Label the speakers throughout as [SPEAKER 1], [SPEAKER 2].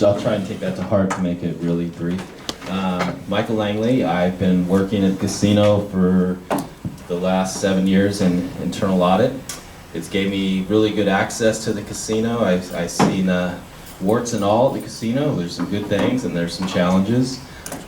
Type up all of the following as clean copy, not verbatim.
[SPEAKER 1] I'll try and take that to heart to make it really brief. Michael Langley, I've been working at the casino for the last 7 years in internal audit. It's gave me really good access to the casino. I've seen warts and all at the casino. There's some good things and there's some challenges.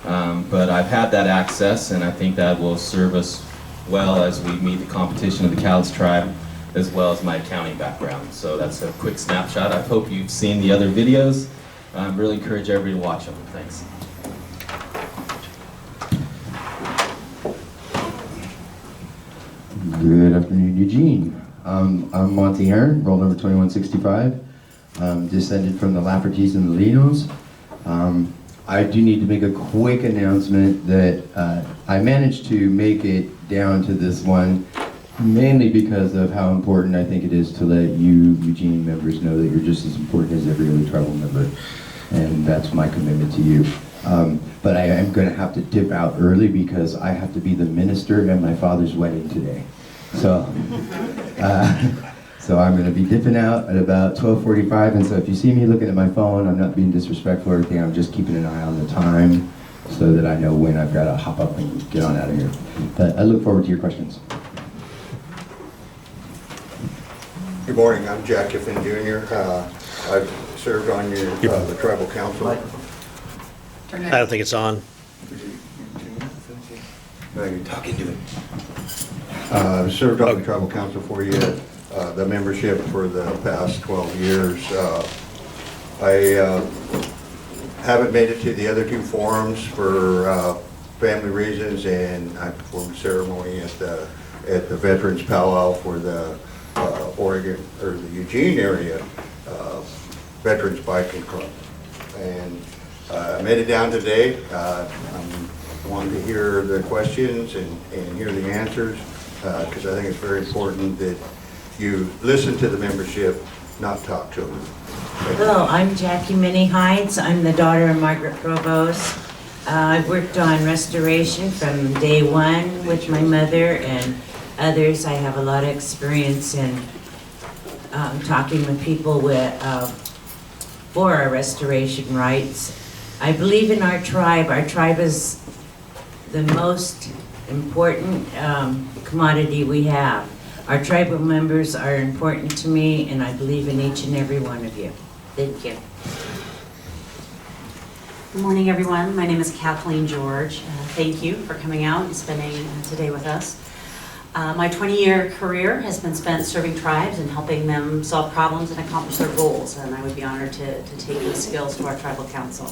[SPEAKER 1] But I've had that access, and I think that will serve us well as we meet the competition of the Cowles tribe, as well as my accounting background. So that's a quick snapshot. I hope you've seen the other videos. I really encourage everybody to watch them. Thanks.
[SPEAKER 2] Good afternoon, Eugene. I'm Monty Hearn, roll number 2165. Descended from the Laffertys and the Linos. I do need to make a quick announcement that I managed to make it down to this one mainly because of how important I think it is to let you, Eugene members, know that you're just as important as every other tribal member. And that's my commitment to you. But I am going to have to dip out early because I have to be the minister at my father's wedding today. So, so I'm going to be dipping out at about 12:45, and so if you see me looking at my phone, I'm not being disrespectful or anything, I'm just keeping an eye on the time so that I know when I've got to hop up and get on out of here. But I look forward to your questions.
[SPEAKER 3] Good morning, I'm Jack Kiffin Jr. I've served on the tribal council.
[SPEAKER 4] I don't think it's on.
[SPEAKER 3] You're talking to it. I've served on the tribal council for you, the membership for the past 12 years. I haven't made it to the other two forums for family reasons, and I performed a ceremony at the Veterans Powwow for the Oregon or the Eugene area Veterans Biking Club, and I made it down today. I'm wanting to hear the questions and hear the answers because I think it's very important that you listen to the membership, not talk to them.
[SPEAKER 5] Hello, I'm Jackie Minnie Hides. I'm the daughter of Margaret Provost. I've worked on restoration from day one with my mother and others. I have a lot of experience in talking with people for our restoration rights. I believe in our tribe. Our tribe is the most important commodity we have. Our tribal members are important to me, and I believe in each and every one of you. Thank you.
[SPEAKER 6] Good morning, everyone. My name is Kathleen George. Thank you for coming out and spending today with us. My 20-year career has been spent serving tribes and helping them solve problems and accomplish their goals, and I would be honored to take these skills to our tribal council.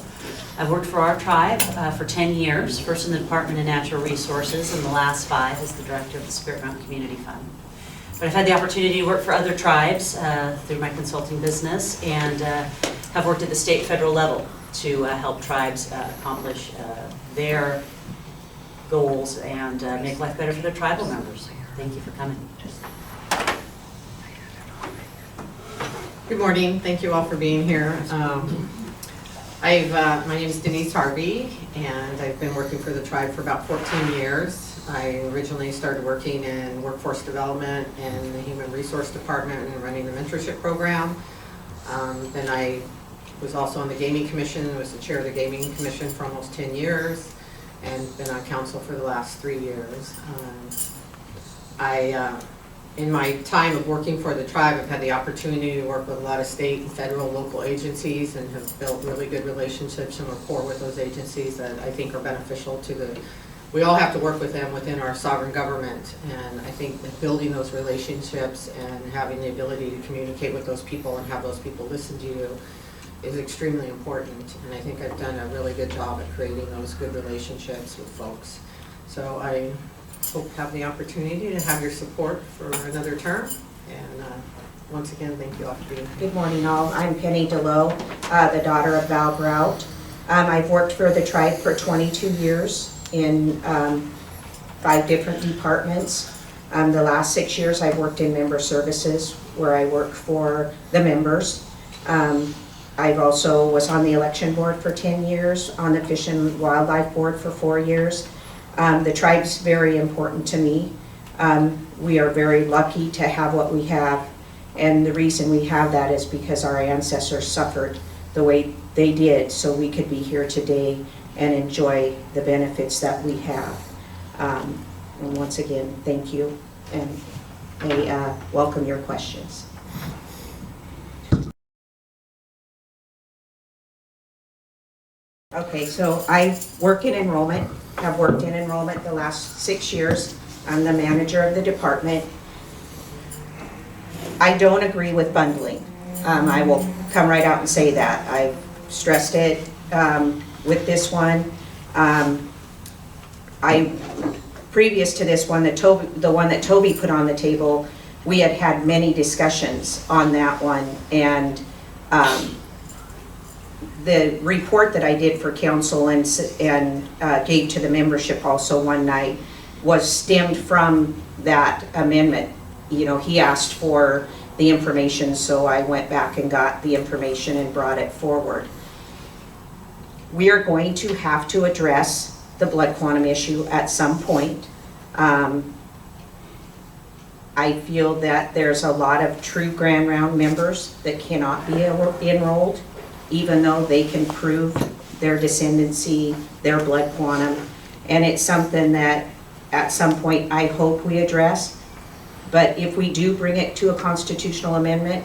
[SPEAKER 6] I've worked for our tribe for 10 years, first in the Department of Natural Resources, and the last 5 as the director of the Spirit Mountain Community Fund. But I've had the opportunity to work for other tribes through my consulting business, and have worked at the state federal level to help tribes accomplish their goals and make life better for their tribal members. Thank you for coming.
[SPEAKER 7] Good morning. Thank you all for being here. My name is Denise Harvey, and I've been working for the tribe for about 14 years. I originally started working in workforce development and the human resource department and running the mentorship program. Then I was also on the gaming commission, was the chair of the gaming commission for almost 10 years, and been on council for the last 3 years. In my time of working for the tribe, I've had the opportunity to work with a lot of state and federal local agencies and have built really good relationships and rapport with those agencies that I think are beneficial to we all have to work with them within our sovereign government, and I think that building those relationships and having the ability to communicate with those people and have those people listen to you is extremely important, and I think I've done a really good job at creating those good relationships with folks. So I hope to have the opportunity to have your support for another term, and once again, thank you all for being here.
[SPEAKER 8] Good morning all. I'm Penny DeLoe, the daughter of Val Brout. I've worked for the tribe for 22 years in 5 different departments. The last 6 years I've worked in member services where I work for the members. I've also was on the election board for 10 years, on the Fish and Wildlife board for 4 years. The tribe's very important to me. We are very lucky to have what we have, and the reason we have that is because our ancestors suffered the way they did so we could be here today and enjoy the benefits that we have. And once again, thank you, and I welcome your questions. Okay, so I work in enrollment, have worked in enrollment the last 6 years. I'm the manager of the department. I don't agree with bundling. I will come right out and say that. I've stressed it with this one. Previous to this one, the one that Toby put on the table, we had had many discussions on that one, and the report that I did for council and gave to the membership also one night was stemmed from that amendment. You know, he asked for the information, so I went back and got the information and brought it forward. We are going to have to address the blood quantum issue at some point. I feel that there's a lot of true Grand Round members that cannot be enrolled, even though they can prove their descendancy, their blood quantum, and it's something that at some point I hope we address. But if we do bring it to a constitutional amendment,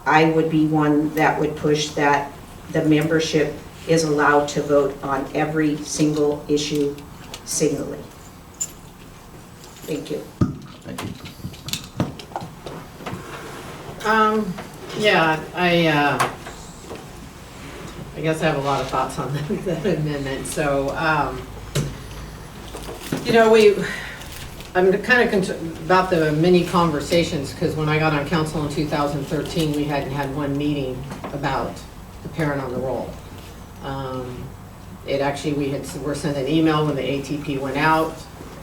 [SPEAKER 8] I would be one that would push that the membership is allowed to vote on every single issue singly. Thank you.
[SPEAKER 2] Thank you.
[SPEAKER 7] Yeah, I guess I have a lot of thoughts on that amendment. So, you know, I'm kind of concerned about the many conversations, because when I got on council in 2013, we hadn't had one meeting about the parent on the roll. It actually, were sent an email when the ATP went out.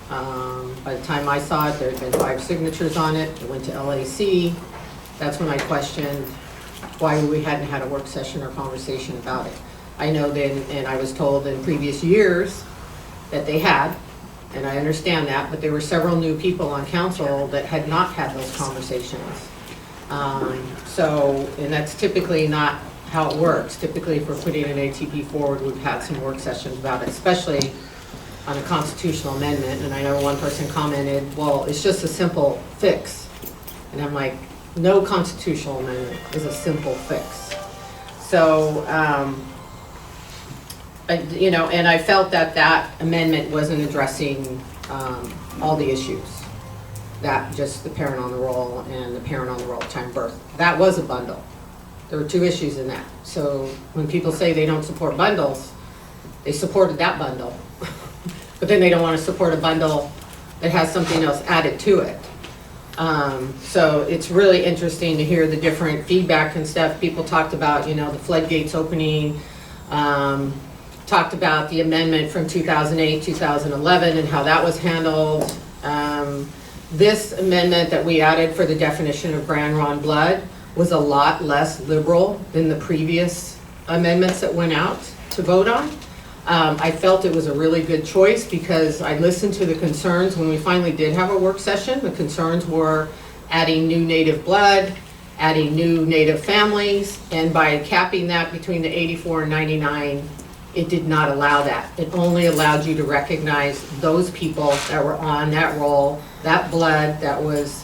[SPEAKER 7] By the time I saw it, there had been 5 signatures on it. It went to LAC. That's when I questioned why we hadn't had a work session or conversation about it. I know then, and I was told in previous years that they had, and I understand that, but there were several new people on council that had not had those conversations. And that's typically not how it works. Typically, if we're putting an ATP forward, we've had some work sessions about it, especially on a constitutional amendment. And I know one person commented, well, it's just a simple fix. And I'm like, no constitutional amendment is a simple fix. So, and I felt that amendment wasn't addressing all the issues. That just the parent on the roll and the parent on the roll time birth. That was a bundle. There were 2 issues in that. So when people say they don't support bundles, they supported that bundle. But then they don't want to support a bundle that has something else added to it. So it's really interesting to hear the different feedback and stuff. People talked about, the floodgates opening, talked about the amendment from 2008, 2011 and how that was handled. This amendment that we added for the definition of Grand Ron blood was a lot less liberal than the previous amendments that went out to vote on. I felt it was a really good choice because I listened to the concerns when we finally did have a work session. The concerns were adding new native blood, adding new native families, and by capping that between the 84 and 99, it did not allow that. It only allowed you to recognize those people that were on that roll, that blood that was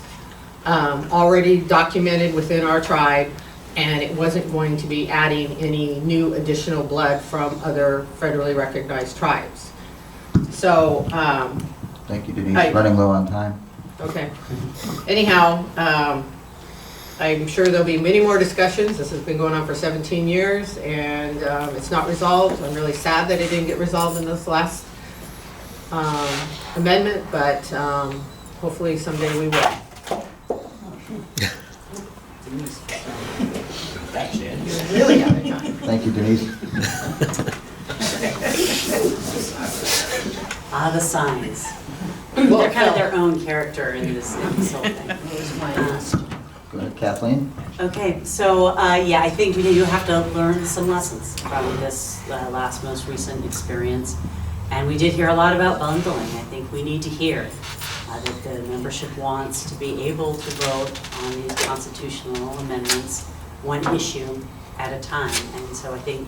[SPEAKER 7] already documented within our tribe, and it wasn't going to be adding any new additional blood from other federally recognized tribes. So,
[SPEAKER 9] thank you, Denise. Running low on time.
[SPEAKER 7] Okay. Anyhow, I'm sure there'll be many more discussions. This has been going on for 17 years, and it's not resolved. I'm really sad that it didn't get resolved in this last amendment, but hopefully someday we will. You're really out of time.
[SPEAKER 9] Thank you, Denise.
[SPEAKER 6] The signs. They're kind of their own character in this whole thing.
[SPEAKER 9] Go ahead, Kathleen.
[SPEAKER 6] Okay, so I think we do have to learn some lessons from this most recent experience. And we did hear a lot about bundling. I think we need to hear that the membership wants to be able to vote on these constitutional amendments, one issue at a time. And so I think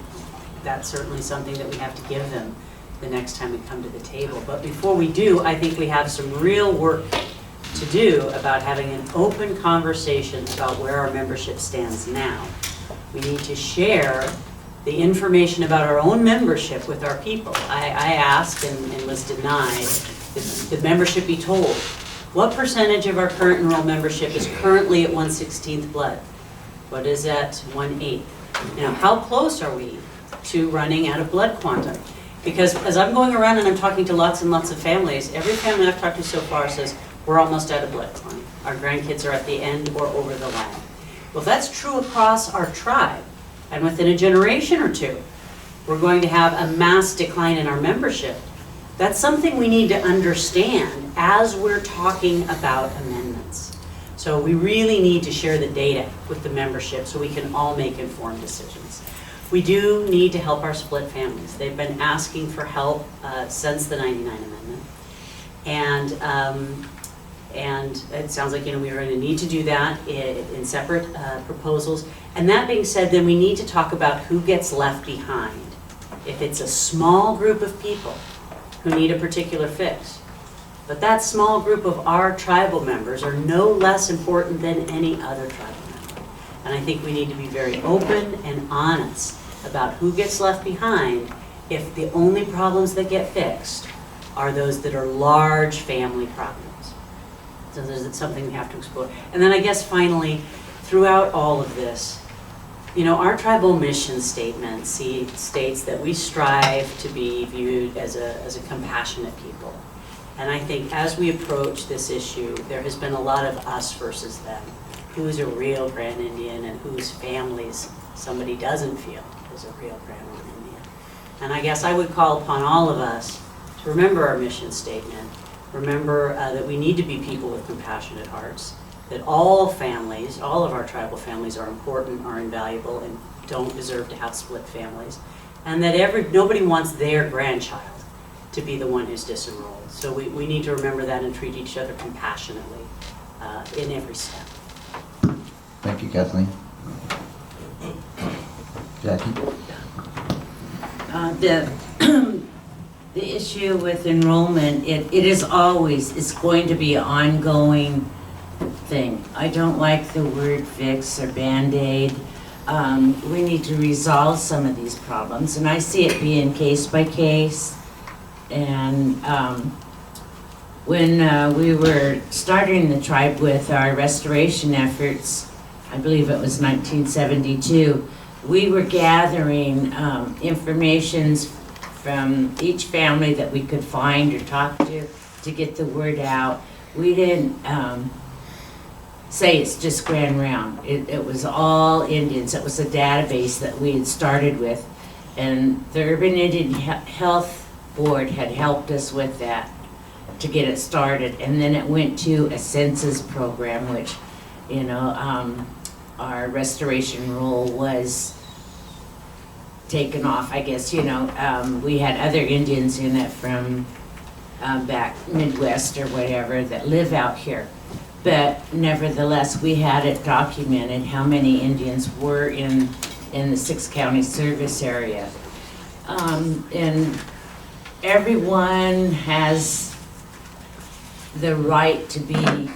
[SPEAKER 6] that's certainly something that we have to give them the next time we come to the table. But before we do, I think we have some real work to do about having an open conversation about where our membership stands now. We need to share the information about our own membership with our people. I asked and was denied that the membership be told what percentage of our current enrolled membership is currently at 1/16th blood? What is at 1/8? You know, how close are we to running out of blood quantum? Because as I'm going around and I'm talking to lots and lots of families, every family I've talked to so far says, we're almost out of blood quantum. Our grandkids are at the end or over the line. Well, if that's true across our tribe, and within a generation or two, we're going to have a mass decline in our membership, that's something we need to understand as we're talking about amendments. So we really need to share the data with the membership so we can all make informed decisions. We do need to help our split families. They've been asking for help since the '99 amendment. And it sounds like, we're going to need to do that in separate proposals. And that being said, then we need to talk about who gets left behind. If it's a small group of people who need a particular fix, but that small group of our tribal members are no less important than any other tribal member. And I think we need to be very open and honest about who gets left behind if the only problems that get fixed are those that are large family problems. So there's something we have to explore. And then I guess finally, throughout all of this, our tribal mission statement states that we strive to be viewed as a compassionate people. And I think as we approach this issue, there has been a lot of us versus them. Who's a real Grand Indian and whose families somebody doesn't feel is a real Grand Indian. And I guess I would call upon all of us to remember our mission statement. Remember that we need to be people with compassionate hearts, that all families, all of our tribal families are important, are invaluable, and don't deserve to have split families, and that nobody wants their grandchild to be the one who's disenrolled. So we need to remember that and treat each other compassionately in every step.
[SPEAKER 9] Thank you, Kathleen. Jackie?
[SPEAKER 5] The issue with enrollment, it is always, it's going to be an ongoing thing. I don't like the word fix or Band-Aid. We need to resolve some of these problems, and I see it being case by case. And when we were starting the tribe with our restoration efforts, I believe it was 1972, we were gathering information from each family that we could find or talk to get the word out. We didn't say it's just Grand Round. It was all Indians. It was a database that we had started with, and the Urban Indian Health Board had helped us with that to get it started. And then it went to a census program, which, our restoration rule was taken off, I guess. We had other Indians in it from back Midwest or whatever that live out here. But nevertheless, we had it documented how many Indians were in the 6-county service area. And everyone has the right to be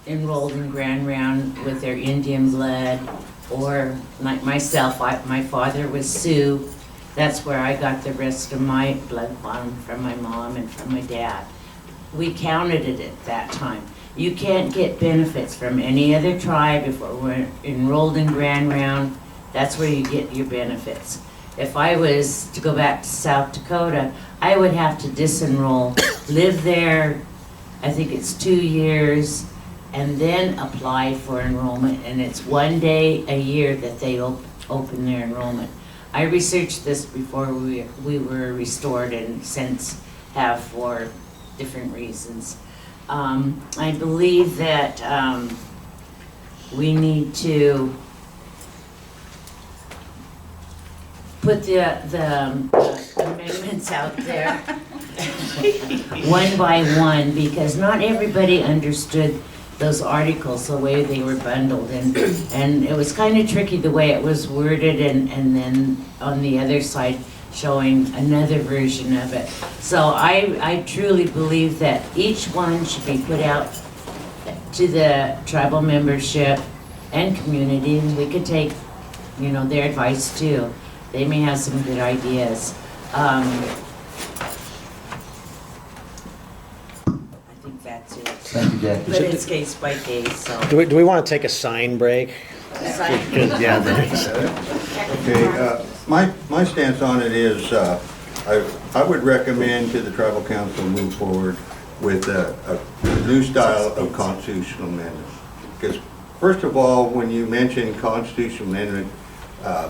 [SPEAKER 5] enrolled in Grand Round with their Indian blood, or like myself, my father was Sioux. That's where I got the rest of my blood quantum from my mom and from my dad. We counted it at that time. You can't get benefits from any other tribe if we're enrolled in Grand Round. That's where you get your benefits. If I was to go back to South Dakota, I would have to disenroll, live there, I think it's 2 years, and then apply for enrollment, and it's 1 day a year that they open their enrollment. I researched this before we were restored, and since have for different reasons. I believe that we need to put the amendments out there one by one, because not everybody understood those articles, the way they were bundled, and it was kind of tricky the way it was worded, and then on the other side showing another version of it. So I truly believe that each one should be put out to the tribal membership and community, and we could take, you know, their advice too. They may have some good ideas. I think that's it.
[SPEAKER 9] Thank you, Jackie.
[SPEAKER 5] But it's case by case, so.
[SPEAKER 4] Do we want to take a sign break? Yeah,
[SPEAKER 3] Okay, my stance on it is, I would recommend to the tribal council move forward with a new style of constitutional amendment. Because first of all, when you mention constitutional amendment,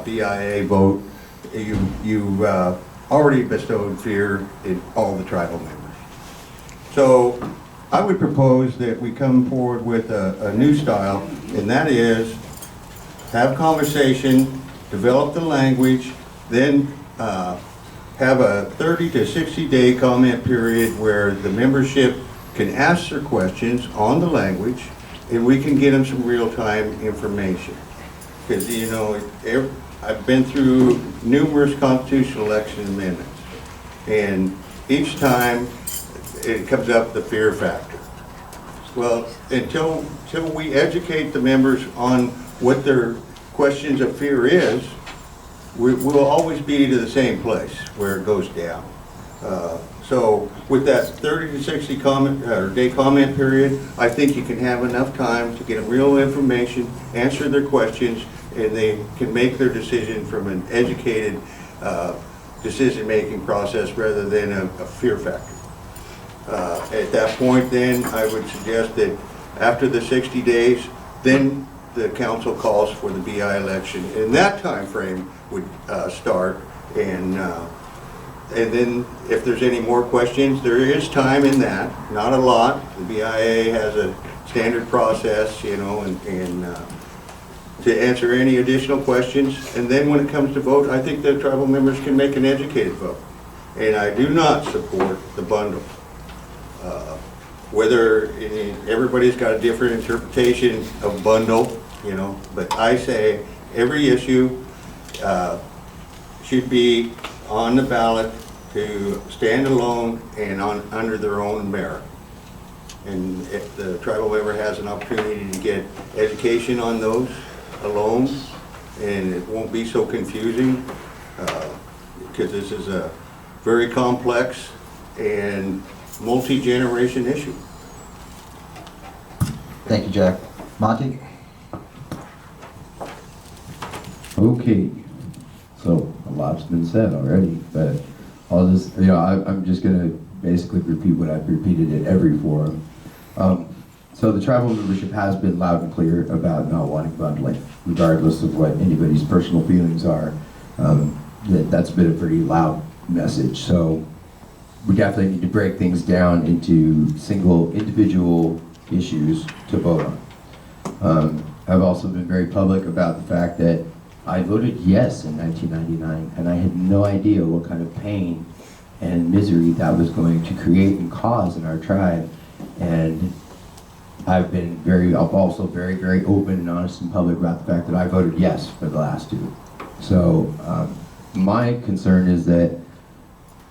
[SPEAKER 3] BIA vote, you already bestowed fear in all the tribal members. So I would propose that we come forward with a new style, and that is have conversation, develop the language, then have a 30 to 60-day comment period where the membership can ask their questions on the language, and we can get them some real-time information. Because, you know, I've been through numerous constitutional election amendments, and each time it comes up the fear factor. Well, until we educate the members on what their questions of fear is, we'll always be to the same place where it goes down. So with that 30 to 60 day comment period, I think you can have enough time to get them real information, answer their questions, and they can make their decision from an educated decision-making process rather than a fear factor. At that point then, I would suggest that after the 60 days, then the council calls for the BI election. And that time frame would start, and then if there's any more questions, there is time in that, not a lot. The BIA has a standard process, you know, and to answer any additional questions. And then when it comes to vote, I think the tribal members can make an educated vote. And I do not support the bundle. Whether everybody's got a different interpretation of bundle, you know, but I say every issue should be on the ballot to stand alone and under their own merit. And if the tribal member has an opportunity to get education on those alone, and it won't be so confusing, because this is a very complex and multi-generation issue.
[SPEAKER 9] Thank you, Jack. Monty?
[SPEAKER 2] Okay, so a lot's been said already, but I'll just, you know, I'm just gonna basically repeat what I've repeated at every forum. So the tribal membership has been loud and clear about not wanting bundling, regardless of what anybody's personal feelings are. That's been a pretty loud message. So we definitely need to break things down into single individual issues to vote on. I've also been very public about the fact that I voted yes in 1999, and I had no idea what kind of pain and misery that was going to create and cause in our tribe. And I'm also very, very open and honest and public about the fact that I voted yes for the last two. So my concern is that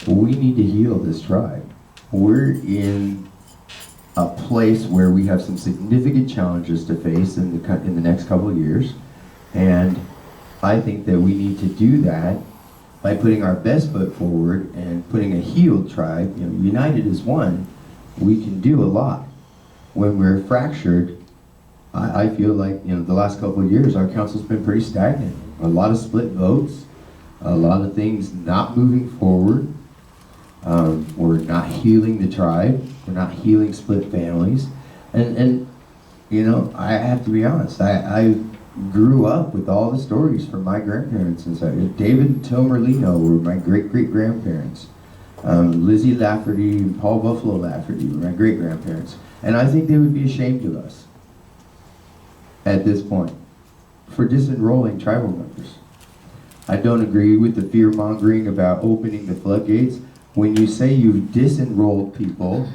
[SPEAKER 2] we need to heal this tribe. We're in a place where we have some significant challenges to face in the next couple of years, and I think that we need to do that by putting our best foot forward and putting a healed tribe, you know, united as one. We can do a lot. When we're fractured, I feel like, you know, the last couple of years our council's been pretty stagnant. A lot of split votes, a lot of things not moving forward. We're not healing the tribe. We're not healing split families. And you know, I have to be honest, I grew up with all the stories from my grandparents inside. David and Tomer Lino were my great-great-grandparents. Lizzie Lafferty and Paul Buffalo Lafferty were my great-grandparents. And I think they would be ashamed of us at this point for disenrolling tribal members. I don't agree with the fear-mongering about opening the floodgates. When you say you've disenrolled people,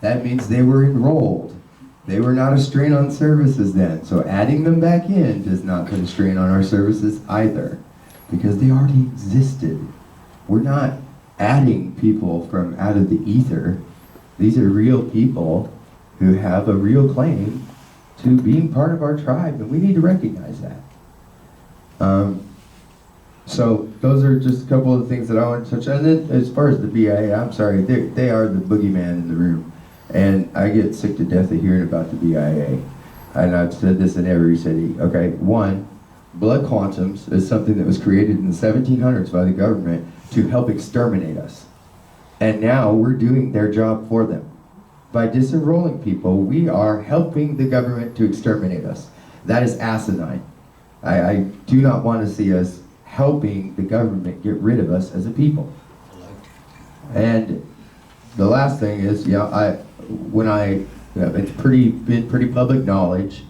[SPEAKER 2] that means they were enrolled. They were not a strain on services then, so adding them back in does not put a strain on our services either, because they already existed. We're not adding people from out of the ether. These are real people who have a real claim to being part of our tribe, and we need to recognize that. So those are just a couple of the things that I want to touch on. And then as far as the BIA, I'm sorry, they are the boogeyman in the room. And I get sick to death of hearing about the BIA. And I've said this in every city. Okay, one, blood quantums is something that was created in the 1700s by the government to help exterminate us. And now we're doing their job for them. By disenrolling people, we are helping the government to exterminate us. That is asinine. I do not want to see us helping the government get rid of us as a people. And the last thing is, it's been pretty public knowledge.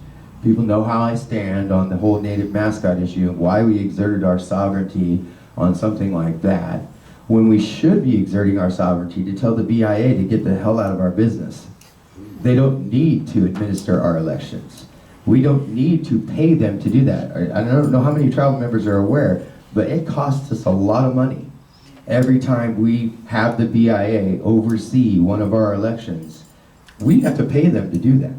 [SPEAKER 2] People know how I stand on the whole native mascot issue and why we exerted our sovereignty on something like that, when we should be exerting our sovereignty to tell the BIA to get the hell out of our business. They don't need to administer our elections. We don't need to pay them to do that. I don't know how many tribal members are aware, but it costs us a lot of money every time we have the BIA oversee one of our elections. We have to pay them to do that.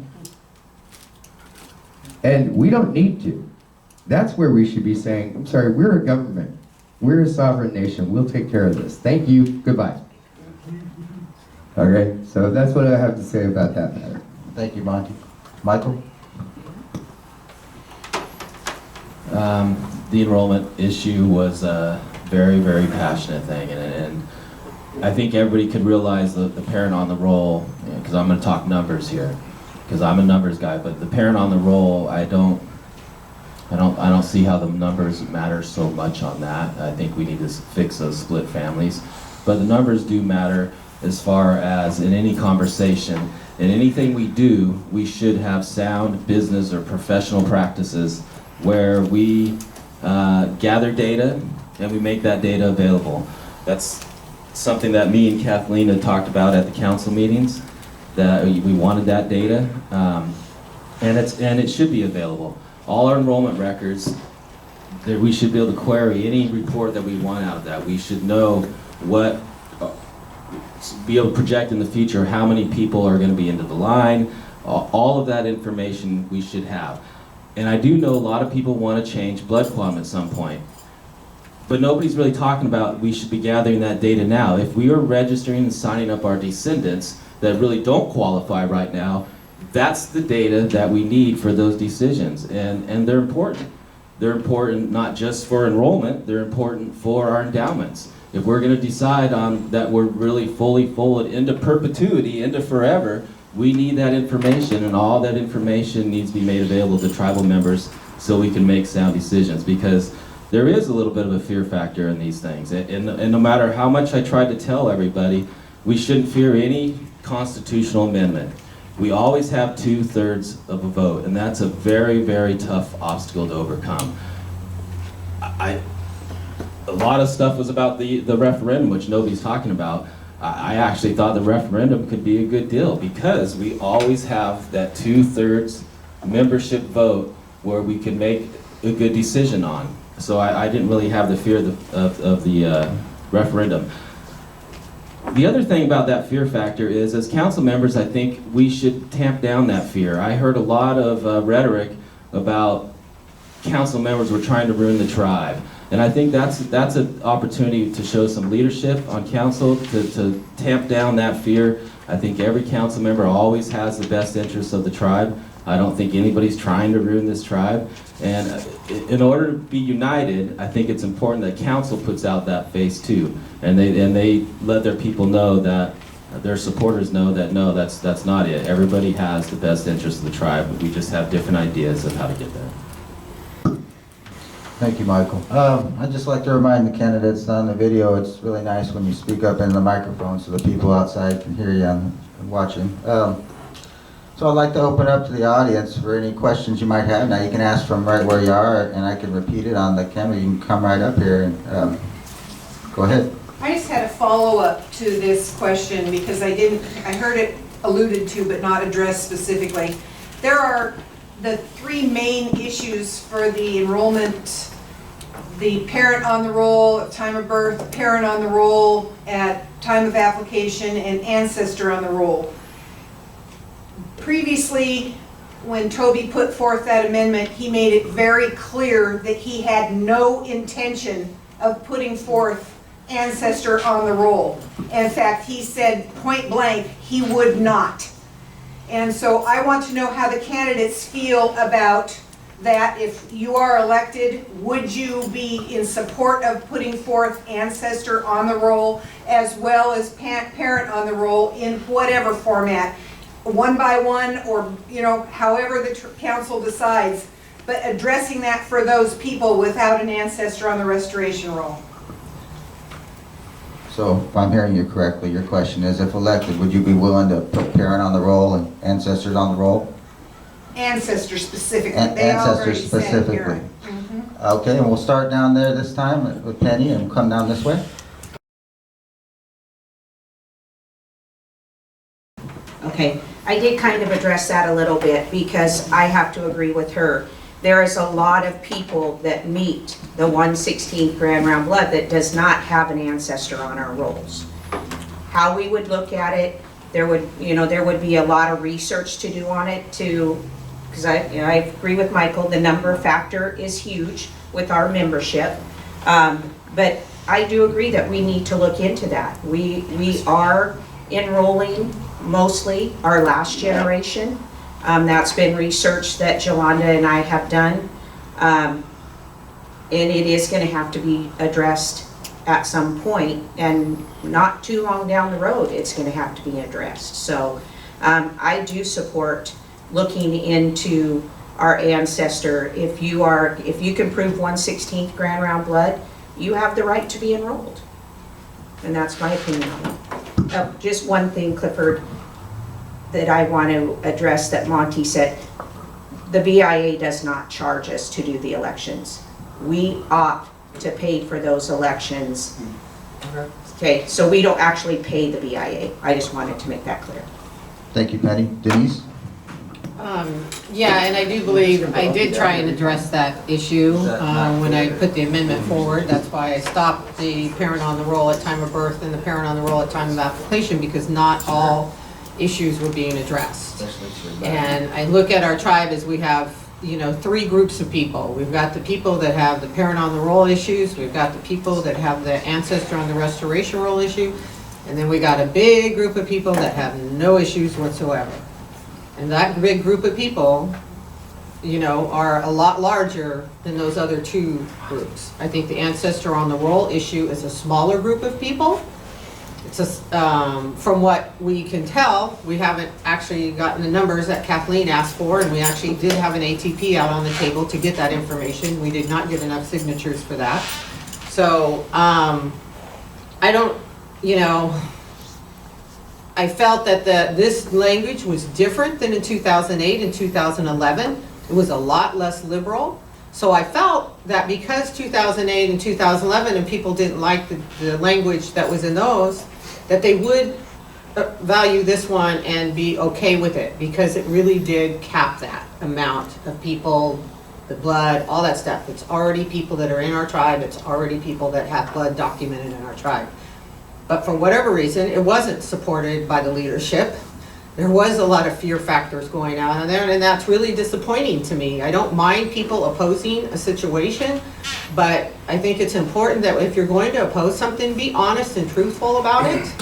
[SPEAKER 2] And we don't need to. That's where we should be saying, I'm sorry, we're a government. We're a sovereign nation. We'll take care of this. Thank you. Goodbye. Okay, so that's what I have to say about that matter.
[SPEAKER 9] Thank you, Monty. Michael?
[SPEAKER 1] The enrollment issue was a very, very passionate thing, and I think everybody could realize the parent on the roll, because I'm going to talk numbers here, because I'm a numbers guy, but the parent on the roll, I don't see how the numbers matter so much on that. I think we need to fix those split families, but the numbers do matter as far as in any conversation. In anything we do, we should have sound business or professional practices where we gather data and we make that data available. That's something that me and Kathleen had talked about at the council meetings, that we wanted that data, and it should be available. All our enrollment records, we should be able to query any report that we want out of that. We should know what, be able to project in the future how many people are going to be into the line. All of that information we should have. And I do know a lot of people want to change blood quantum at some point. But nobody's really talking about we should be gathering that data now. If we are registering and signing up our descendants that really don't qualify right now, that's the data that we need for those decisions. And they're important. They're important not just for enrollment, they're important for our endowments. If we're going to decide on that we're really fully folded into perpetuity, into forever, we need that information, and all that information needs to be made available to tribal members so we can make sound decisions, because there is a little bit of a fear factor in these things. And no matter how much I try to tell everybody, we shouldn't fear any constitutional amendment. We always have 2/3 of a vote, and that's a very, very tough obstacle to overcome. A lot of stuff was about the referendum, which nobody's talking about. I actually thought the referendum could be a good deal, because we always have that 2/3 membership vote where we can make a good decision on. So I didn't really have the fear of the referendum. The other thing about that fear factor is, as council members, I think we should tamp down that fear. I heard a lot of rhetoric about council members were trying to ruin the tribe. And I think that's an opportunity to show some leadership on council, to tamp down that fear. I think every council member always has the best interests of the tribe. I don't think anybody's trying to ruin this tribe. And in order to be united, I think it's important that council puts out that face too. And they let their people know, that their supporters know that no, that's not it. Everybody has the best interests of the tribe, but we just have different ideas of how to get there.
[SPEAKER 9] Thank you, Michael. I'd just like to remind the candidates on the video, it's really nice when you speak up into the microphone so the people outside can hear you and watching. So I'd like to open up to the audience for any questions you might have. Now you can ask from right where you are, and I can repeat it on the camera. You can come right up here and go ahead.
[SPEAKER 10] I just had a follow-up to this question, because I heard it alluded to but not addressed specifically. There are the three main issues for the enrollment: the parent on the roll at time of birth, parent on the roll at time of application, and ancestor on the roll. Previously, when Toby put forth that amendment, he made it very clear that he had no intention of putting forth ancestor on the roll. In fact, he said point blank, he would not. And so I want to know how the candidates feel about that. If you are elected, would you be in support of putting forth ancestor on the roll as well as parent on the roll in whatever format, one by one, or however the council decides, but addressing that for those people without an ancestor on the restoration roll?
[SPEAKER 9] So if I'm hearing you correctly, your question is, if elected, would you be willing to put parent on the roll and ancestors on the roll?
[SPEAKER 10] Ancestor specifically.
[SPEAKER 9] Ancestors specifically. Okay, and we'll start down there this time with Penny and come down this way.
[SPEAKER 8] Okay, I did kind of address that a little bit because I have to agree with her. There is a lot of people that meet the 1/16th Grand Round Blood that does not have an ancestor on our rolls. How we would look at it, there would be a lot of research to do on it because I agree with Michael, the number factor is huge with our membership. But I do agree that we need to look into that. We are enrolling mostly our last generation. That's been research that Jolanda and I have done. And it is going to have to be addressed at some point, and not too long down the road it's going to have to be addressed. So I do support looking into our ancestor. If you can prove 1/16th Grand Round Blood, you have the right to be enrolled. And that's my opinion on it. Just one thing, Clifford, that I want to address that Monty said. The BIA does not charge us to do the elections. We opt to pay for those elections. Okay, so we don't actually pay the BIA. I just wanted to make that clear.
[SPEAKER 9] Thank you, Penny. Denise?
[SPEAKER 7] Yeah, and I do believe, I did try and address that issue when I put the amendment forward. That's why I stopped the parent on the roll at time of birth and the parent on the roll at time of application, because not all issues were being addressed. And I look at our tribe as we have, three groups of people. We've got the people that have the parent on the roll issues, we've got the people that have the ancestor on the restoration roll issue, and then we got a big group of people that have no issues whatsoever. And that big group of people, are a lot larger than those other two groups. I think the ancestor on the roll issue is a smaller group of people. It's from what we can tell, we haven't actually gotten the numbers that Kathleen asked for, and we actually did have an ATP out on the table to get that information. We did not get enough signatures for that. So I don't, I felt that this language was different than in 2008 and 2011. It was a lot less liberal. So I felt that because 2008 and 2011 and people didn't like the language that was in those, that they would value this one and be okay with it, because it really did cap that amount of people, the blood, all that stuff. It's already people that are in our tribe. It's already people that have blood documented in our tribe. But for whatever reason, it wasn't supported by the leadership. There was a lot of fear factors going on in there, and that's really disappointing to me. I don't mind people opposing a situation, but I think it's important that if you're going to oppose something, be honest and truthful about it,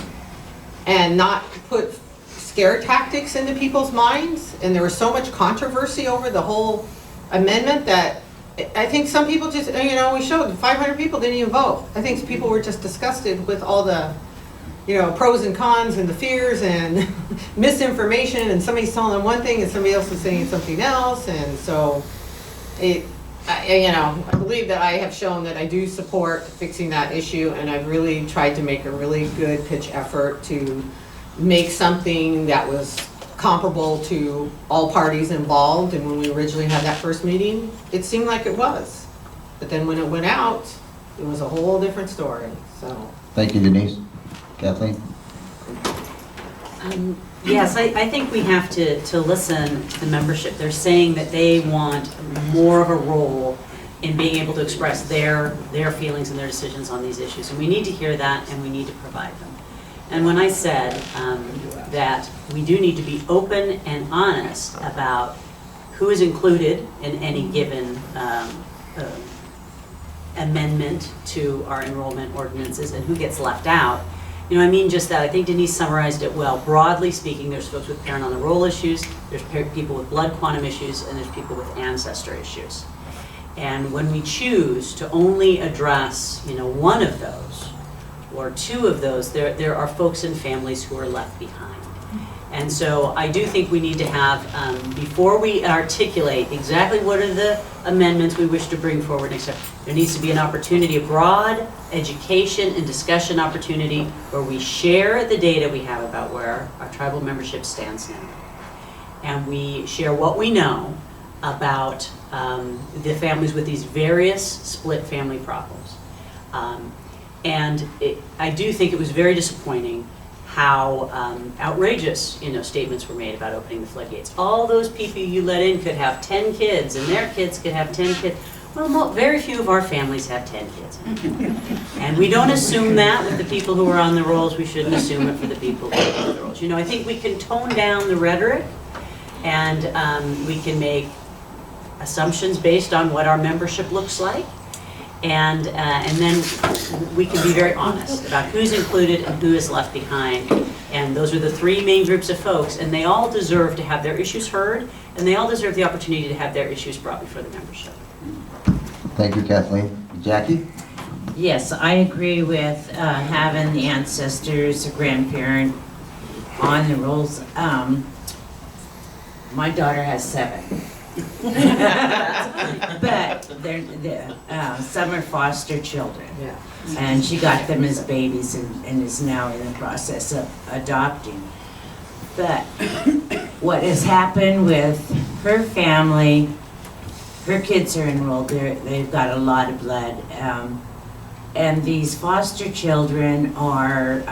[SPEAKER 7] and not put scare tactics into people's minds. And there was so much controversy over the whole amendment that I think some people just, we showed 500 people didn't even vote. I think people were just disgusted with all the pros and cons and the fears and misinformation, and somebody's telling them one thing and somebody else is saying something else. And so I believe that I have shown that I do support fixing that issue, and I've really tried to make a really good pitch effort to make something that was comparable to all parties involved. And when we originally had that first meeting, it seemed like it was. But then when it went out, it was a whole different story. So
[SPEAKER 9] Thank you, Denise. Kathleen?
[SPEAKER 6] Yes, I think we have to listen to the membership. They're saying that they want more of a role in being able to express their feelings and their decisions on these issues. And we need to hear that, and we need to provide them. And when I said that we do need to be open and honest about who is included in any given amendment to our enrollment ordinances and who gets left out, you know, I mean just that. I think Denise summarized it well. Broadly speaking, there's folks with parent on the roll issues, there's people with blood quantum issues, and there's people with ancestor issues. And when we choose to only address, you know, one of those or two of those, there are folks and families who are left behind. And so I do think we need to have, before we articulate exactly what are the amendments we wish to bring forward next time, there needs to be an opportunity, a broad education and discussion opportunity where we share the data we have about where our tribal membership stands now. And we share what we know about the families with these various split family problems. I do think it was very disappointing how outrageous, you know, statements were made about opening the floodgates. All those people you let in could have 10 kids, and their kids could have 10 kids. Well, very few of our families have 10 kids. And we don't assume that with the people who are on the rolls. We shouldn't assume it for the people who are on the rolls. You know, I think we can tone down the rhetoric, and we can make assumptions based on what our membership looks like. And then we can be very honest about who's included and who is left behind. And those are the three main groups of folks, and they all deserve to have their issues heard, and they all deserve the opportunity to have their issues brought before the membership.
[SPEAKER 9] Thank you, Kathleen. Jackie?
[SPEAKER 5] Yes, I agree with having the ancestors, a grandparent on the rolls. My daughter has 7. But some are foster children.
[SPEAKER 7] Yeah.
[SPEAKER 5] And she got them as babies and is now in the process of adopting. But what has happened with her family, her kids are enrolled, they've got a lot of blood. And these foster children are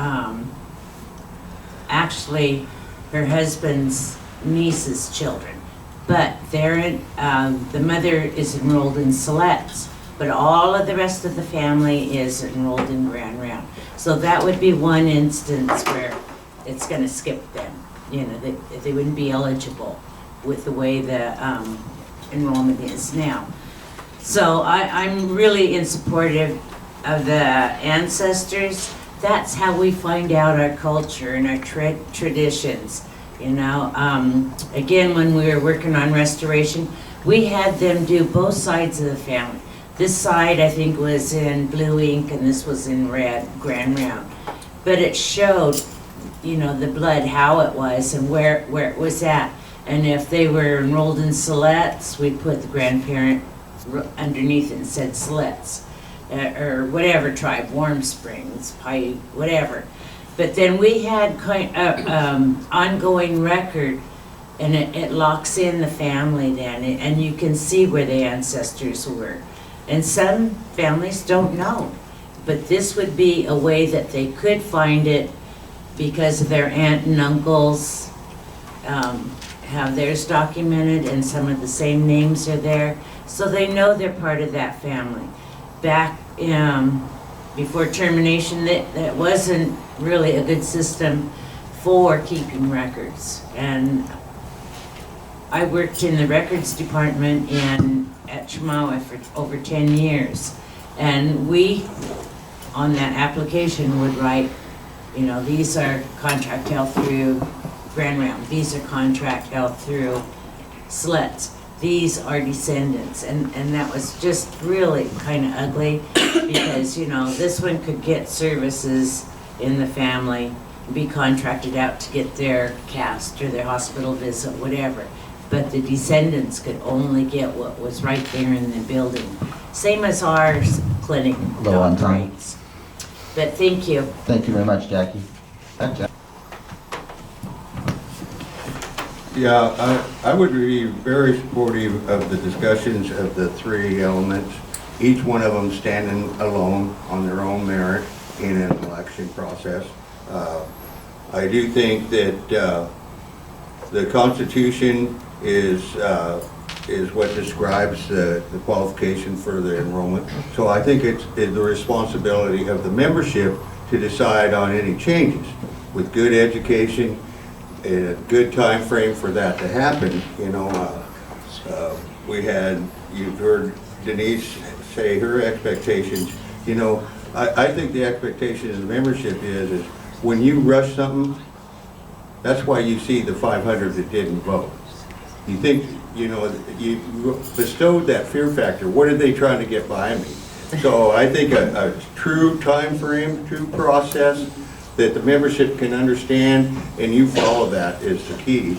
[SPEAKER 5] actually her husband's niece's children. But the mother is enrolled in Siletz, but all of the rest of the family is enrolled in Grand Round. So that would be one instance where it's going to skip them. You know, they wouldn't be eligible with the way the enrollment is now. So I'm really in support of the ancestors. That's how we find out our culture and our traditions. You know, again, when we were working on restoration, we had them do both sides of the family. This side, I think, was in blue ink, and this was in red, Grand Round. But it showed, you know, the blood, how it was, and where it was at. And if they were enrolled in Siletz, we put the grandparent underneath it and said Siletz, or whatever tribe, Warm Springs, Paiute, whatever. But then we had kind of ongoing record, and it locks in the family then, and you can see where the ancestors were. And some families don't know, but this would be a way that they could find it because of their aunt and uncles have theirs documented, and some of the same names are there, so they know they're part of that family. Back before termination, that wasn't really a good system for keeping records. And I worked in the records department at Chemawa for over 10 years. And we, on that application, would write, you know, these are contract held through Grand Round, these are contract held through Siletz, these are descendants. And that was just really kind of ugly because, you know, this one could get services in the family, be contracted out to get their cast or their hospital visit, whatever. But the descendants could only get what was right there in the building. Same as our clinic
[SPEAKER 9] Low on time.
[SPEAKER 5] operates. But thank you.
[SPEAKER 9] Thank you very much, Jackie. Jack.
[SPEAKER 3] Yeah, I would be very supportive of the discussions of the 3 elements, each one of them standing alone on their own merit in an election process. I do think that The Constitution is what describes the qualification for the enrollment. So I think it's the responsibility of the membership to decide on any changes with good education and a good time frame for that to happen. You know, you've heard Denise say her expectations. You know, I think the expectation of the membership is when you rush something, that's why you see the 500 that didn't vote. You think, you know, you bestowed that fear factor. What are they trying to get by me? So I think a true time frame, true process that the membership can understand and you follow that is the key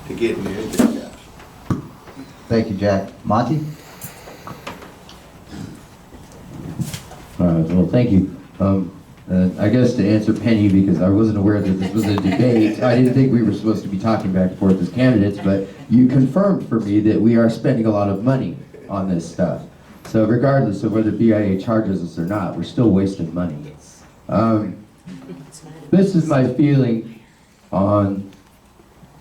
[SPEAKER 3] to getting into that.
[SPEAKER 9] Thank you, Jack. Monty?
[SPEAKER 2] Well, thank you. I guess to answer Penny, because I wasn't aware that this was a debate, I didn't think we were supposed to be talking back and forth as candidates, but you confirmed for me that we are spending a lot of money on this stuff. So regardless of whether BIA charges us or not, we're still wasting money. This is my feeling on,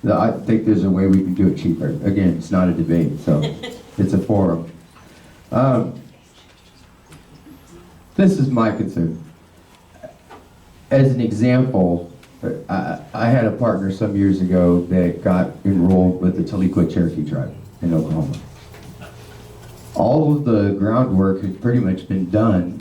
[SPEAKER 2] I think there's a way we can do it cheaper. Again, it's not a debate, so it's a forum. This is my concern. As an example, I had a partner some years ago that got enrolled with the Taliqua Cherokee tribe in Oklahoma. All of the groundwork had pretty much been done.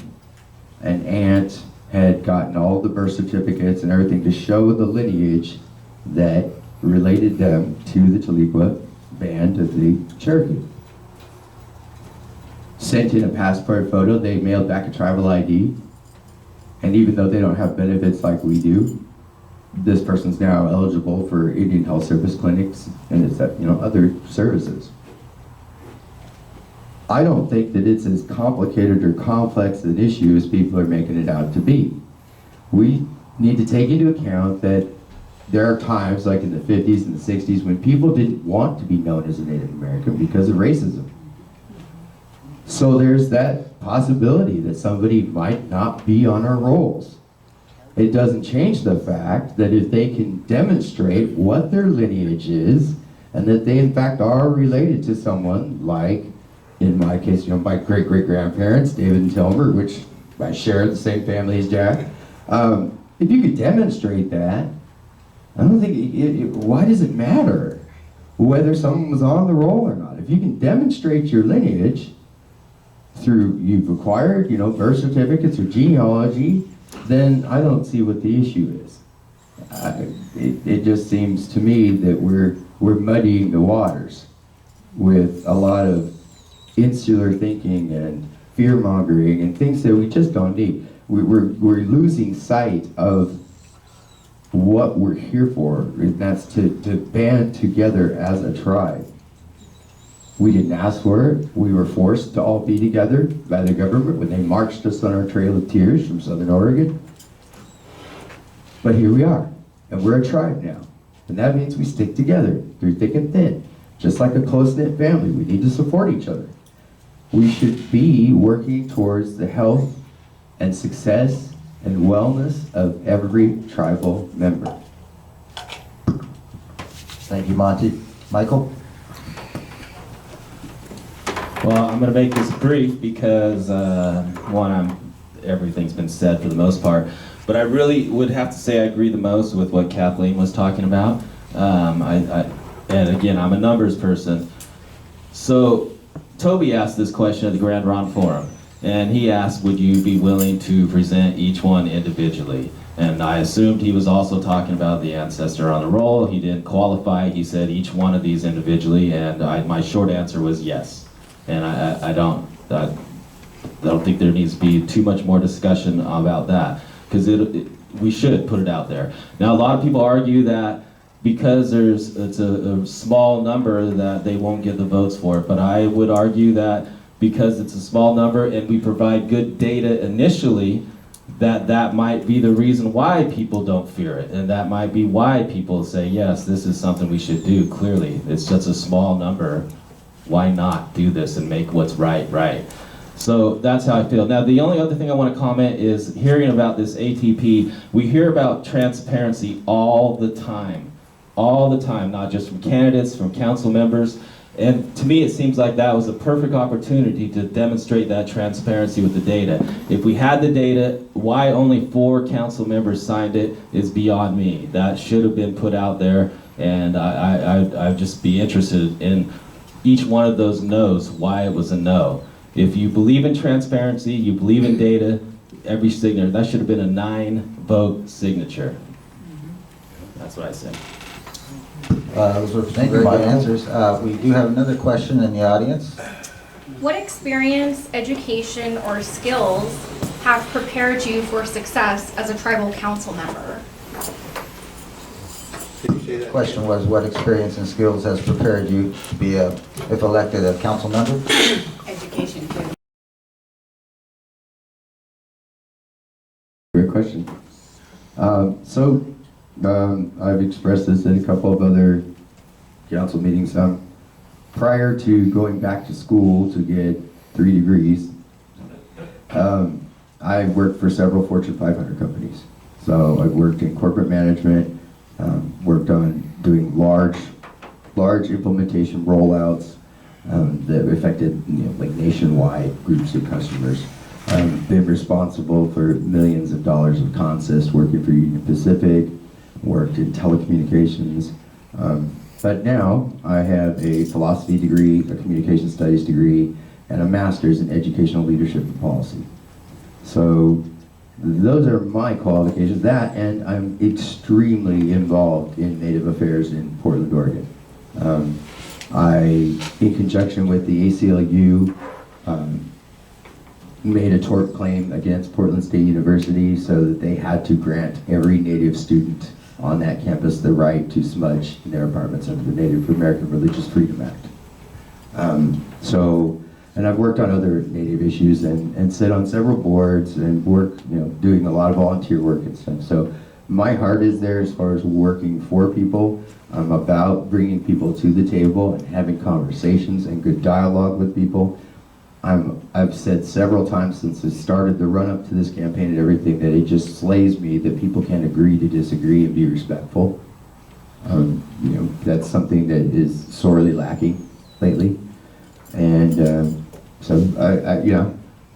[SPEAKER 2] An aunt had gotten all the birth certificates and everything to show the lineage that related them to the Taliqua band of the Cherokee. Sent in a passport photo, they mailed back a tribal ID, and even though they don't have benefits like we do, this person's now eligible for Indian Health Service clinics and it's, other services. I don't think that it's as complicated or complex an issue as people are making it out to be. We need to take into account that there are times, like in the 50s and the 60s, when people didn't want to be known as a Native American because of racism. So there's that possibility that somebody might not be on our rolls. It doesn't change the fact that if they can demonstrate what their lineage is, and that they in fact are related to someone like, in my case, my great-great-grandparents, David and Tilmer, which I share the same family as Jack. If you could demonstrate that, I don't think, why does it matter whether someone was on the roll or not? If you can demonstrate your lineage through, you've acquired, birth certificates or genealogy, then I don't see what the issue is. It just seems to me that we're muddying the waters with a lot of insular thinking and fear-mongering and things that we just don't need. We're losing sight of what we're here for, and that's to band together as a tribe. We didn't ask for it. We were forced to all be together by the government when they marched us on our Trail of Tears from Southern Oregon. But here we are, and we're a tribe now. And that means we stick together through thick and thin. Just like a close-knit family, we need to support each other. We should be working towards the health and success and wellness of every tribal member.
[SPEAKER 9] Thank you, Monty. Michael?
[SPEAKER 1] Well, I'm going to make this brief because, everything's been said for the most part, but I really would have to say I agree the most with what Kathleen was talking about. And again, I'm a numbers person. So Toby asked this question at the Grand Ronde Forum, and he asked, would you be willing to present each one individually? And I assumed he was also talking about the ancestor on the roll. He didn't qualify. He said each one of these individually, and my short answer was yes. And I don't think there needs to be too much more discussion about that, because we should put it out there. Now, a lot of people argue that because it's a small number that they won't get the votes for it, but I would argue that because it's a small number and we provide good data initially, that might be the reason why people don't fear it, and that might be why people say, yes, this is something we should do. Clearly, it's just a small number. Why not do this and make what's right? So that's how I feel. Now, the only other thing I want to comment is hearing about this ATP. We hear about transparency all the time. all the time, not just from candidates, from council members. And to me, it seems like that was a perfect opportunity to demonstrate that transparency with the data. If we had the data, why only 4 council members signed it is beyond me. That should have been put out there, and I'd just be interested in each one of those no's, why it was a no. If you believe in transparency, you believe in data, every signature, that should have been a 9-vote signature. That's what I say.
[SPEAKER 9] Those were very good answers. We do have another question in the audience.
[SPEAKER 11] What experience, education, or skills have prepared you for success as a tribal council member?
[SPEAKER 3] Can you say
[SPEAKER 9] The
[SPEAKER 3] that?
[SPEAKER 9] question was, what experience and skills has prepared you to be, if elected, a council member?
[SPEAKER 10] Education too.
[SPEAKER 2] Great question. I've expressed this in a couple of other council meetings. Prior to going back to school to get 3 degrees, I worked for several Fortune 500 companies. So I've worked in corporate management, worked on doing large implementation rollouts that affected like nationwide groups of customers. I've been responsible for millions of dollars of consists, working for Union Pacific, worked in telecommunications. But now I have a philosophy degree, a communication studies degree, and a master's in educational leadership and policy. So those are my qualifications. That, and I'm extremely involved in Native affairs in Portland, Oregon. I, in conjunction with the ACLU, made a tort claim against Portland State University so that they had to grant every Native student on that campus the right to smudge in their apartments under the Native American Religious Freedom Act. And I've worked on other Native issues and sit on several boards and work, doing a lot of volunteer work and stuff. So my heart is there as far as working for people. I'm about bringing people to the table and having conversations and good dialogue with people. I've said several times since I started the run-up to this campaign and everything that it just slays me that people can agree to disagree and be respectful. That's something that is sorely lacking lately. And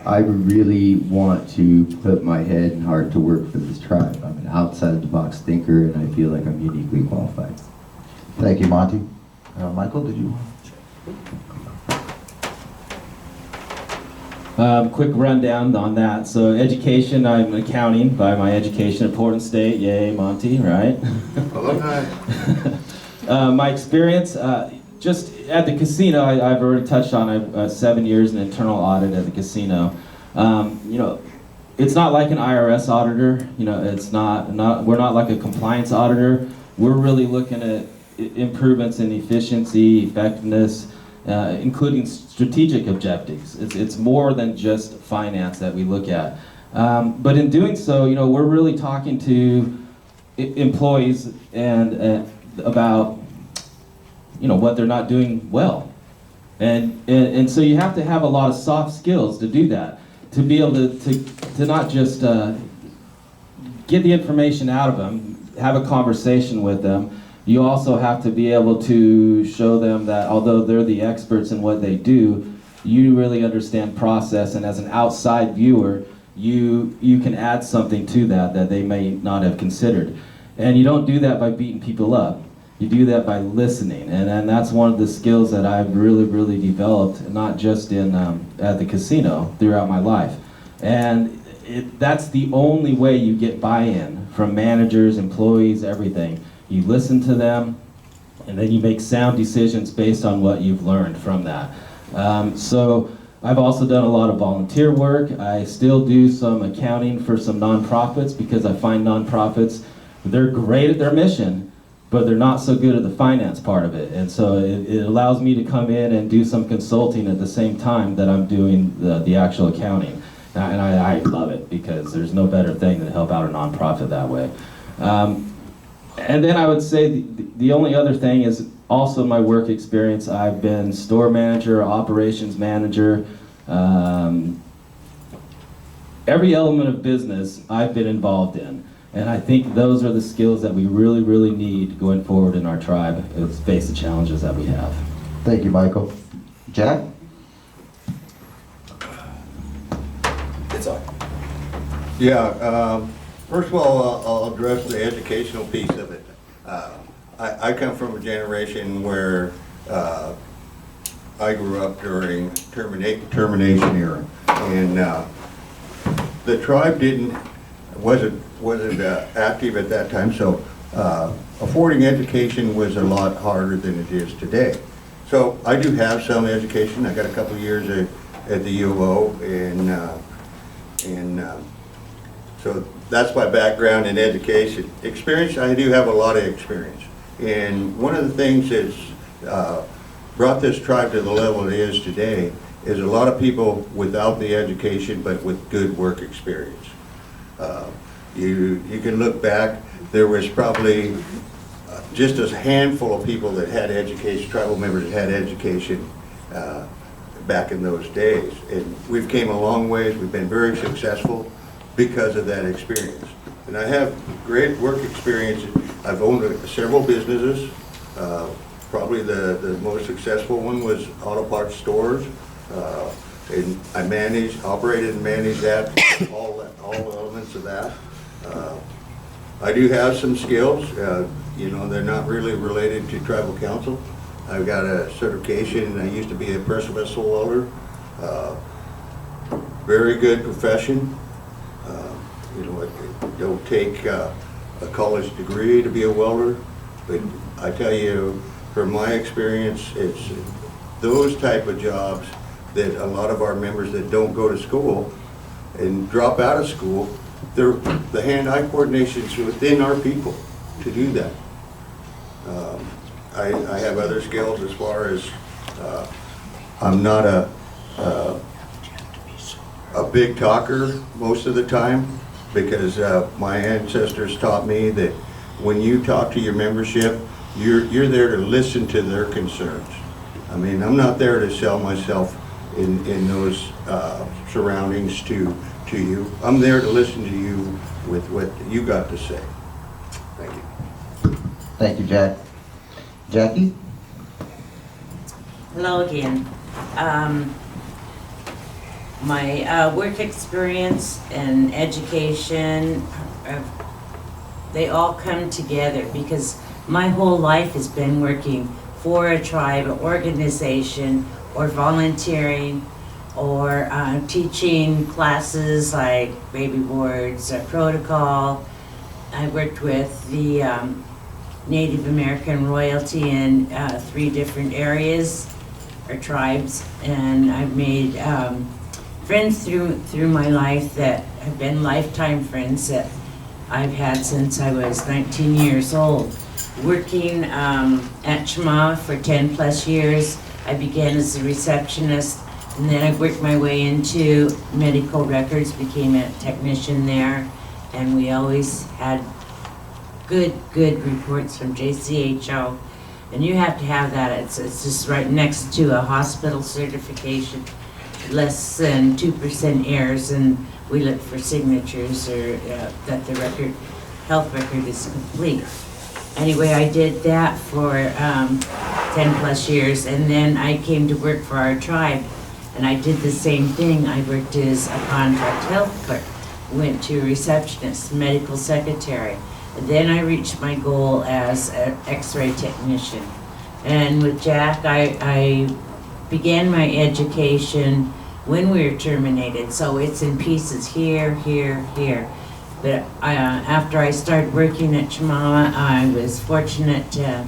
[SPEAKER 2] I really want to put my head and heart to work for this tribe. I'm an outside-the-box thinker, and I feel like I'm uniquely qualified.
[SPEAKER 9] Thank you, Monty. Michael, did you?
[SPEAKER 1] Quick rundown on that. So education, I'm accounting by my education at Portland State. Yay, Monty, right? My experience, just at the casino, I've already touched on. I've 7 years in internal audit at the casino. It's not like an IRS auditor. We're not like a compliance auditor. We're really looking at improvements in efficiency, effectiveness, including strategic objectives. It's more than just finance that we look at. But in doing so, we're really talking to employees and about what they're not doing well. And so you have to have a lot of soft skills to do that, to be able to not just get the information out of them, have a conversation with them. You also have to be able to show them that although they're the experts in what they do, you really understand process, and as an outside viewer, you can add something to that they may not have considered. And you don't do that by beating people up. You do that by listening, and that's one of the skills that I've really developed, not just in at the casino, throughout my life. And that's the only way you get buy-in from managers, employees, everything. You listen to them, and then you make sound decisions based on what you've learned from that. So I've also done a lot of volunteer work. I still do some accounting for some nonprofits because I find nonprofits, they're great at their mission, but they're not so good at the finance part of it. And so it allows me to come in and do some consulting at the same time that I'm doing the actual accounting. And I love it because there's no better thing than to help out a nonprofit that way. And then I would say the only other thing is also my work experience. I've been store manager, operations manager. Every element of business I've been involved in. And I think those are the skills that we really, really need going forward in our tribe to face the challenges that we have.
[SPEAKER 9] Thank you, Michael. Jack?
[SPEAKER 1] It's on.
[SPEAKER 3] Yeah, first of all, I'll address the educational piece of it. I come from a generation where I grew up during termination era, and the tribe wasn't active at that time, so affording education was a lot harder than it is today. So I do have some education. I got a couple of years at the U of O, and so that's my background in education. Experience, I do have a lot of experience. And one of the things that's brought this tribe to the level it is today is a lot of people without the education but with good work experience. You can look back, there was probably just a handful of people that had education, tribal members that had education back in those days. And we've came a long ways, we've been very successful because of that experience. And I have great work experience. I've owned several businesses. Probably the most successful one was auto parts stores. And I operated and managed that, all elements of that. I do have some skills. They're not really related to tribal council. I've got a certification. I used to be a pressure vessel welder. Very good profession. It don't take a college degree to be a welder, but I tell you, from my experience, it's those type of jobs that a lot of our members that don't go to school and drop out of school, the hand-eye coordination is within our people to do that. I have other skills as far as I'm not a big talker most of the time, because my ancestors taught me that when you talk to your membership, you're there to listen to their concerns. I mean, I'm not there to sell myself in those surroundings to you. I'm there to listen to you with what you got to say. Thank you.
[SPEAKER 9] Thank you, Jack. Jackie?
[SPEAKER 5] Hello again. My work experience and education, they all come together because my whole life has been working for a tribe, an organization, or volunteering, or teaching classes like baby boards, protocol. I worked with the Native American royalty in 3 different areas or tribes, and I've made friends through my life that have been lifetime friends that I've had since I was 19 years old. Working at Chima for 10 plus years, I began as a receptionist, and then I worked my way into medical records, became a technician there, and we always had good reports from JCHO, and you have to have that. It's just right next to a hospital certification, less than 2% errors, and we look for signatures or that the health record is complete. Anyway, I did that for 10 plus years, and then I came to work for our tribe, and I did the same thing. I worked as a contract health clerk, went to receptionist, medical secretary. And then I reached my goal as an x-ray technician. And with Jack, I began my education when we were terminated, so it's in pieces here, here, here. But after I started working at Chimama, I was fortunate to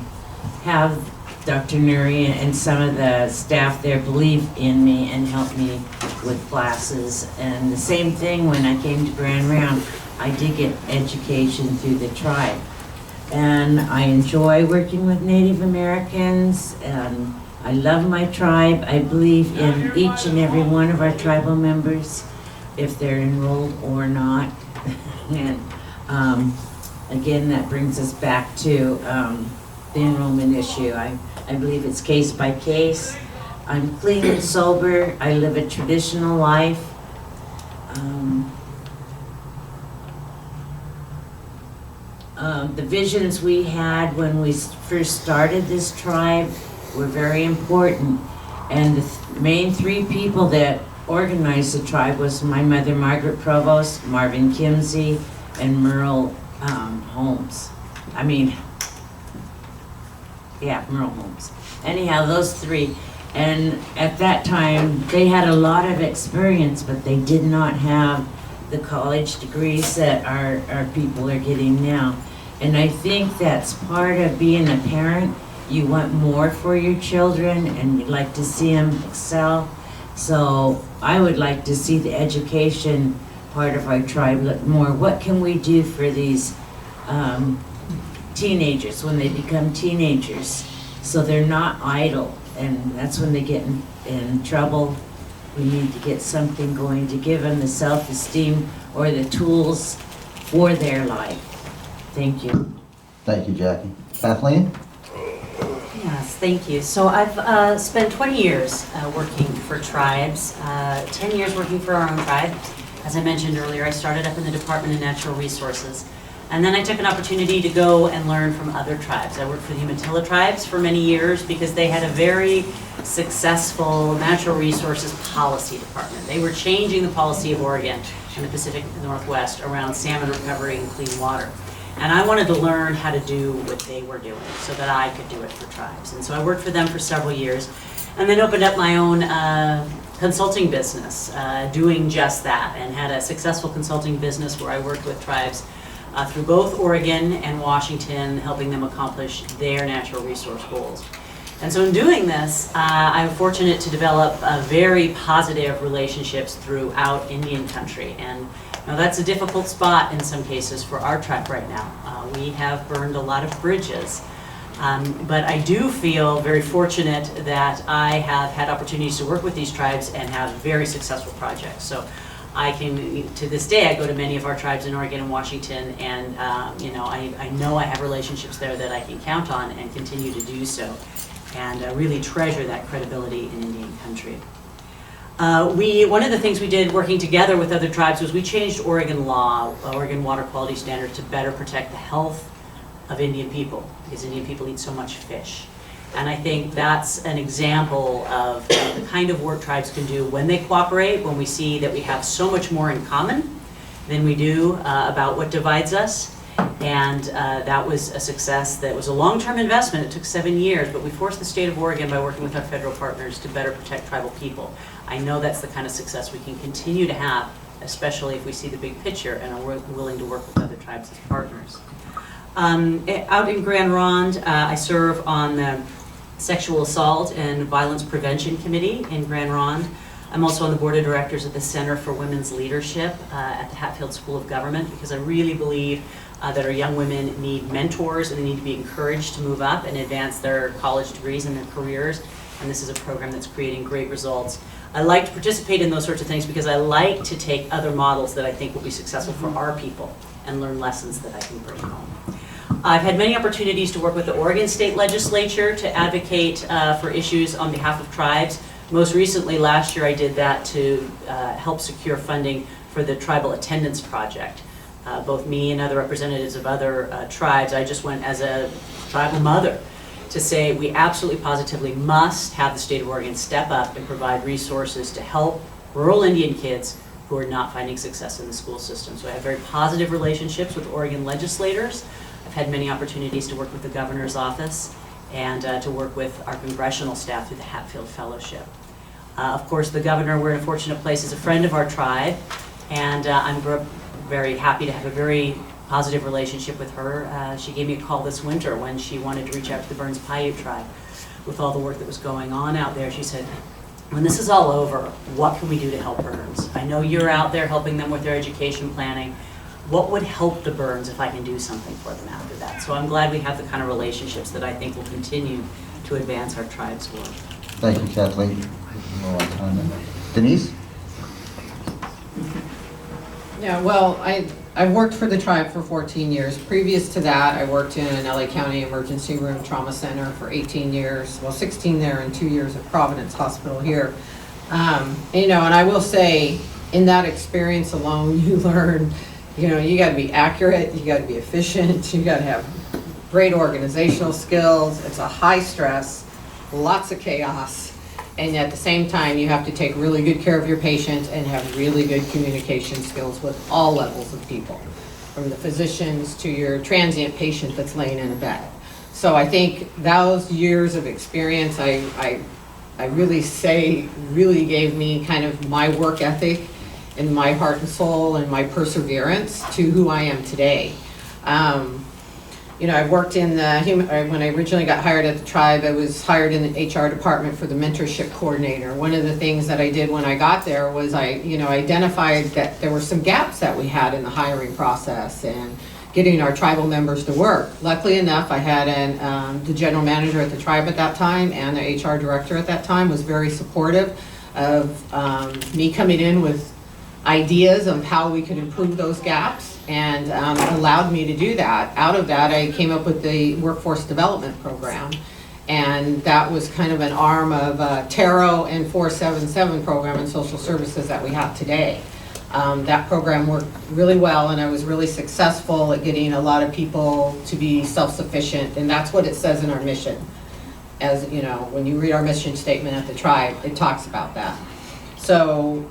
[SPEAKER 5] have Dr. Nuri and some of the staff there believe in me and help me with classes. And the same thing when I came to Grand Round, I did get education through the tribe. And I enjoy working with Native Americans, and I love my tribe. I believe in each and every one of our tribal members, if they're enrolled or not. And again, that brings us back to the enrollment issue. I believe it's case by case. I'm clean and sober. I live a traditional life. The visions we had when we first started this tribe were very important. And the main three people that organized the tribe was my mother, Margaret Provost, Marvin Kimsey, and Merle Holmes. Merle Holmes. Anyhow, those three. And at that time, they had a lot of experience, but they did not have the college degrees that our people are getting now. And I think that's part of being a parent. You want more for your children and you'd like to see them excel. So I would like to see the education part of our tribe look more. What can we do for these teenagers when they become teenagers so they're not idle? And that's when they get in trouble. We need to get something going to give them the self-esteem or the tools for their life. Thank you.
[SPEAKER 9] Thank you, Jackie. Kathleen?
[SPEAKER 6] Yes, thank you. So I've spent 20 years working for tribes, 10 years working for our own tribe. As I mentioned earlier, I started up in the Department of Natural Resources. And then I took an opportunity to go and learn from other tribes. I worked for the Umatilla tribes for many years because they had a very successful natural resources policy department. They were changing the policy of Oregon and the Pacific Northwest around salmon recovery and clean water. And I wanted to learn how to do what they were doing so that I could do it for tribes. And so I worked for them for several years and then opened up my own consulting business doing just that, and had a successful consulting business where I worked with tribes through both Oregon and Washington, helping them accomplish their natural resource goals. And so in doing this, I'm fortunate to develop very positive relationships throughout Indian country. And now that's a difficult spot in some cases for our tribe right now. We have burned a lot of bridges. But I do feel very fortunate that I have had opportunities to work with these tribes and have very successful projects. So I can, to this day, I go to many of our tribes in Oregon and Washington, and I know I have relationships there that I can count on and continue to do so, and really treasure that credibility in Indian country. One of the things we did working together with other tribes was we changed Oregon law, Oregon water quality standards, to better protect the health of Indian people, because Indian people eat so much fish. And I think that's an example of the kind of work tribes can do when they cooperate, when we see that we have so much more in common than we do about what divides us. And that was a success. That was a long-term investment. It took 7 years, but we forced the state of Oregon, by working with our federal partners, to better protect tribal people. I know that's the kind of success we can continue to have, especially if we see the big picture and are willing to work with other tribes as partners. Out in Grand Ronde, I serve on the Sexual Assault and Violence Prevention Committee in Grand Ronde. I'm also on the board of directors at the Center for Women's Leadership at the Hatfield School of Government, because I really believe that our young women need mentors and they need to be encouraged to move up and advance their college degrees and their careers. And this is a program that's creating great results. I like to participate in those sorts of things because I like to take other models that I think will be successful for our people and learn lessons that I can bring home. I've had many opportunities to work with the Oregon State Legislature to advocate for issues on behalf of tribes. Most recently, last year, I did that to help secure funding for the Tribal Attendance Project. Both me and other representatives of other tribes, I just went as a tribal mother to say we absolutely positively must have the state of Oregon step up and provide resources to help rural Indian kids who are not finding success in the school system. So I have very positive relationships with Oregon legislators. I've had many opportunities to work with the governor's office and to work with our congressional staff through the Hatfield Fellowship. Of course, the governor, we're in a fortunate place, is a friend of our tribe, and I'm very happy to have a very positive relationship with her. She gave me a call this winter when she wanted to reach out to the Burns Paiute tribe with all the work that was going on out there. She said, when this is all over, what can we do to help Burns? I know you're out there helping them with their education planning. What would help the Burns if I can do something for them after that? So I'm glad we have the kind of relationships that I think will continue to advance our tribe's work.
[SPEAKER 9] Thank you, Kathleen. Denise?
[SPEAKER 7] Yeah, well, I've worked for the tribe for 14 years. Previous to that, I worked in an LA County Emergency Room Trauma Center for 18 years. Well, 16 there and 2 years at Providence Hospital here. And I will say, in that experience alone, you learn You know, you gotta be accurate, you gotta be efficient, you gotta have great organizational skills. It's a high stress, lots of chaos. And at the same time, you have to take really good care of your patients and have really good communication skills with all levels of people, from the physicians to your transient patient that's laying in a bed. So I think those years of experience, I really say, really gave me kind of my work ethic and my heart and soul and my perseverance to who I am today. You know, I worked in the when I originally got hired at the tribe, I was hired in the HR department for the mentorship coordinator. One of the things that I did when I got there was I identified that there were some gaps that we had in the hiring process and getting our tribal members to work. Luckily enough, I had the general manager at the tribe at that time and the HR director at that time was very supportive of me coming in with ideas of how we could improve those gaps, and allowed me to do that. Out of that, I came up with the workforce development program, and that was kind of an arm of TARO and 477 program in social services that we have today. That program worked really well, and I was really successful at getting a lot of people to be self-sufficient, and that's what it says in our mission. As you know, when you read our mission statement at the tribe, it talks about that. So,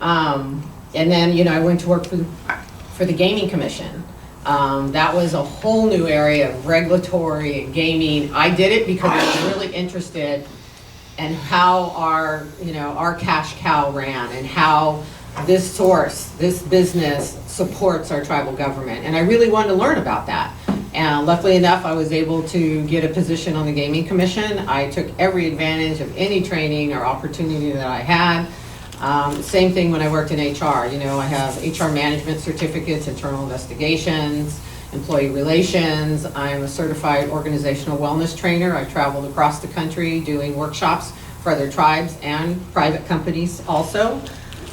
[SPEAKER 7] and then, I went to work for the Gaming Commission. That was a whole new area of regulatory and gaming. I did it because I was really interested in how our cash cow ran and how this business supports our tribal government. And I really wanted to learn about that. And luckily enough, I was able to get a position on the Gaming Commission. I took every advantage of any training or opportunity that I had. Same thing when I worked in HR. I have HR management certificates, internal investigations, employee relations. I'm a certified organizational wellness trainer. I traveled across the country doing workshops for other tribes and private companies also.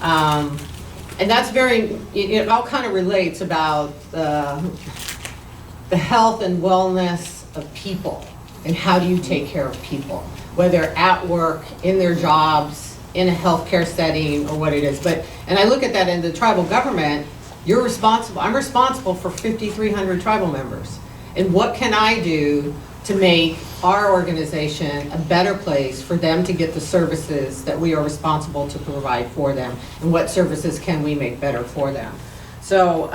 [SPEAKER 7] And that's it all kind of relates about the health and wellness of people and how do you take care of people, whether at work, in their jobs, in a healthcare setting, or what it is. And I look at that in the tribal government, I'm responsible for 5,300 tribal members. And what can I do to make our organization a better place for them to get the services that we are responsible to provide for them? And what services can we make better for them? So,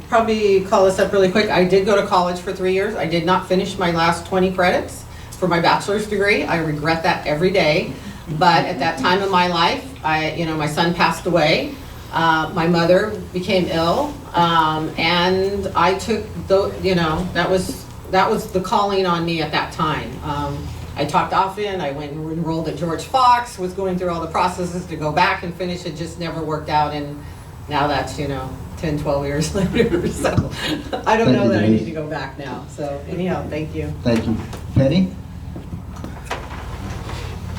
[SPEAKER 7] probably call this up really quick. I did go to college for 3 years. I did not finish my last 20 credits for my bachelor's degree. I regret that every day. But at that time in my life, my son passed away. My mother became ill, and I took that was the calling on me at that time. I talked often. I went and enrolled at George Fox. Was going through all the processes to go back and finish. It just never worked out, and now that's 10, 12 years later. So I don't know that I need to go back now. So anyhow, thank you.
[SPEAKER 9] Thank you. Penny?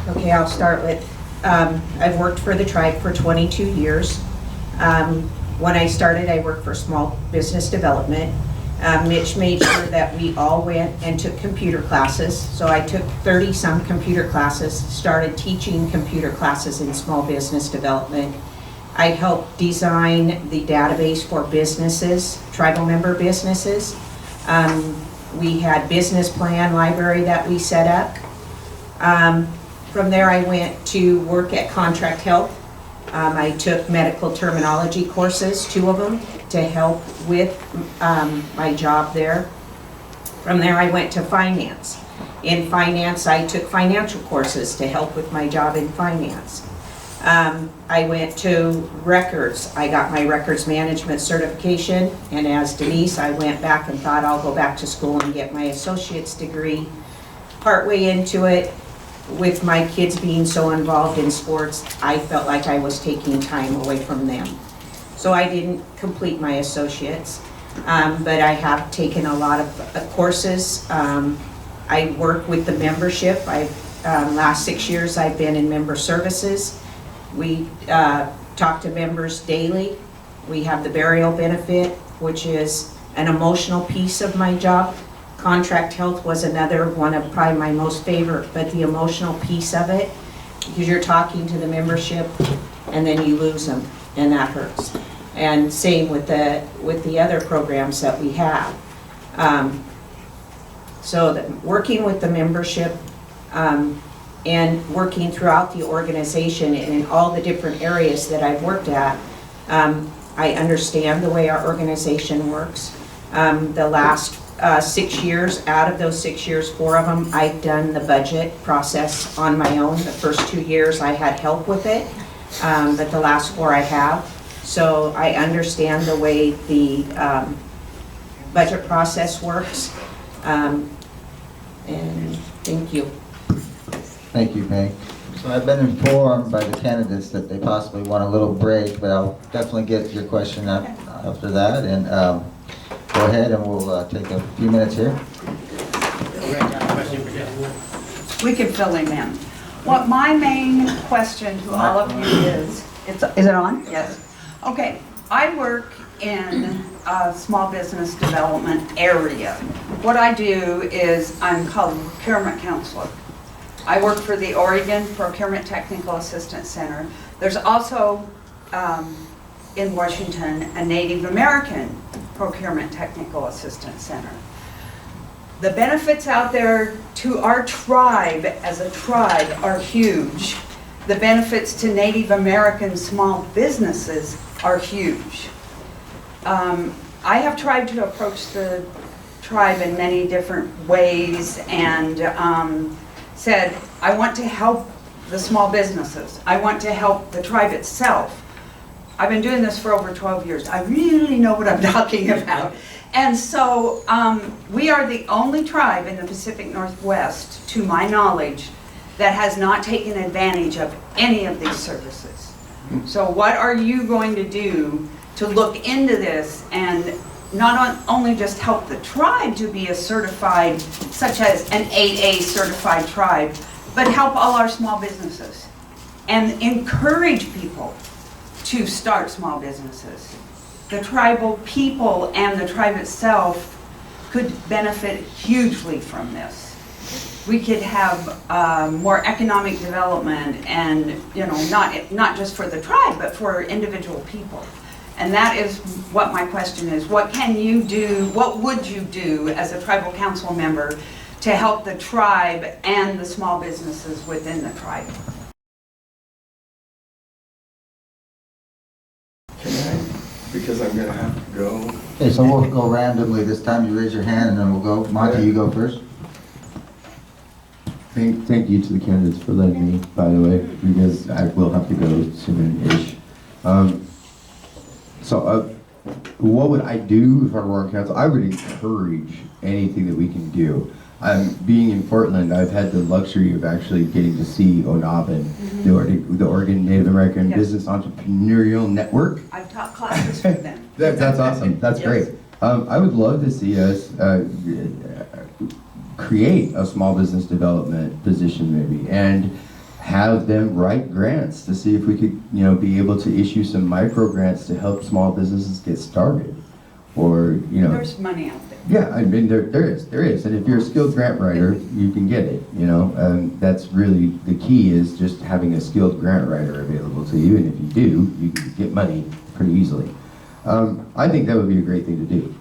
[SPEAKER 8] Okay, I'll start with, I've worked for the tribe for 22 years. When I started, I worked for small business development. Mitch made sure that we all went and took computer classes. So I took 30-some computer classes, started teaching computer classes in small business development. I helped design the database for businesses, tribal member businesses. We had business plan library that we set up. From there, I went to work at Contract Health. I took medical terminology courses, 2 of them, to help with my job there. From there, I went to finance. In finance, I took financial courses to help with my job in finance. I went to records. I got my records management certification, and as Denise, I went back and thought I'll go back to school and get my associate's degree. Partway into it, with my kids being so involved in sports, I felt like I was taking time away from them. So I didn't complete my associates, but I have taken a lot of courses. I work with the membership. Last 6 years I've been in member services. We talk to members daily. We have the burial benefit, which is an emotional piece of my job. Contract Health was another one of probably my most favorite, but the emotional piece of it, because you're talking to the membership and then you lose them, and that hurts. And same with the other programs that we have. Working with the membership and working throughout the organization and in all the different areas that I've worked at, I understand the way our organization works. The last 6 years, out of those 6 years, 4 of them, I've done the budget process on my own. The first 2 years I had help with it, but the last 4 I have. So I understand the way the budget process works. And thank you.
[SPEAKER 9] Thank you, Peg. So I've been informed by the candidates that they possibly want a little break, but I'll definitely get your question up after that. And go ahead and we'll take a few minutes here.
[SPEAKER 12] We can fill him in. What my main question to all of you is it on? Yes. Okay, I work in a small business development area. What I do is I'm called a procurement counselor. I work for the Oregon Procurement Technical Assistance Center. There's also in Washington a Native American Procurement Technical Assistance Center. The benefits out there to our tribe as a tribe are huge. The benefits to Native American small businesses are huge. I have tried to approach the tribe in many different ways and said, I want to help the small businesses. I want to help the tribe itself. I've been doing this for over 12 years. I really know what I'm talking about. And so we are the only tribe in the Pacific Northwest, to my knowledge, that has not taken advantage of any of these services. So what are you going to do to look into this and not only just help the tribe to be a certified, such as an 8A certified tribe, but help all our small businesses and encourage people to start small businesses. The tribal people and the tribe itself could benefit hugely from this. We could have more economic development and, you know, not just for the tribe, but for individual people. And that is what my question is. What can you do, what would you do as a tribal council member to help the tribe and the small businesses within the tribe?
[SPEAKER 13] Can I? Because I'm gonna have to go.
[SPEAKER 9] Okay, so we'll go randomly this time. You raise your hand and then we'll go. Monty, you go first.
[SPEAKER 2] Thank you to the candidates for letting me, by the way, because I will have to go soon-ish. What would I do if I were on council? I would encourage anything that we can do. Being in Portland, I've had the luxury of actually getting to see ONABN, the Oregon Native American Business Entrepreneurial Network.
[SPEAKER 12] I've taught classes for them.
[SPEAKER 2] That's awesome. That's great. I would love to see us create a small business development position maybe, and have them write grants to see if we could, you know, be able to issue some micro grants to help small businesses get started, or you know.
[SPEAKER 12] There's money out there.
[SPEAKER 2] Yeah, I mean there is, and if you're a skilled grant writer, you can get it. You know, that's really the key, is just having a skilled grant writer available to you, and if you do, you can get money pretty easily. I think that would be a great thing to do.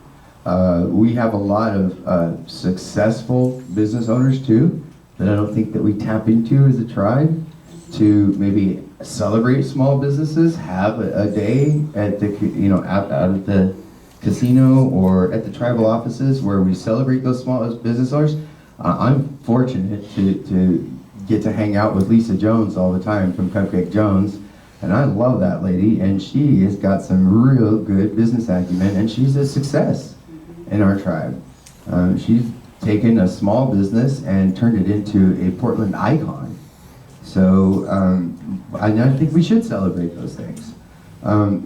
[SPEAKER 2] We have a lot of successful business owners too, that I don't think that we tap into as a tribe, to maybe celebrate small businesses, have a day at the, you know, out at the casino or at the tribal offices where we celebrate those small business owners. I'm fortunate to get to hang out with Lisa Jones all the time from Cupcake Jones, and I love that lady, and she has got some real good business acumen, and she's a success in our tribe. She's taken a small business and turned it into a Portland icon. So I think we should celebrate those things.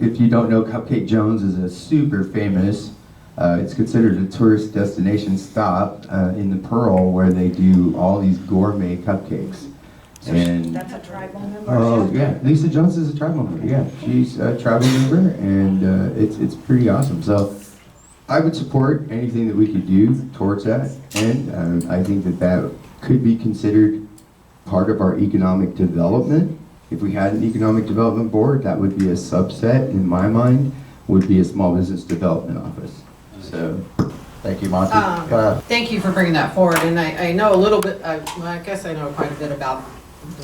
[SPEAKER 2] If you don't know, Cupcake Jones is a super famous, it's considered a tourist destination stop in the Pearl, where they do all these gourmet cupcakes. And
[SPEAKER 12] That's a tribal member?
[SPEAKER 2] oh yeah, Lisa Jones is a tribal member. Yeah, she's a tribal member, and it's pretty awesome. So I would support anything that we could do towards that, and I think that could be considered part of our economic development. If we had an economic development board, that would be a subset in my mind. would be a small business development office. So,
[SPEAKER 9] Thank you, Monty.
[SPEAKER 7] Thank you for bringing that forward, and I know a little bit, well, I guess I know quite a bit about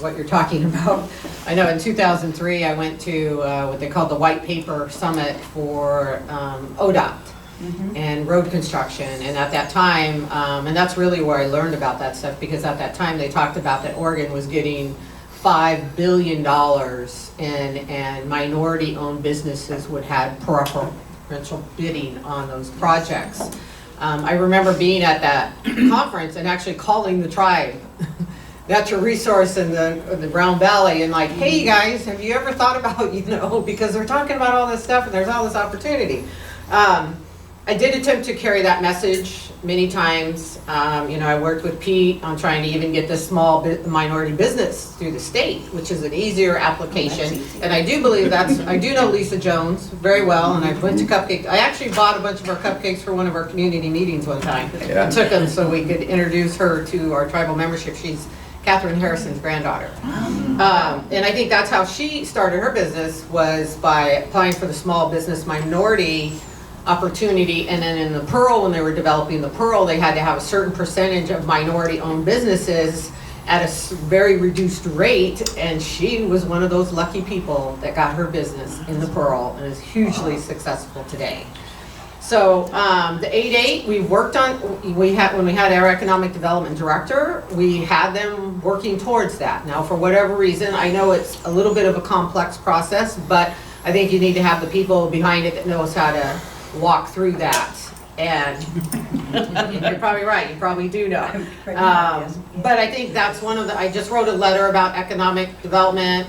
[SPEAKER 7] what you're talking about. I know in 2003, I went to what they called the White Paper Summit for ODOT and road construction, and at that time, and that's really where I learned about that stuff, because at that time, they talked about that Oregon was getting $5 billion and minority-owned businesses would have preferential bidding on those projects. I remember being at that conference and actually calling the tribe, natural resource in the Brown Valley, and like, hey, you guys, have you ever thought about, because they're talking about all this stuff and there's all this opportunity. I did attempt to carry that message many times. I worked with Pete on trying to even get this small minority business through the state, which is an easier application. And I do believe I do know Lisa Jones very well, and I went to Cupcake. I actually bought a bunch of our cupcakes for one of our community meetings one time.
[SPEAKER 13] Yeah.
[SPEAKER 7] I took them so we could introduce her to our tribal membership. She's Catherine Harrison's granddaughter. And I think that's how she started her business, was by applying for the small business minority opportunity. And then in the Pearl, when they were developing the Pearl, they had to have a certain percentage of minority-owned businesses at a very reduced rate, and she was one of those lucky people that got her business in the Pearl and is hugely successful today. So the 8-8 we worked on, when we had our economic development director, we had them working towards that. Now, for whatever reason, I know it's a little bit of a complex process, but I think you need to have the people behind it that knows how to walk through that. And you're probably right, you probably do know. But I think that's one of the, I just wrote a letter about economic development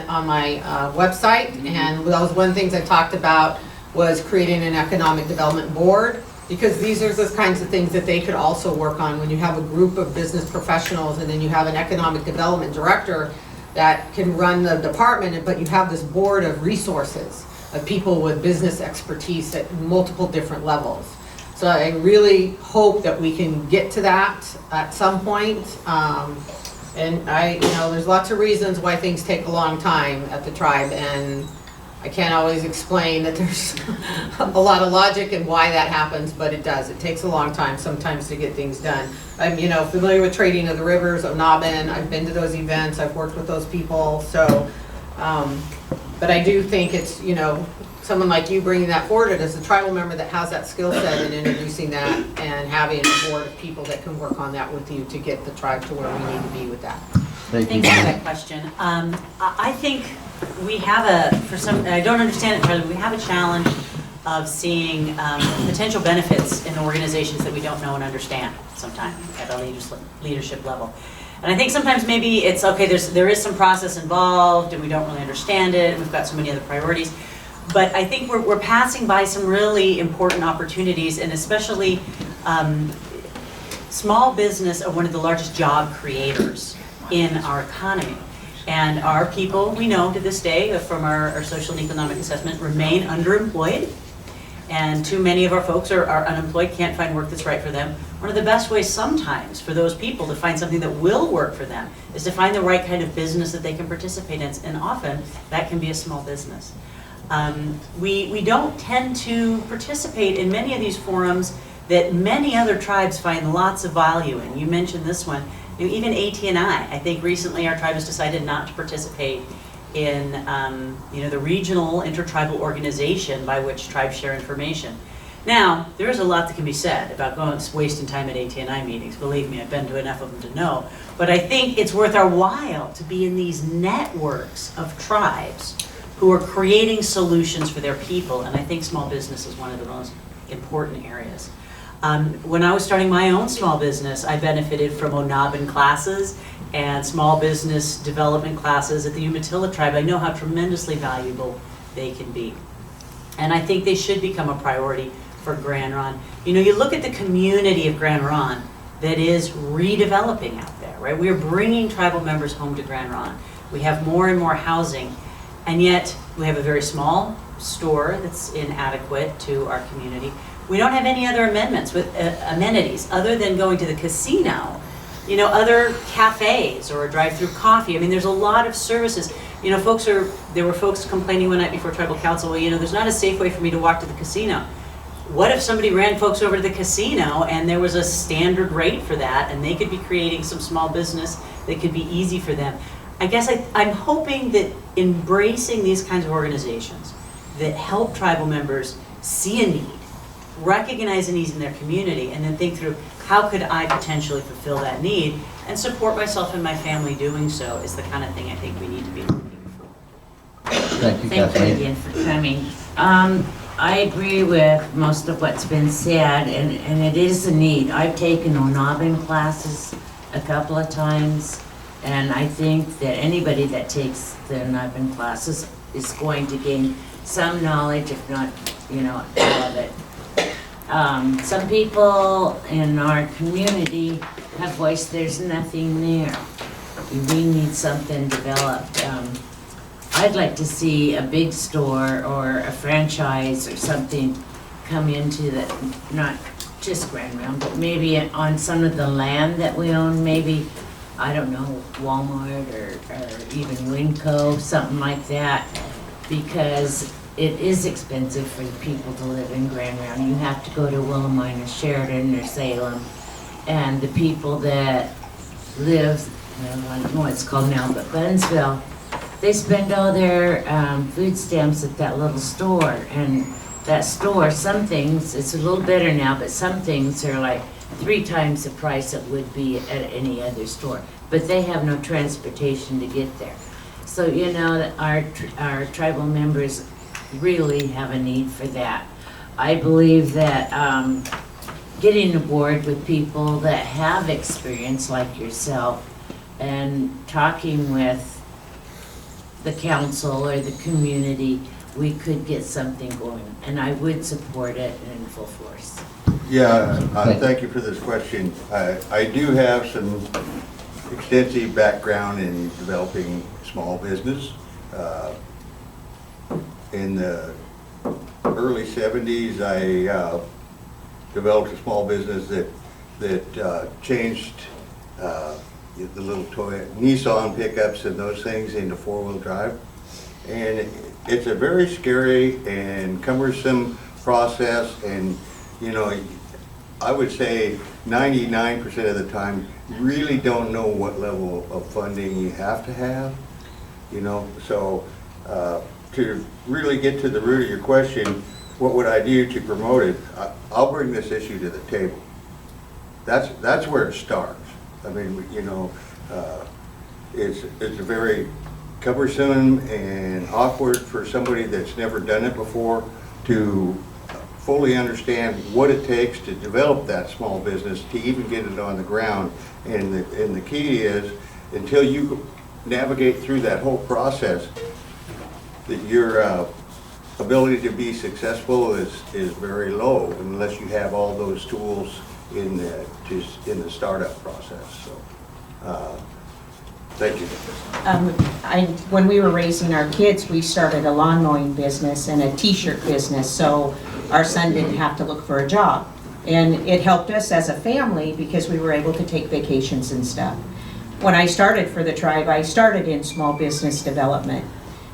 [SPEAKER 7] on my website, and that was one of the things I talked about, was creating an economic development board, because these are the kinds of things that they could also work on when you have a group of business professionals and then you have an economic development director that can run the department, but you have this board of resources of people with business expertise at multiple different levels. So I really hope that we can get to that at some point. And there's lots of reasons why things take a long time at the tribe, and I can't always explain that there's a lot of logic in why that happens, but it does. It takes a long time sometimes to get things done. I'm familiar with Trading of the Rivers, Onabin. I've been to those events. I've worked with those people. So, but I do think it's, someone like you bringing that forward as a tribal member that has that skill set, and introducing that and having a board of people that can work on that with you to get the tribe to where we need to be with that.
[SPEAKER 6] Thank you for that question. I think we have I don't understand it, Charlie, we have a challenge of seeing potential benefits in organizations that we don't know and understand sometimes at a leadership level. And I think sometimes maybe it's okay, there is some process involved and we don't really understand it, and we've got so many other priorities. But I think we're passing by some really important opportunities, and especially small business are one of the largest job creators in our economy. And our people, we know to this day from our social and economic assessment, remain underemployed. And too many of our folks are unemployed, can't find work that's right for them. One of the best ways sometimes for those people to find something that will work for them is to find the right kind of business that they can participate in. And often that can be a small business. We don't tend to participate in many of these forums that many other tribes find lots of value in. You mentioned this one. Even AT&I think recently our tribe has decided not to participate in the regional intertribal organization by which tribes share information. Now, there is a lot that can be said about wasting time at AT&I meetings. Believe me, I've been to enough of them to know. But I think it's worth our while to be in these networks of tribes who are creating solutions for their people, and I think small business is one of the most important areas. When I was starting my own small business, I benefited from Onabin classes and small business development classes at the Umatilla tribe. I know how tremendously valuable they can be. And I think they should become a priority for Grand Ronde. You look at the community of Grand Ronde that is redeveloping out there, right? We are bringing tribal members home to Grand Ronde. We have more and more housing, and yet we have a very small store that's inadequate to our community. We don't have any other amenities other than going to the casino, other cafes or a drive-through coffee. I mean, there's a lot of services. You know, there were folks complaining one night before tribal council, well, you know, there's not a safe way for me to walk to the casino. What if somebody ran folks over to the casino and there was a standard rate for that, and they could be creating some small business that could be easy for them? I guess I'm hoping that embracing these kinds of organizations that help tribal members see a need, recognize a need in their community, and then think through how could I potentially fulfill that need and support myself and my family doing so is the kind of thing I think we need to be looking for.
[SPEAKER 9] Thank you,
[SPEAKER 5] Thank you
[SPEAKER 9] Kathleen.
[SPEAKER 5] again for coming. I agree with most of what's been said, and it is a need. I've taken Onabin classes a couple of times, and I think that anybody that takes the Onabin classes is going to gain some knowledge, if not, you know, all of it. Some people in our community have voiced there's nothing there. We need something developed. I'd like to see a big store or a franchise or something come into the, not just Grand Round, but maybe on some of the land that we own, maybe, I don't know, Walmart or even Winco, something like that, because it is expensive for the people to live in Grand Round. You have to go to Willamine or Sheridan or Salem, and the people that live, well, I don't know what it's called now, but Bunsville, they spend all their food stamps at that little store, and that store, some things, it's a little better now, but some things are like 3 times the price it would be at any other store. But they have no transportation to get there. So, you know, that our tribal members really have a need for that. I believe that getting aboard with people that have experience like yourself and talking with the council or the community, we could get something going, and I would support it in full force.
[SPEAKER 3] Yeah, thank you for this question. I do have some extensive background in developing small business. In the early 70s, I developed a small business that changed the little toy Nissan pickups and those things into 4-wheel drive. And it's a very scary and cumbersome process, and you know, I would say 99% of the time you really don't know what level of funding you have to have, you know. So to really get to the root of your question, what would I do to promote it? I'll bring this issue to the table. That's where it starts. I mean, you know, it's a very cumbersome and awkward for somebody that's never done it before to fully understand what it takes to develop that small business, to even get it on the ground. And the key is, until you navigate through that whole process, that your ability to be successful is very low unless you have all those tools in the startup process. So, thank you.
[SPEAKER 8] When we were raising our kids, we started a lawn mowing business and a t-shirt business, so our son didn't have to look for a job. And it helped us as a family because we were able to take vacations and stuff. When I started for the tribe, I started in small business development.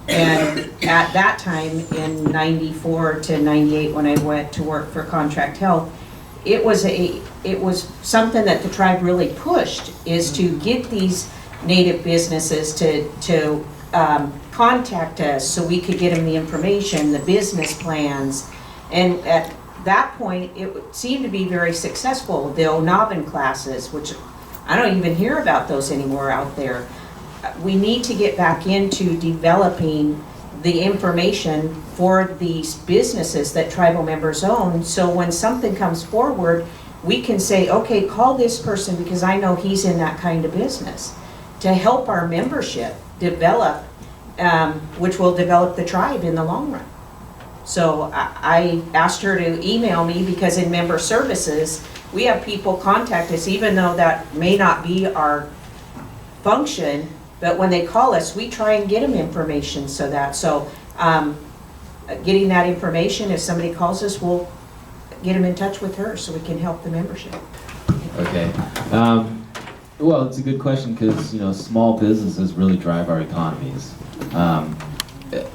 [SPEAKER 8] And at that time, in 94 to 98, when I went to work for Contract Health, it was something that the tribe really pushed, is to get these native businesses to contact us so we could get them the information, the business plans. And at that point, it seemed to be very successful. The Onabin classes, which I don't even hear about those anymore out there. We need to get back into developing the information for these businesses that tribal members own, so when something comes forward, we can say, okay, call this person because I know he's in that kind of business, to help our membership develop, which will develop the tribe in the long run. So I asked her to email me because in member services, we have people contact us, even though that may not be our function, but when they call us, we try and get them information getting that information, if somebody calls us, we'll get them in touch with her so we can help the membership.
[SPEAKER 1] Okay. Well, it's a good question because, small businesses really drive our economies.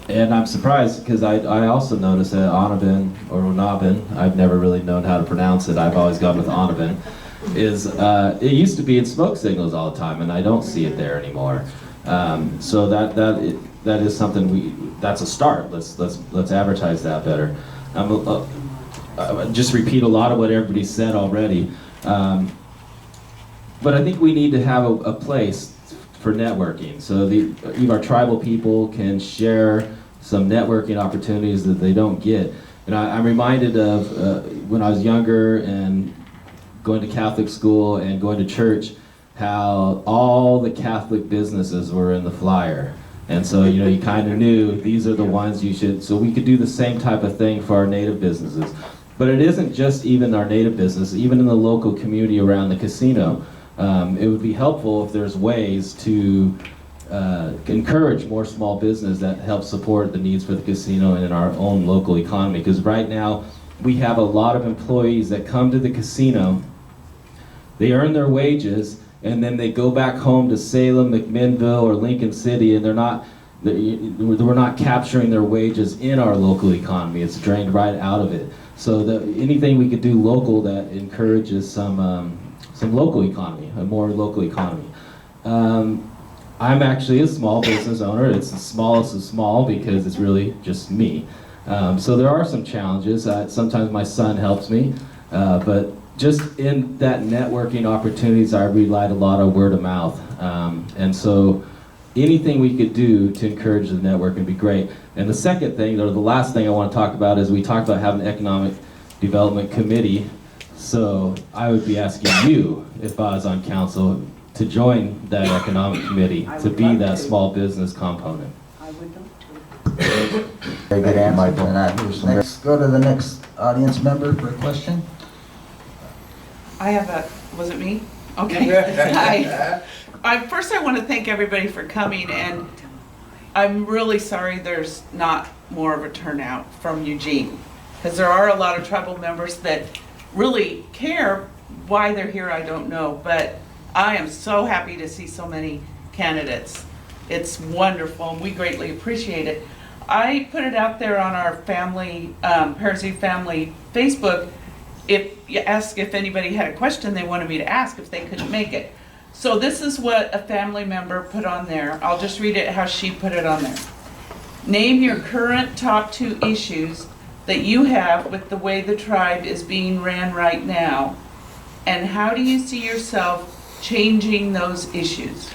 [SPEAKER 1] And I'm surprised because I also noticed that Onabin, or Onabin, I've never really known how to pronounce it, I've always gone with Onabin, it used to be in smoke signals all the time, and I don't see it there anymore. So that is something that's a start. Let's advertise that better. Just repeat a lot of what everybody said already. But I think we need to have a place for networking. So even our tribal people can share some networking opportunities that they don't get. I'm reminded of when I was younger and going to Catholic school and going to church, how all the Catholic businesses were in the flyer. And so, you kind of knew these are the ones you should, so we could do the same type of thing for our native businesses. But it isn't just even our native business, even in the local community around the casino. It would be helpful if there's ways to encourage more small business that help support the needs for the casino and in our own local economy. Because right now, we have a lot of employees that come to the casino, they earn their wages, and then they go back home to Salem, McMinnville, or Lincoln City, and we're not capturing their wages in our local economy. It's drained right out of it. So anything we could do local that encourages some local economy, a more local economy. I'm actually a small business owner. It's the smallest of small because it's really just me. So there are some challenges. Sometimes my son helps me, but just in that networking opportunities, I relied a lot on word of mouth. And so anything we could do to encourage the network would be great. And the second thing, or the last thing I want to talk about is we talked about having an economic development committee. So I would be asking you, if I was on council, to join that economic committee, to be that small business component.
[SPEAKER 12] I would love to.
[SPEAKER 9] Very good answer to that. Next, go to the next audience member for a question.
[SPEAKER 14] I have was it me? Okay. Hi. First I want to thank everybody for coming, and I'm really sorry there's not more of a turnout from Eugene, because there are a lot of tribal members that really care. Why they're here, I don't know, but I am so happy to see so many candidates. It's wonderful, and we greatly appreciate it. I put it out there on our family, Parasi Family Facebook, if you ask if anybody had a question they wanted me to ask if they couldn't make it. So this is what a family member put on there. I'll just read it how she put it on there. Name your current top 2 issues that you have with the way the tribe is being ran right now, and how do you see yourself changing those issues?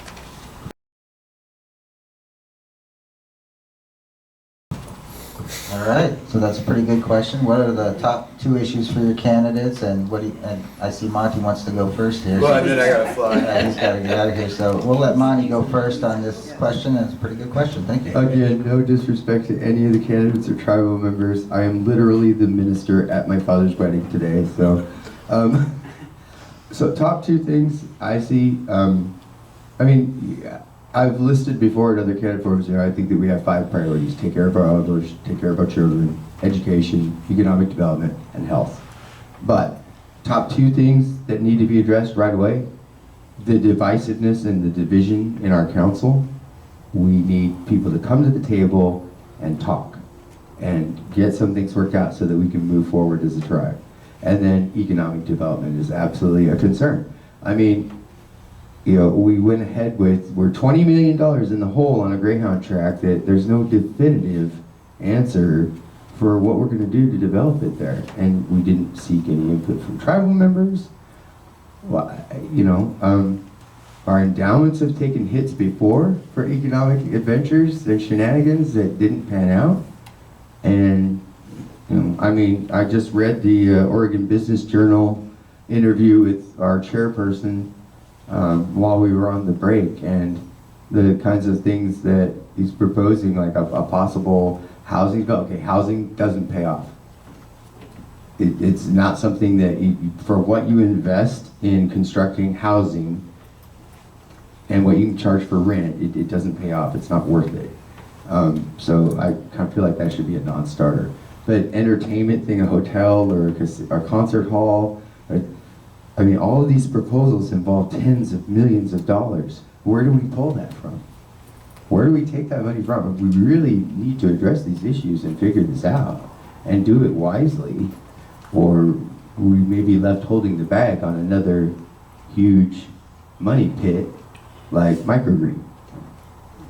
[SPEAKER 9] All right, so that's a pretty good question. What are the top 2 issues for your candidates, and and I see Monty wants to go first here.
[SPEAKER 13] Well, then I gotta fly.
[SPEAKER 9] Yeah, he's got to get out of here, so we'll let Monty go first on this question, and it's a pretty good question. Thank you.
[SPEAKER 2] Again, no disrespect to any of the candidates or tribal members. I am literally the minister at my father's wedding today, so. So top 2 things I see, I've listed before at other candidate forums here, I think that we have 5 priorities: take care of our elders, take care of our children, education, economic development, and health. But top 2 things that need to be addressed right away: the divisiveness and the division in our council. We need people to come to the table and talk and get some things worked out so that we can move forward as a tribe. And then economic development is absolutely a concern. We went ahead we're $20 million in the hole on a Greyhound track that there's no definitive answer for what we're gonna do to develop it there. And we didn't seek any input from tribal members. Well, our endowments have taken hits before for economic adventures and shenanigans that didn't pan out. And I just read the Oregon Business Journal interview with our chairperson while we were on the break, and the kinds of things that he's proposing, like a possible housing bill. Okay, housing doesn't pay off. It's not something that, for what you invest in constructing housing and what you can charge for rent, it doesn't pay off. It's not worth it. So I kind of feel like that should be a non-starter. But entertainment thing, a hotel or a concert hall, I mean, all of these proposals involve tens of millions of dollars. Where do we pull that from? Where do we take that money from? We really need to address these issues and figure this out and do it wisely, or we may be left holding the bag on another huge money pit like microgreen.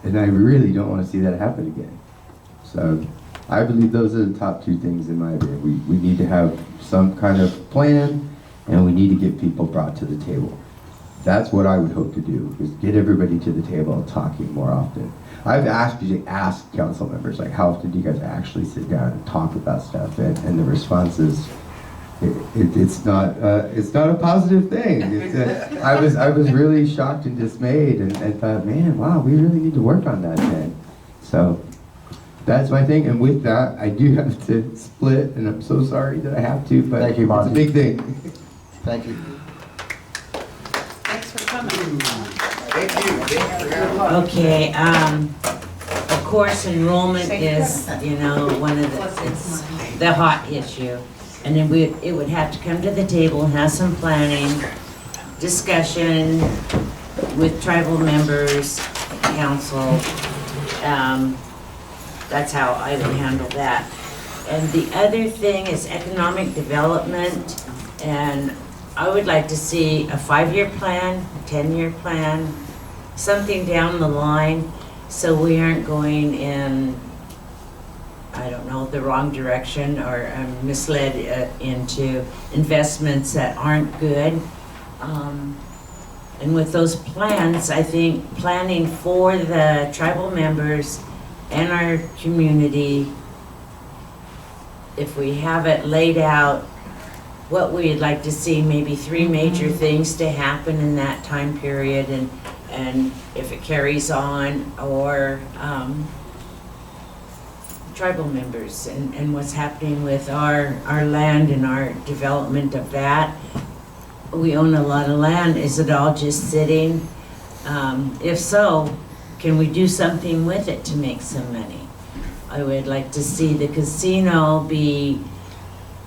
[SPEAKER 2] And I really don't want to see that happen again. So I believe those are the top two things in my opinion. We need to have some kind of plan, and we need to get people brought to the table. That's what I would hope to do, is get everybody to the table and talking more often. I've asked council members, like, how often do you guys actually sit down and talk about stuff? And the response is, it's not a positive thing. I was really shocked and dismayed, and thought, man, wow, we really need to work on that then. So that's my thing, and with that, I do have to split, and I'm so sorry that I have to, but
[SPEAKER 9] Thank you,
[SPEAKER 2] it's a
[SPEAKER 9] Monty.
[SPEAKER 2] big thing.
[SPEAKER 9] Thank you.
[SPEAKER 14] Thanks for coming.
[SPEAKER 5] Okay, of course, enrollment is, one of it's the hot issue. And then it would have to come to the table, have some planning, discussion with tribal members, council. That's how I would handle that. And the other thing is economic development, and I would like to see a 5-year plan, a 10-year plan, something down the line, so we aren't going in, I don't know, the wrong direction, or misled into investments that aren't good. And with those plans, I think planning for the tribal members and our community, if we have it laid out, what we'd like to see, maybe 3 major things to happen in that time period, and if it carries on, or tribal members and what's happening with our land and our development of that. We own a lot of land. Is it all just sitting? If so, can we do something with it to make some money? I would like to see the casino be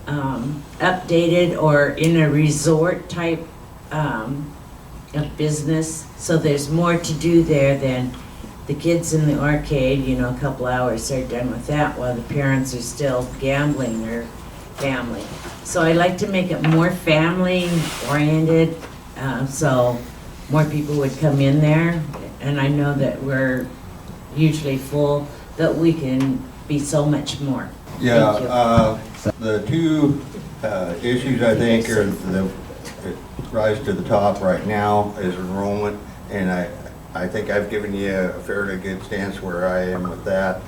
[SPEAKER 5] updated or in a resort type of business, so there's more to do there than the kids in the arcade, a couple hours, they're done with that, while the parents are still gambling their family. So I like to make it more family-oriented, so more people would come in there. And I know that we're usually full, but we can be so much more.
[SPEAKER 3] Yeah, the two issues I think are that rise to the top right now is enrollment, and I think I've given you a fairly good stance where I am with that.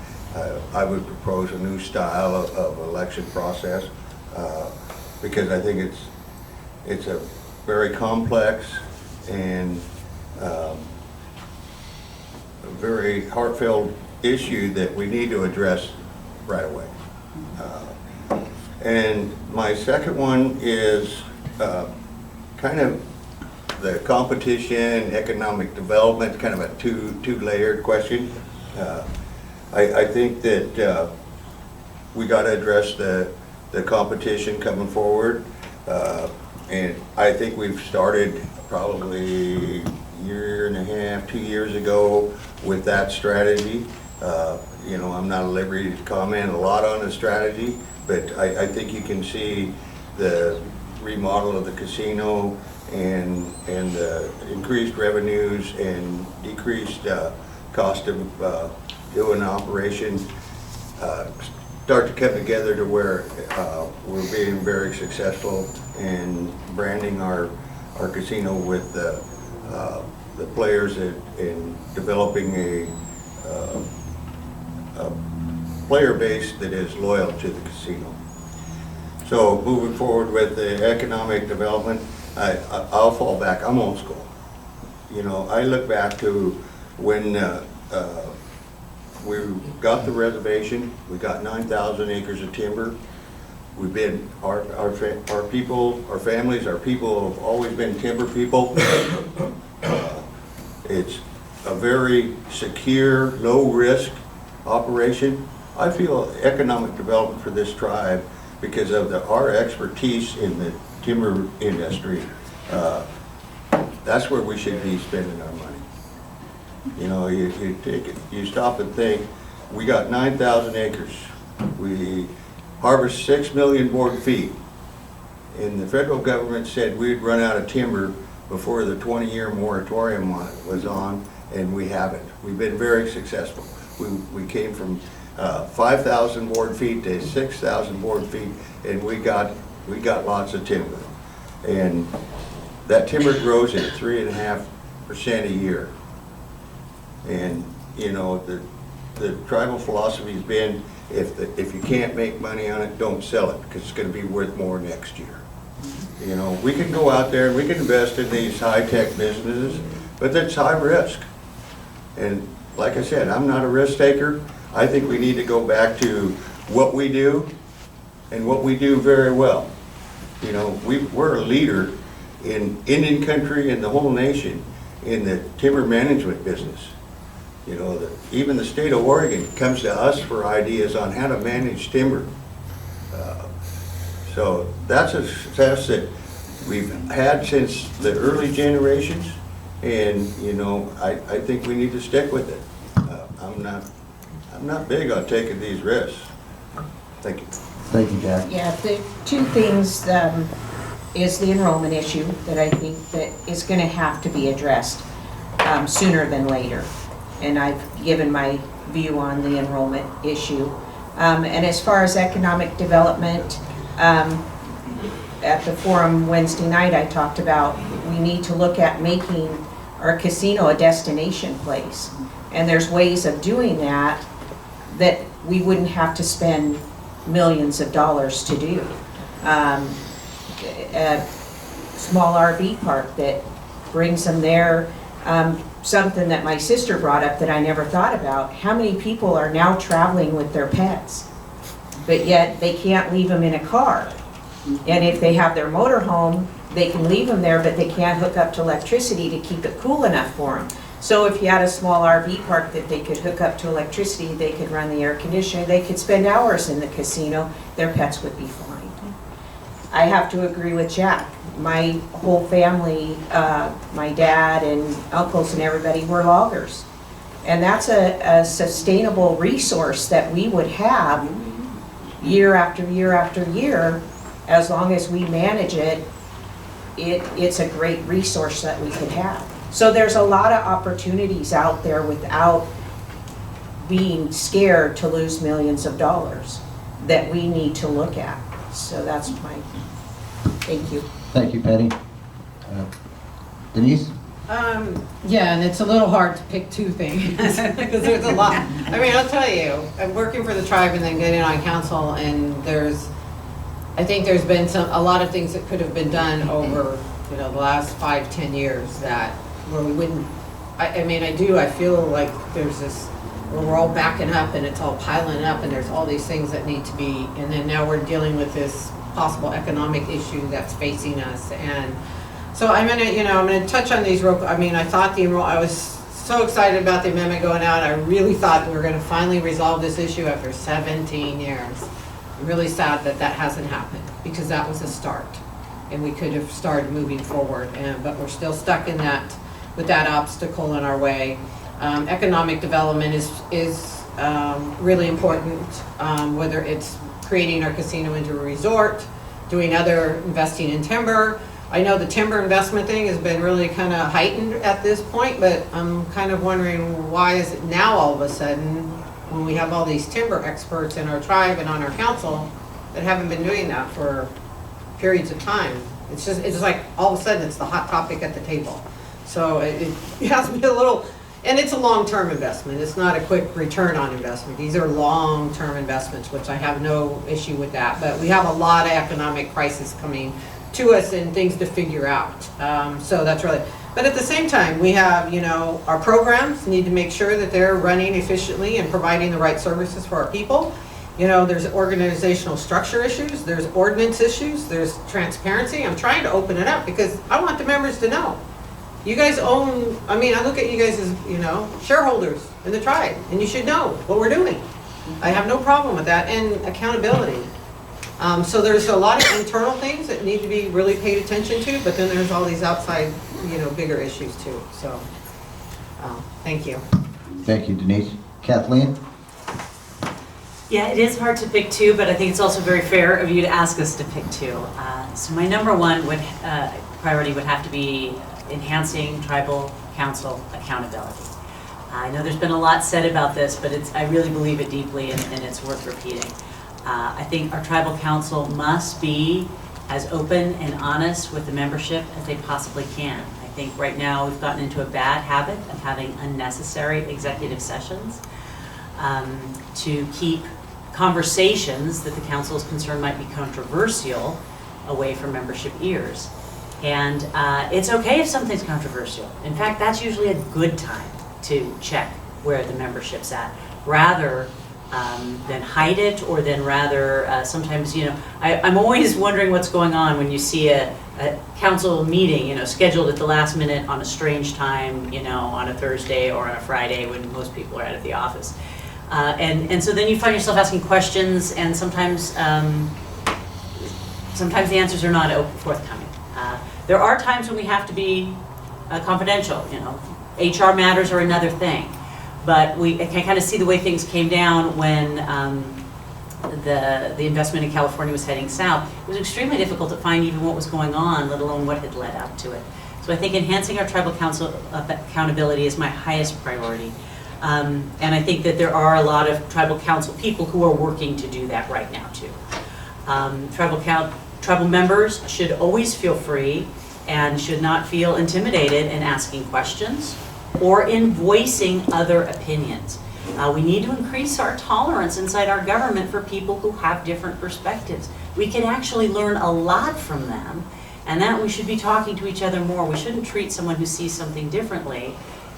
[SPEAKER 3] I would propose a new style of election process because I think it's a very complex and a very heartfelt issue that we need to address right away. And my second one is kind of the competition, economic development, kind of a two-layered question. I think that we got to address the competition coming forward, and I think we've started probably a year and a half, 2 years ago with that strategy. I'm not at liberty to comment a lot on the strategy, but I think you can see the remodel of the casino and the increased revenues and decreased cost of doing operations start to come together to where we're being very successful in branding our casino with the players in developing a player base that is loyal to the casino. So moving forward with the economic development, I'll fall back. I'm old school. I look back to when we got the reservation. We got 9,000 acres of timber. We've been our people, our families, our people have always been timber people. It's a very secure, low risk operation. I feel economic development for this tribe because of our expertise in the timber industry That's where we should be spending our money. You know, you take it, you stop and think, we got 9,000 acres. We harvest 6 million board feet. And the federal government said we'd run out of timber before the 20-year moratorium was on, and we haven't. We've been very successful. We came from 5,000 board feet to 6,000 board feet, and we got lots of timber. And that timber grows at 3.5% a year. And you know, the tribal philosophy has been, if you can't make money on it, don't sell it, because it's going to be worth more next year. You know, we can go out there and we can invest in these high-tech businesses, but that's high risk. And like I said, I'm not a risk taker. I think we need to go back to what we do and what we do very well. You know, we're a leader in Indian country and the whole nation in the timber management business. You know, even the state of Oregon comes to us for ideas on how to manage timber. So that's a success that we've had since the early generations, and you know, I think we need to stick with it. I'm not big on taking these risks. Thank you.
[SPEAKER 9] Thank you, Jack.
[SPEAKER 8] Yeah, the two things is the enrollment issue that I think that is going to have to be addressed sooner than later. And I've given my view on the enrollment issue. And as far as economic development, at the forum Wednesday night, I talked about we need to look at making our casino a destination place. And there's ways of doing that that we wouldn't have to spend millions of dollars to do. A small RV park that brings them there. Something that my sister brought up that I never thought about. How many people are now traveling with their pets, but yet they can't leave them in a car? And if they have their motor home, they can leave them there, but they can't hook up to electricity to keep it cool enough for them. So if you had a small RV park that they could hook up to electricity, they could run the air conditioner, they could spend hours in the casino, their pets would be fine. I have to agree with Jack. My whole family, my dad and uncles and everybody were loggers. And that's a sustainable resource that we would have year after year after year. As long as we manage it, it's a great resource that we could have. So there's a lot of opportunities out there without being scared to lose millions of dollars that we need to look at. So that's my, thank you.
[SPEAKER 9] Thank you, Patty. Denise?
[SPEAKER 7] Yeah, and it's a little hard to pick two things because there's a lot. I mean, I'll tell you, I'm working for the tribe and then getting on council, and I think there's been a lot of things that could have been done over, you know, the last 5-10 years where we wouldn't. I feel like there's this where we're all backing up and it's all piling up, and there's all these things that need to be, and then now we're dealing with this possible economic issue that's facing us. And so I'm gonna touch on these real quick. I mean, I was so excited about the amendment going out. I really thought we were gonna finally resolve this issue after 17 years. I'm really sad that hasn't happened, because that was a start and we could have started moving forward, but we're still stuck in that, with that obstacle in our way. Economic development is really important, whether it's creating our casino into a resort, doing other, investing in timber. I know the timber investment thing has been really kind of heightened at this point, but I'm kind of wondering, why is it now all of a sudden, when we have all these timber experts in our tribe and on our council that haven't been doing that for periods of time? It's like all of a sudden it's the hot topic at the table. So it has me a little. And it's a long-term investment. It's not a quick return on investment. These are long-term investments, which I have no issue with that. But we have a lot of economic crisis coming to us and things to figure out. So that's really. But at the same time, we have, our programs need to make sure that they're running efficiently and providing the right services for our people. There's organizational structure issues. There's ordinance issues. There's transparency. I'm trying to open it up because I want the members to know. You guys own, I look at you guys as, shareholders in the tribe, and you should know what we're doing. I have no problem with that, and accountability. So there's a lot of internal things that need to be really paid attention to, but then there's all these outside, bigger issues too. So, thank you.
[SPEAKER 9] Thank you, Denise. Kathleen?
[SPEAKER 6] Yeah, it is hard to pick two, but I think it's also very fair of you to ask us to pick two. So my number one priority would have to be enhancing tribal council accountability. I know there's been a lot said about this, but I really believe it deeply, and it's worth repeating. I think our tribal council must be as open and honest with the membership as they possibly can. I think right now we've gotten into a bad habit of having unnecessary executive sessions to keep conversations that the council is concerned might be controversial away from membership ears. And it's okay if something's controversial. In fact, that's usually a good time to check where the membership's at, rather than hide it, or then rather sometimes, I'm always wondering what's going on when you see a council meeting, scheduled at the last minute on a strange time, on a Thursday or on a Friday when most people are out of the office. And so then you find yourself asking questions, and sometimes the answers are not forthcoming. There are times when we have to be confidential. HR matters are another thing, but I can kind of see the way things came down when the investment in California was heading south. It was extremely difficult to find even what was going on, let alone what had led up to it. So I think enhancing our tribal council accountability is my highest priority. And I think that there are a lot of tribal council people who are working to do that right now too. Tribal members should always feel free and should not feel intimidated in asking questions or in voicing other opinions. We need to increase our tolerance inside our government for people who have different perspectives. We can actually learn a lot from them, and that we should be talking to each other more. We shouldn't treat someone who sees something differently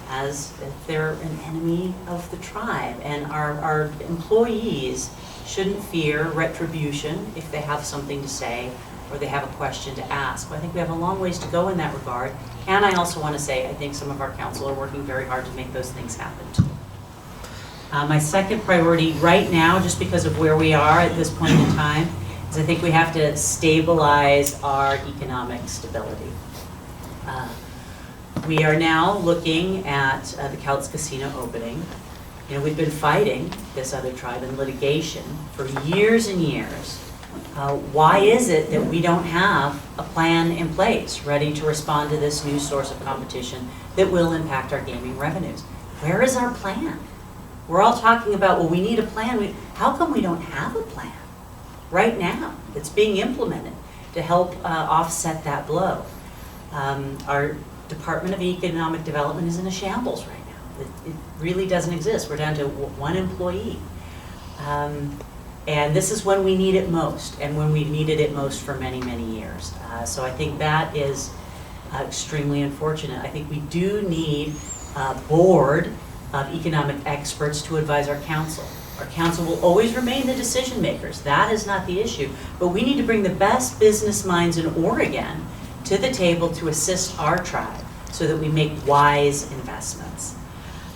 [SPEAKER 6] as if they're an enemy of the tribe. And our employees shouldn't fear retribution if they have something to say or they have a question to ask. But I think we have a long ways to go in that regard. And I also want to say, I think some of our council are working very hard to make those things happen too. My second priority right now, just because of where we are at this point in time, is I think we have to stabilize our economic stability. We are now looking at the Couts Casino opening. We've been fighting this other tribe in litigation for years and years. Why is it that we don't have a plan in place ready to respond to this new source of competition that will impact our gaming revenues? Where is our plan? We're all talking about, well, we need a plan. How come we don't have a plan right now that's being implemented to help offset that blow? Our Department of Economic Development is in a shambles right now. It really doesn't exist. We're down to one employee. And this is when we need it most, and when we've needed it most for many, many years. So I think that is extremely unfortunate. I think we do need a board of economic experts to advise our council. Our council will always remain the decision makers. That is not the issue. But we need to bring the best business minds in Oregon to the table to assist our tribe so that we make wise investments.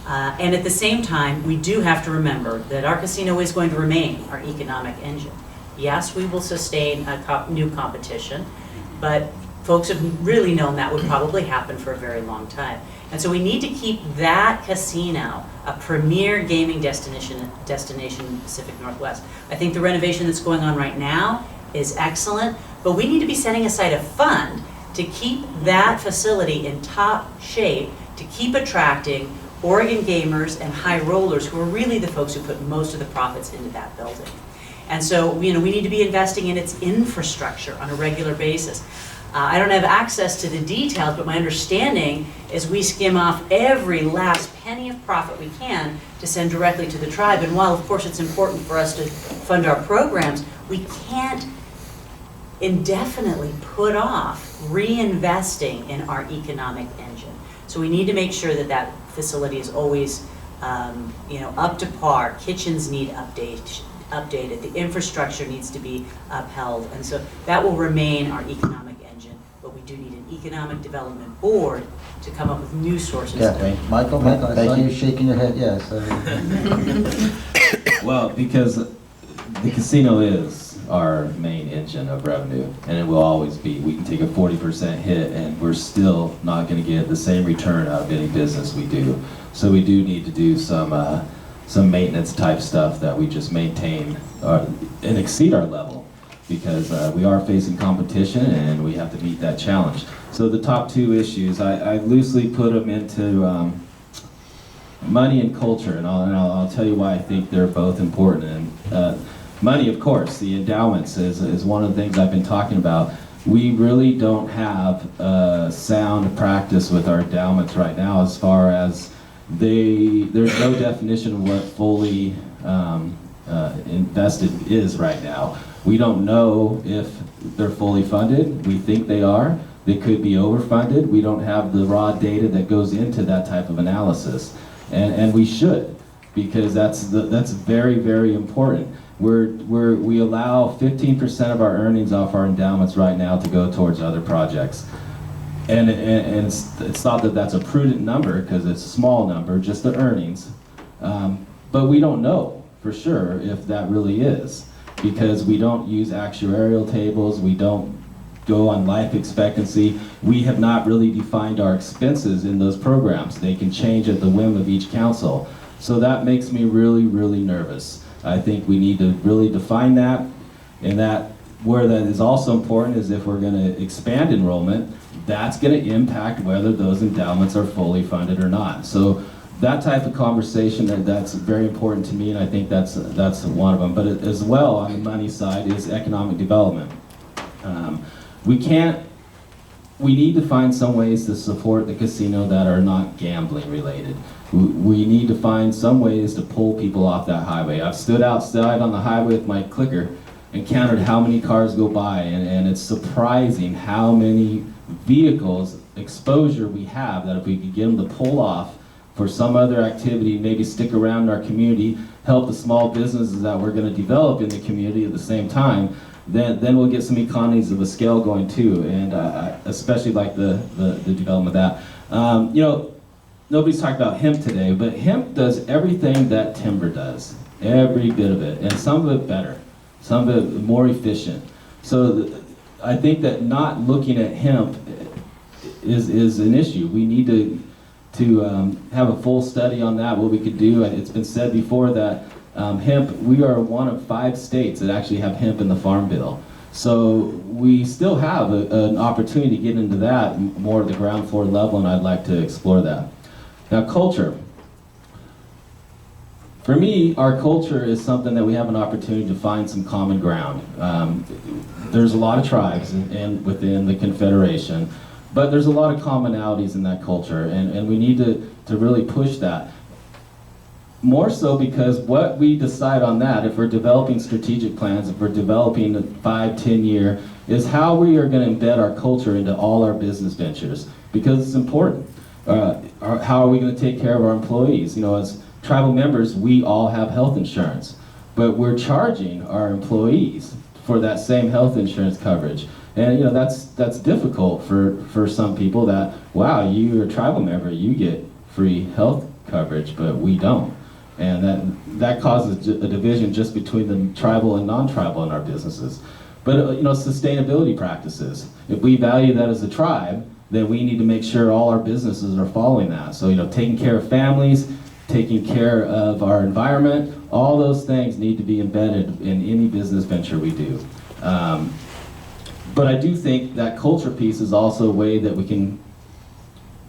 [SPEAKER 6] And at the same time, we do have to remember that our casino is going to remain our economic engine. Yes, we will sustain new competition, but folks have really known that would probably happen for a very long time. And so we need to keep that casino a premier gaming destination in the Pacific Northwest. I think the renovation that's going on right now is excellent, but we need to be setting aside a fund to keep that facility in top shape, to keep attracting Oregon gamers and high rollers, who are really the folks who put most of the profits into that building. And so, we need to be investing in its infrastructure on a regular basis. I don't have access to the details, but my understanding is we skim off every last penny of profit we can to send directly to the tribe. And while, of course, it's important for us to fund our programs, we can't indefinitely put off reinvesting in our economic engine. So we need to make sure that that facility is always, up to par. Kitchens need updated. The infrastructure needs to be upheld, and so that will remain our economic engine. But we do need an economic development board to come up with new sources.
[SPEAKER 9] Yeah, thank you. Michael, I saw you shaking your head. Yes.
[SPEAKER 1] Well, because the casino is our main engine of revenue, and it will always be. We can take a 40% hit and we're still not going to get the same return out of any business we do. So we do need to do some maintenance type stuff that we just maintain and exceed our level, because we are facing competition and we have to meet that challenge. So the top two issues, I loosely put them into money and culture, and I'll tell you why I think they're both important. And money, of course, the endowments is one of the things I've been talking about. We really don't have sound practice with our endowments right now, as far as there's no definition of what fully invested is right now. We don't know if they're fully funded. We think they are. They could be overfunded. We don't have the raw data that goes into that type of analysis. And we should, because that's very, very important. We allow 15% of our earnings off our endowments right now to go towards other projects. And it's thought that that's a prudent number because it's a small number, just the earnings. But we don't know for sure if that really is, because we don't use actuarial tables, we don't go on life expectancy. We have not really defined our expenses in those programs. They can change at the whim of each council. So that makes me really, really nervous. I think we need to really define that, and that where that is also important is if we're going to expand enrollment, that's going to impact whether those endowments are fully funded or not. So that type of conversation, that's very important to me, and I think that's one of them. But as well, on the money side, is economic development. We need to find some ways to support the casino that are not gambling related. We need to find some ways to pull people off that highway. I've stood outside on the highway with my clicker and counted how many cars go by, and it's surprising how many vehicles exposure we have, that if we could get them to pull off for some other activity, maybe stick around in our community, help the small businesses that we're going to develop in the community at the same time, then we'll get some economies of a scale going too, and especially like the development of that. You know, nobody's talked about hemp today, but hemp does everything that timber does, every bit of it, and some of it better, some of it more efficient. So I think that not looking at hemp is an issue. We need to have a full study on that, what we could do. It's been said before that hemp, we are one of 5 states that actually have hemp in the Farm Bill. So we still have an opportunity to get into that more at the ground floor level, and I'd like to explore that. Now, culture. For me, our culture is something that we have an opportunity to find some common ground. There's a lot of tribes within the Confederation, but there's a lot of commonalities in that culture, and we need to really push that. More so because what we decide on that, if we're developing strategic plans, if we're developing a 5-10 year, is how we are going to embed our culture into all our business ventures, because it's important. How are we going to take care of our employees? You know, as tribal members, we all have health insurance, but we're charging our employees for that same health insurance coverage. And you know, that's difficult for some people that, wow, you're a tribal member, you get free health coverage, but we don't. And that causes a division just between the tribal and non-tribal in our businesses. But you know, sustainability practices. If we value that as a tribe, then we need to make sure all our businesses are following that. So you know, taking care of families, taking care of our environment, all those things need to be embedded in any business venture we do. But I do think that culture piece is also a way that we can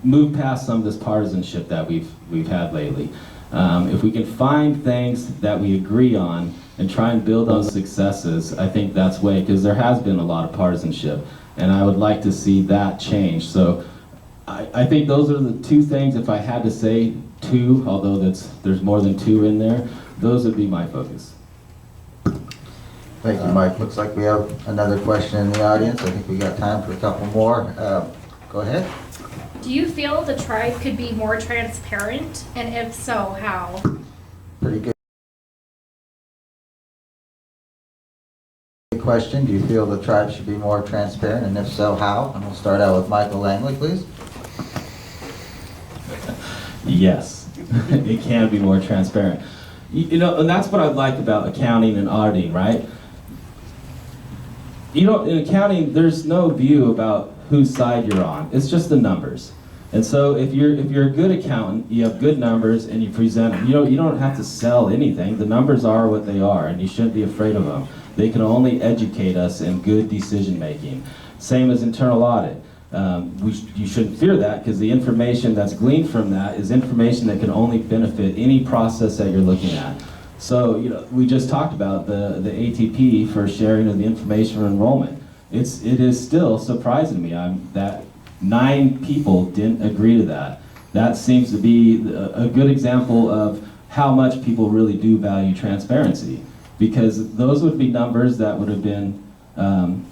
[SPEAKER 1] move past some of this partisanship that we've had lately. If we can find things that we agree on and try and build those successes, I think that's the way, because there has been a lot of partisanship, and I would like to see that change. So I think those are the 2 things, if I had to say 2, although there's more than 2 in there, those would be my focus.
[SPEAKER 9] Thank you, Mike. Looks like we have another question in the audience. I think we got time for a couple more. Go ahead.
[SPEAKER 11] Do you feel the tribe could be more transparent? And if so, how?
[SPEAKER 9] Pretty good question. Do you feel the tribe should be more transparent? And if so, how? And we'll start out with Michael Langley, please.
[SPEAKER 1] Yes, it can be more transparent. You know, and that's what I like about accounting and auditing, right? you don't, in accounting, there's no view about whose side you're on. It's just the numbers. And so if you're a good accountant, you have good numbers and you present them. You don't have to sell anything. The numbers are what they are, and you shouldn't be afraid of them. They can only educate us in good decision making. Same as internal audit. You shouldn't fear that, because the information that's gleaned from that is information that can only benefit any process that you're looking at. So, we just talked about the ATP for sharing of the information for enrollment. It is still surprising to me that 9 people didn't agree to that. That seems to be a good example of how much people really do value transparency, because those would be numbers that would have been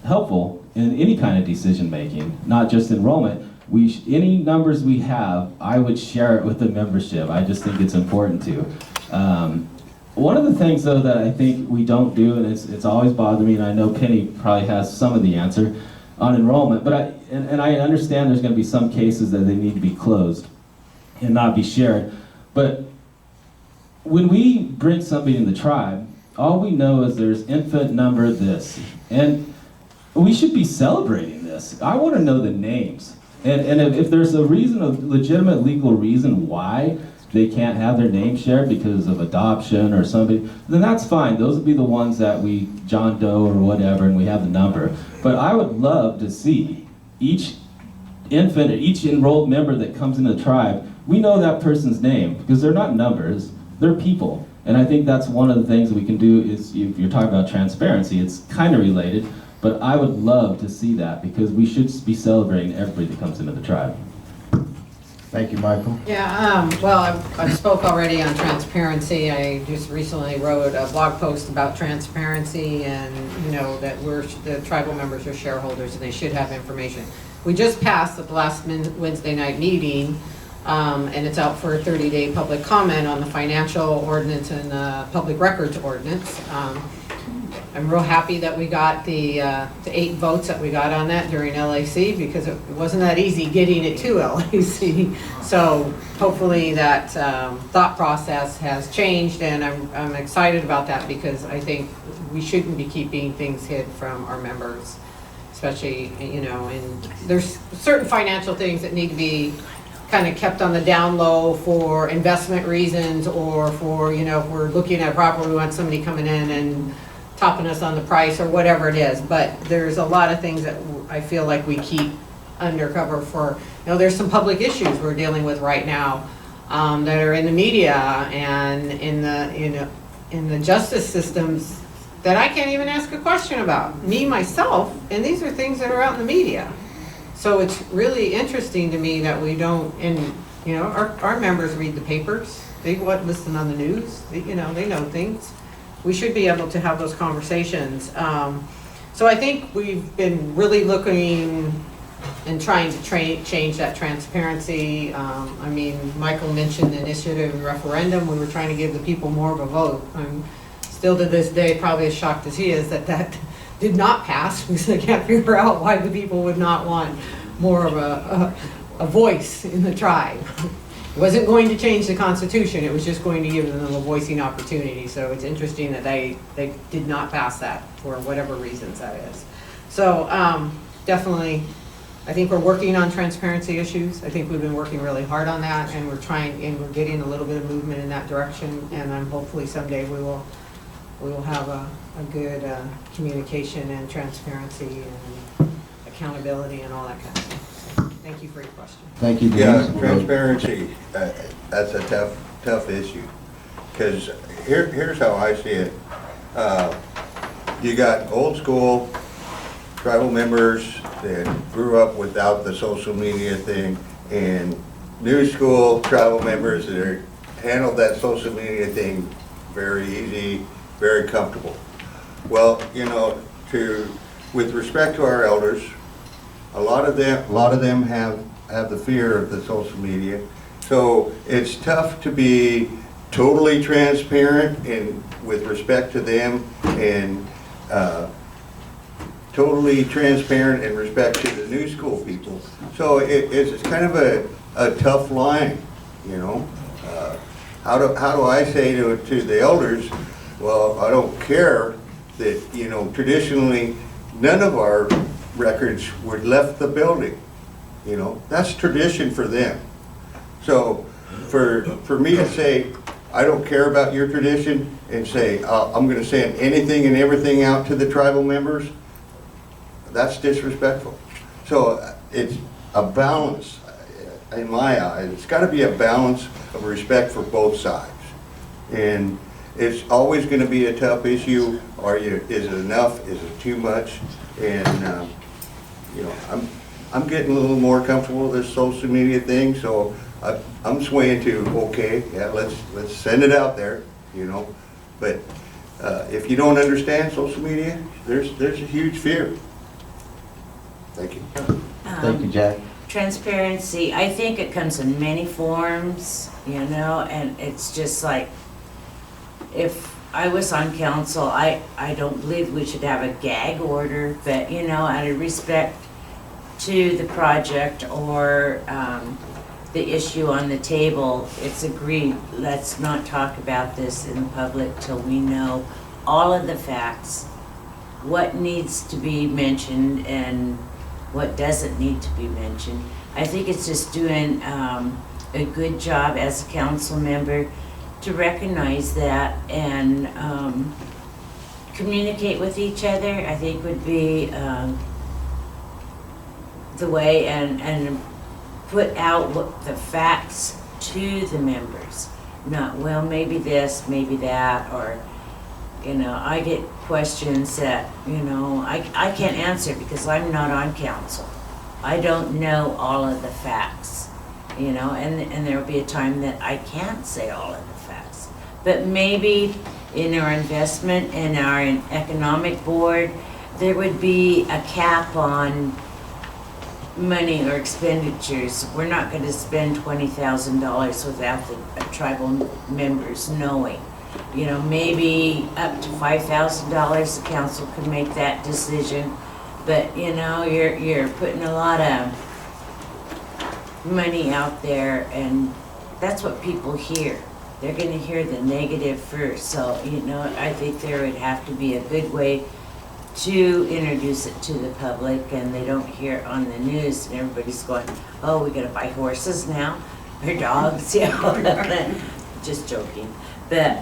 [SPEAKER 1] helpful in any kind of decision making, not just enrollment. Any numbers we have, I would share it with the membership. I just think it's important to. One of the things, though, that I think we don't do, and it's always bothered me, and I know Penny probably has some of the answer on enrollment, but I understand there's going to be some cases that they need to be closed and not be shared. But when we bring somebody in the tribe, all we know is there's infant number this, and we should be celebrating this. I want to know the names, and if there's a legitimate legal reason why they can't have their name shared because of adoption or somebody, then that's fine. Those would be the ones that we John Doe or whatever, and we have the number. But I would love to see each infant, each enrolled member that comes into the tribe, we know that person's name, because they're not numbers, they're people. And I think that's one of the things that we can do is, if you're talking about transparency, it's kind of related, but I would love to see that, because we should be celebrating everybody that comes into the tribe.
[SPEAKER 9] Thank you, Michael.
[SPEAKER 7] Yeah, well, I spoke already on transparency. I just recently wrote a blog post about transparency, and that the tribal members are shareholders and they should have information. We just passed at the last Wednesday night meeting, and it's out for a 30-day public comment on the financial ordinance and public records ordinance. I'm real happy that we got the 8 votes that we got on that during LAC, because it wasn't that easy getting it to LAC. So hopefully that thought process has changed, and I'm excited about that, because I think we shouldn't be keeping things hid from our members, especially, and there's certain financial things that need to be kind of kept on the down low for investment reasons, or for, if we're looking at a property, we want somebody coming in and topping us on the price or whatever it is. But there's a lot of things that I feel like we keep undercover for, there's some public issues we're dealing with right now that are in the media and in the justice systems that I can't even ask a question about, me, myself, and these are things that are out in the media. So it's really interesting to me that we don't, and our members read the papers, they listen on the news, they know things. We should be able to have those conversations. So I think we've been really looking and trying to change that transparency. Michael mentioned the initiative and referendum. We were trying to give the people more of a vote. I'm still to this day probably as shocked as he is that did not pass, because I can't figure out why the people would not want more of a voice in the tribe. It wasn't going to change the Constitution, it was just going to give them a voicing opportunity. So it's interesting that they did not pass that for whatever reasons that is. So definitely, I think we're working on transparency issues. I think we've been working really hard on that, and we're getting a little bit of movement in that direction, and I'm hopefully someday we will have a good communication and transparency and accountability and all that kind of stuff. So, thank you for your question.
[SPEAKER 9] Thank you,
[SPEAKER 3] Yeah,
[SPEAKER 9] Denise.
[SPEAKER 3] transparency, that's a tough issue. Because here's how I see it. You got old school tribal members that grew up without the social media thing, and new school tribal members that handled that social media thing very easy, very comfortable. Well, with respect to our elders, a lot of them have the fear of the social media. So it's tough to be totally transparent and with respect to them, and totally transparent in respect to the new school people. So it's kind of a tough line, How do I say to the elders, well, I don't care that, traditionally none of our records were left the building. You know, that's tradition for them. So for me to say, I don't care about your tradition, and say, I'm gonna send anything and everything out to the tribal members, that's disrespectful. So it's a balance, in my eyes. It's gotta be a balance of respect for both sides. And it's always gonna be a tough issue. Is it enough? Is it too much? And, you know, I'm getting a little more comfortable with this social media thing, so I'm swaying to, okay, yeah, let's send it out there, you know. But if you don't understand social media, there's a huge fear. Thank you.
[SPEAKER 9] Thank you, Jack.
[SPEAKER 5] Transparency, I think it comes in many forms, you know, and it's just like, if I was on council, I don't believe we should have a gag order, but, you know, out of respect to the project or the issue on the table, it's agreed, let's not talk about this in public till we know all of the facts, what needs to be mentioned and what doesn't need to be mentioned. I think it's just doing a good job as a council member to recognize that and communicate with each other, I think would be the way, and put out what the facts to the members. Not, well, maybe this, maybe that, or, you know, I get questions that, you know, I can't answer because I'm not on council. I don't know all of the facts, you know, and there'll be a time that I can't say all of the facts. But maybe in our investment in our economic board, there would be a cap on money or expenditures. We're not going to spend $20,000 without the tribal members knowing. You know, maybe up to $5,000 the council could make that decision. But you know, you're putting a lot of money out there, and that's what people hear. They're going to hear the negative first. So you know, I think there would have to be a good way to introduce it to the public, and they don't hear it on the news and everybody's going, oh, we gotta buy horses now or dogs, you know. Just joking. But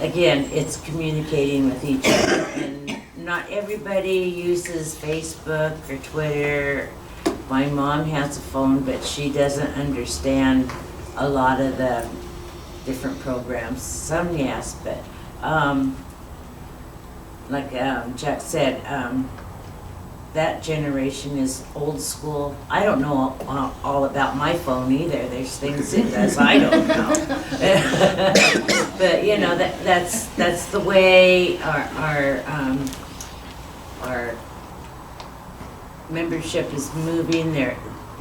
[SPEAKER 5] again, it's communicating with each other, and not everybody uses Facebook or Twitter. My mom has a phone, but she doesn't understand a lot of the different programs. Some yes, but like Jack said, that generation is old school. I don't know all about my phone either. There's things it does I don't know. But you know, that's the way our membership is moving.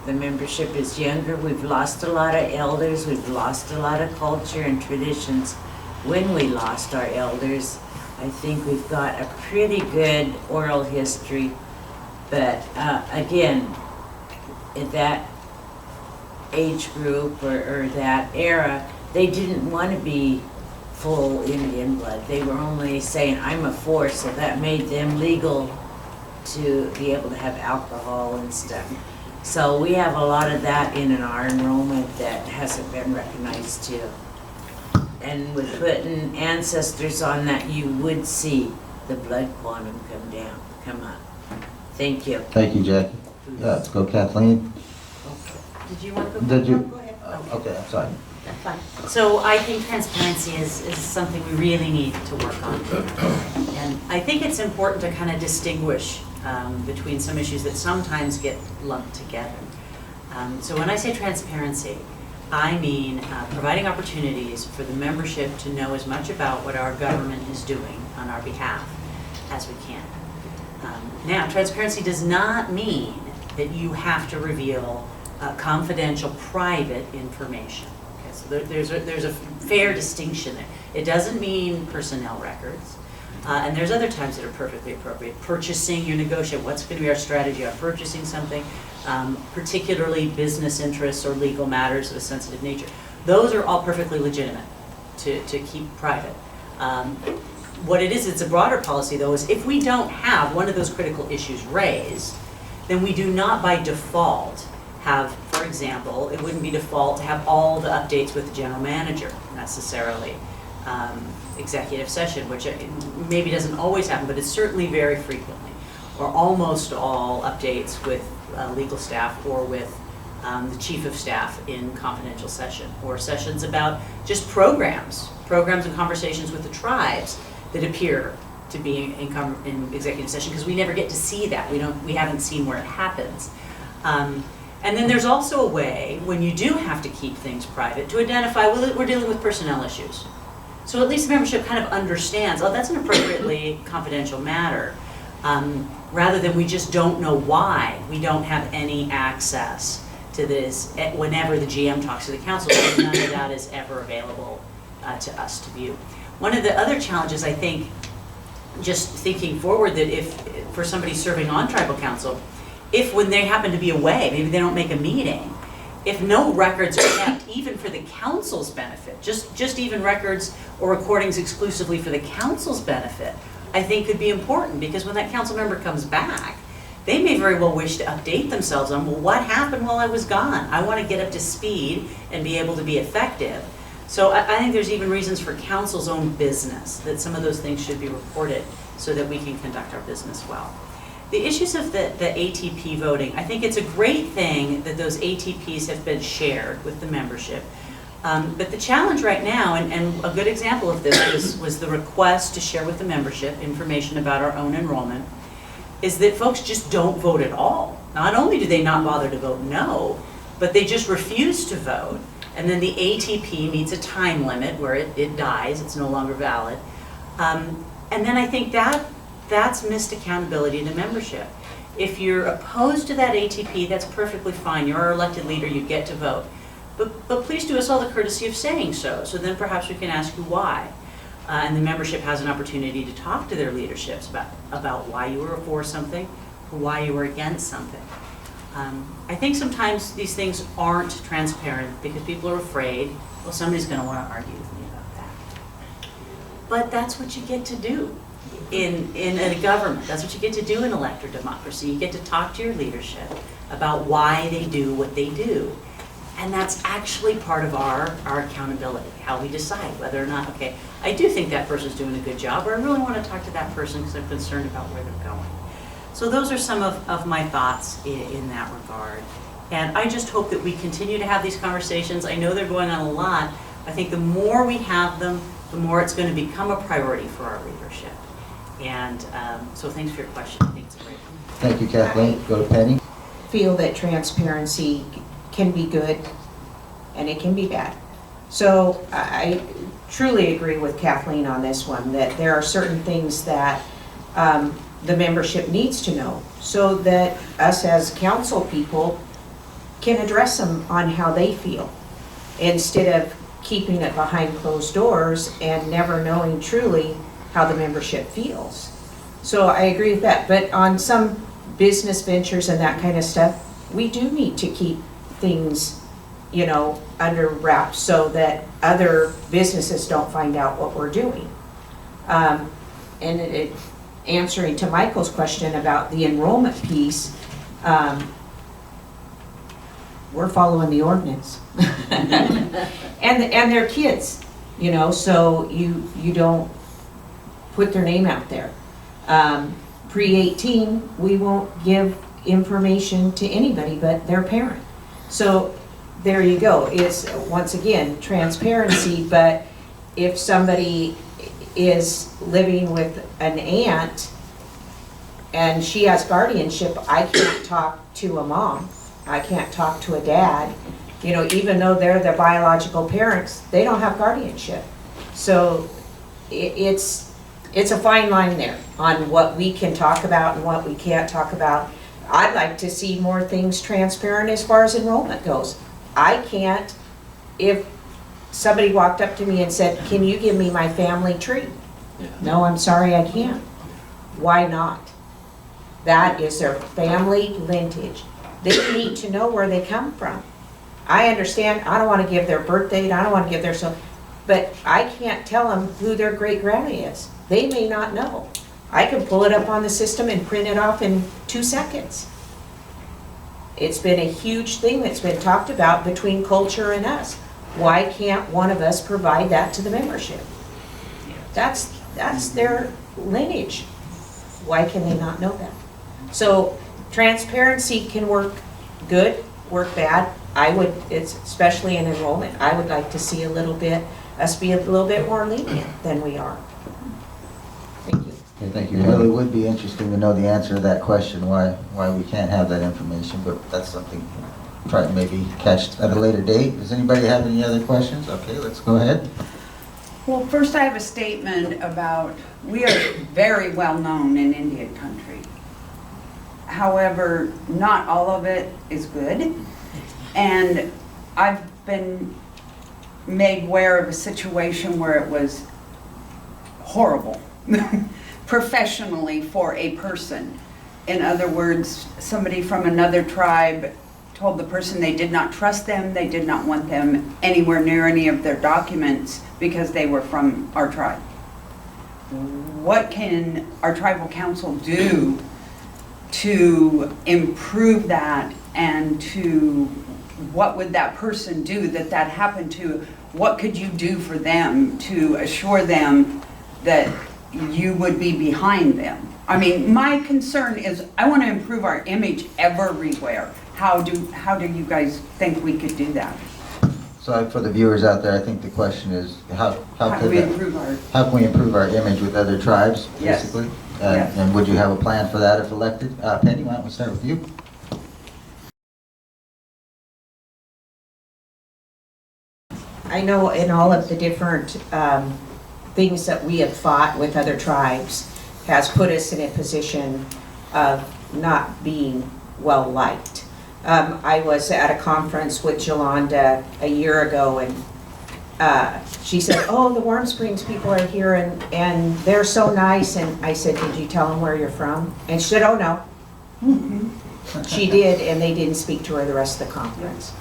[SPEAKER 5] The membership is younger. We've lost a lot of elders. We've lost a lot of culture and traditions. When we lost our elders, I think we've got a pretty good oral history, but again, in that age group or that era, they didn't want to be full Indian blood. They were only saying, I'm a 4, so that made them legal to be able to have alcohol and stuff. So we have a lot of that in our enrollment that hasn't been recognized too. And with putting ancestors on that, you would see the blood quantum come up. Thank you.
[SPEAKER 9] Thank you, Jackie. Yeah, let's go Kathleen.
[SPEAKER 6] Did you want to go?
[SPEAKER 9] Did you?
[SPEAKER 6] Go ahead.
[SPEAKER 9] Okay, I'm sorry.
[SPEAKER 6] That's fine. So I think transparency is something we really need to work on. And I think it's important to kind of distinguish between some issues that sometimes get lumped together. So when I say transparency, I mean providing opportunities for the membership to know as much about what our government is doing on our behalf as we can. Now, transparency does not mean that you have to reveal confidential, private information. Okay, so there's a fair distinction there. It doesn't mean personnel records. And there's other times that are perfectly appropriate. Purchasing, you negotiate what's going to be our strategy on purchasing something, particularly business interests or legal matters of a sensitive nature. Those are all perfectly legitimate to keep private. What it is, it's a broader policy though, is if we don't have one of those critical issues raised, then we do not by default have, for example, it wouldn't be default to have all the updates with the general manager necessarily. Executive session, which maybe doesn't always happen, but it's certainly very frequently. Or almost all updates with legal staff or with the chief of staff in confidential session, or sessions about just programs and conversations with the tribes that appear to be in executive session, because we never get to see that. We haven't seen where it happens. And then there's also a way, when you do have to keep things private, to identify, well, we're dealing with personnel issues. So at least the membership kind of understands, oh, that's an appropriately confidential matter, rather than we just don't know why we don't have any access to this whenever the GM talks to the council, so none of that is ever available to us to view. One of the other challenges, I think, just thinking forward, that if, for somebody serving on tribal council, if when they happen to be away, maybe they don't make a meeting, if no records are kept, even for the council's benefit, just even records or recordings exclusively for the council's benefit, I think could be important, because when that council member comes back, they may very well wish to update themselves on, well, what happened while I was gone? I want to get up to speed and be able to be effective. So I think there's even reasons for council's own business that some of those things should be reported so that we can conduct our business well. The issues of the ATP voting, I think it's a great thing that those ATPs have been shared with the membership. But the challenge right now, and a good example of this was the request to share with the membership information about our own enrollment, is that folks just don't vote at all. Not only do they not bother to vote no, but they just refuse to vote. And then the ATP meets a time limit where it dies, it's no longer valid. And then I think that's missed accountability to membership. If you're opposed to that ATP, that's perfectly fine. You're our elected leader, you get to vote. But please do us all the courtesy of saying so then perhaps we can ask you why. And the membership has an opportunity to talk to their leaderships about why you were for something or why you were against something. I think sometimes these things aren't transparent because people are afraid, well, somebody's going to want to argue with me about that. But that's what you get to do in a government. That's what you get to do in elected democracy. You get to talk to your leadership about why they do what they do. And that's actually part of our accountability, how we decide whether or not, okay, I do think that person's doing a good job, or I really want to talk to that person because I'm concerned about where they're going. So those are some of my thoughts in that regard. And I just hope that we continue to have these conversations. I know they're going on a lot. I think the more we have them, the more it's going to become a priority for our leadership. And so thanks for your question. I think it's a great one.
[SPEAKER 9] Thank you, Kathleen. Go to Penny.
[SPEAKER 8] Feel that transparency can be good and it can be bad. So I truly agree with Kathleen on this one, that there are certain things that the membership needs to know so that us as council people can address them on how they feel, instead of keeping it behind closed doors and never knowing truly how the membership feels. So I agree with that, but on some business ventures and that kind of stuff, we do need to keep things, you know, under wraps so that other businesses don't find out what we're doing. And answering to Michael's question about the enrollment piece, we're following the ordinance. and they're kids, you know, so you don't put their name out there. Pre-18, we won't give information to anybody but their parent. So there you go. It's, once again, transparency, but if somebody is living with an aunt and she has guardianship, I can't talk to a mom. I can't talk to a dad. You know, even though they're the biological parents, they don't have guardianship. So it's a fine line there on what we can talk about and what we can't talk about. I'd like to see more things transparent as far as enrollment goes. I can't, if somebody walked up to me and said, can you give me my family tree? Yeah. No, I'm sorry, I can't. Why not? That is their family lineage. They need to know where they come from. I understand, I don't want to give their birth date, I don't want to give their, but I can't tell them who their great granny is. they may not know. I can pull it up on the system and print it off in 2 seconds. It's been a huge thing that's been talked about between culture and us. Why can't one of us provide that to the membership? That's their lineage. Why can they not know that? So transparency can work good, work bad. It's especially in enrollment, I would like to see us be a little bit more lenient than we are. Thank you.
[SPEAKER 9] Okay, thank you. It really would be interesting to know the answer to that question, why we can't have that information, but that's something try to maybe catch at a later date. Does anybody have any other questions? Okay, let's go ahead.
[SPEAKER 12] Well, first I have a statement about, we are very well known in Indian country. However, not all of it is good. And I've been made aware of a situation where it was horrible, professionally for a person. In other words, somebody from another tribe told the person they did not trust them, they did not want them anywhere near any of their documents because they were from our tribe. What can our tribal council do to improve that, and to, what would that person do that happened to? What could you do for them to assure them that you would be behind them? I mean, my concern is I want to improve our image everywhere. How do you guys think we could do that?
[SPEAKER 9] So for the viewers out there, I think the question is, how
[SPEAKER 12] can we improve our
[SPEAKER 9] image with other tribes,
[SPEAKER 12] Yes.
[SPEAKER 9] basically?
[SPEAKER 12] Yes.
[SPEAKER 9] And would you have a plan for that if elected? Penny, why don't we start with you?
[SPEAKER 8] I know in all of the different things that we have fought with other tribes has put us in a position of not being well liked. I was at a conference with Yolanda a year ago, and she said, oh, the Warm Springs people are here and they're so nice. And I said, did you tell them where you're from? And she said, oh no. She did, and they didn't speak to her the rest of the conference.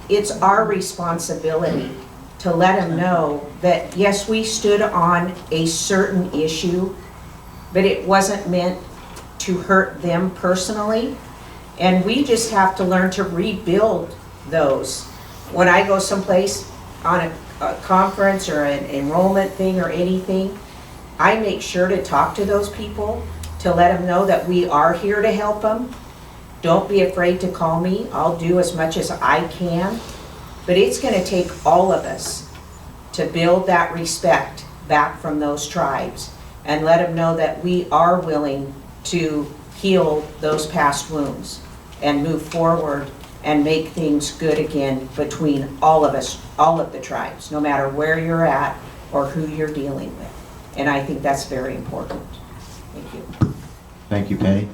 [SPEAKER 8] It's our responsibility to let them know that, yes, we stood on a certain issue, but it wasn't meant to hurt them personally. And we just have to learn to rebuild those. When I go someplace on a conference or an enrollment thing or anything, I make sure to talk to those people to let them know that we are here to help them. Don't be afraid to call me. I'll do as much as I can. But it's going to take all of us to build that respect back from those tribes and let them know that we are willing to heal those past wounds and move forward and make things good again between all of us, all of the tribes, no matter where you're at or who you're dealing with. And I think that's very important. Thank you.
[SPEAKER 2] Thank you, Penny.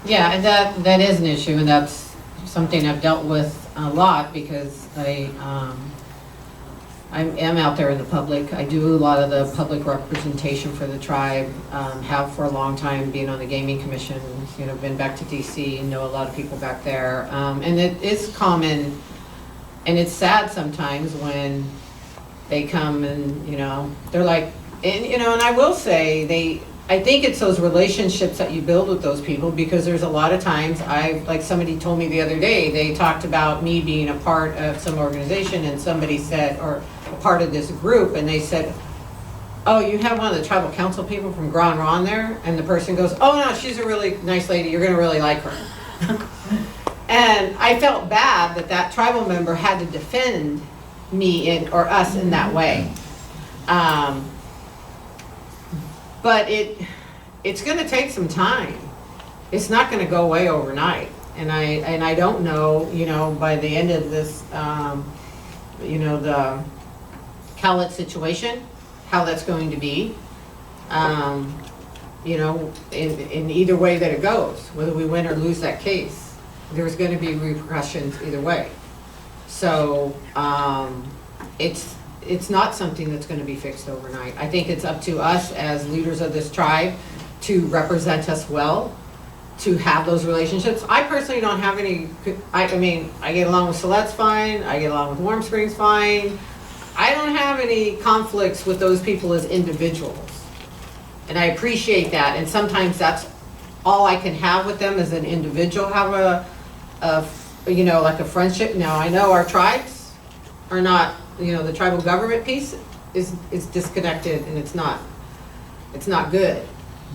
[SPEAKER 7] Yeah, and that is an issue, and that's something I've dealt with a lot because I am out there in the public. I do a lot of the public representation for the tribe, have for a long time, being on the gaming commission, been back to DC and know a lot of people back there. And it is common, and it's sad sometimes when they come and, they're like, and I will say I think it's those relationships that you build with those people, because there's a lot of times like somebody told me the other day, they talked about me being a part of some organization, and somebody said, or a part of this group, and they said, oh, you have one of the tribal council people from Grand Ron there? And the person goes, oh no, she's a really nice lady, you're gonna really like her. And I felt bad that tribal member had to defend me or us in that way. But it's going to take some time. It's not going to go away overnight. And I don't know, by the end of this, the Cowlitz situation, how that's going to be. In either way that it goes, whether we win or lose that case, there's going to be repercussions either way. So it's not something that's going to be fixed overnight. I think it's up to us as leaders of this tribe to represent us well, to have those relationships. I personally don't have any, I get along with Silet's fine, I get along with Warm Springs fine. I don't have any conflicts with those people as individuals. And I appreciate that, and sometimes that's all I can have with them as an individual, have you know, like a friendship. Now, I know our tribes are not, you know, the tribal government piece is disconnected, and it's not good.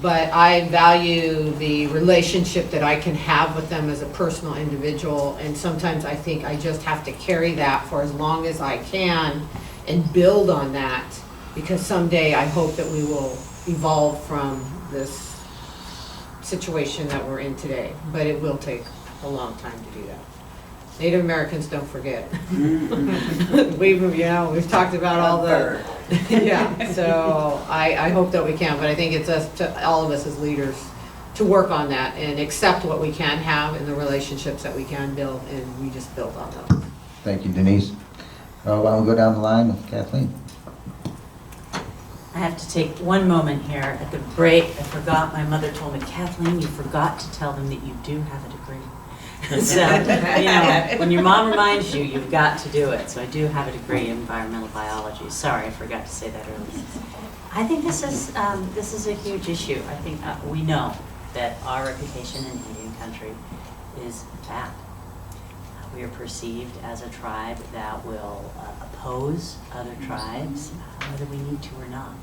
[SPEAKER 7] But I value the relationship that I can have with them as a personal individual, and sometimes I think I just have to carry that for as long as I can and build on that, because someday I hope that we will evolve from this situation that we're in today. But it will take a long time to do that. Native Americans don't forget. We've talked about all the, yeah, so I hope that we can, but I think it's all of us as leaders to work on that and accept what we can have and the relationships that we can build, and we just build on those.
[SPEAKER 9] Thank you, Denise. Why don't we go down the line with Kathleen?
[SPEAKER 6] I have to take one moment here at the break. I forgot, my mother told me, Kathleen, you forgot to tell them that you do have a degree. So, you know, when your mom reminds you, you've got to do it. So I do have a degree in environmental biology. Sorry, I forgot to say that earlier. I think this is a huge issue. I think we know that our reputation in Indian country is bad. We are perceived as a tribe that will oppose other tribes, whether we need to or not.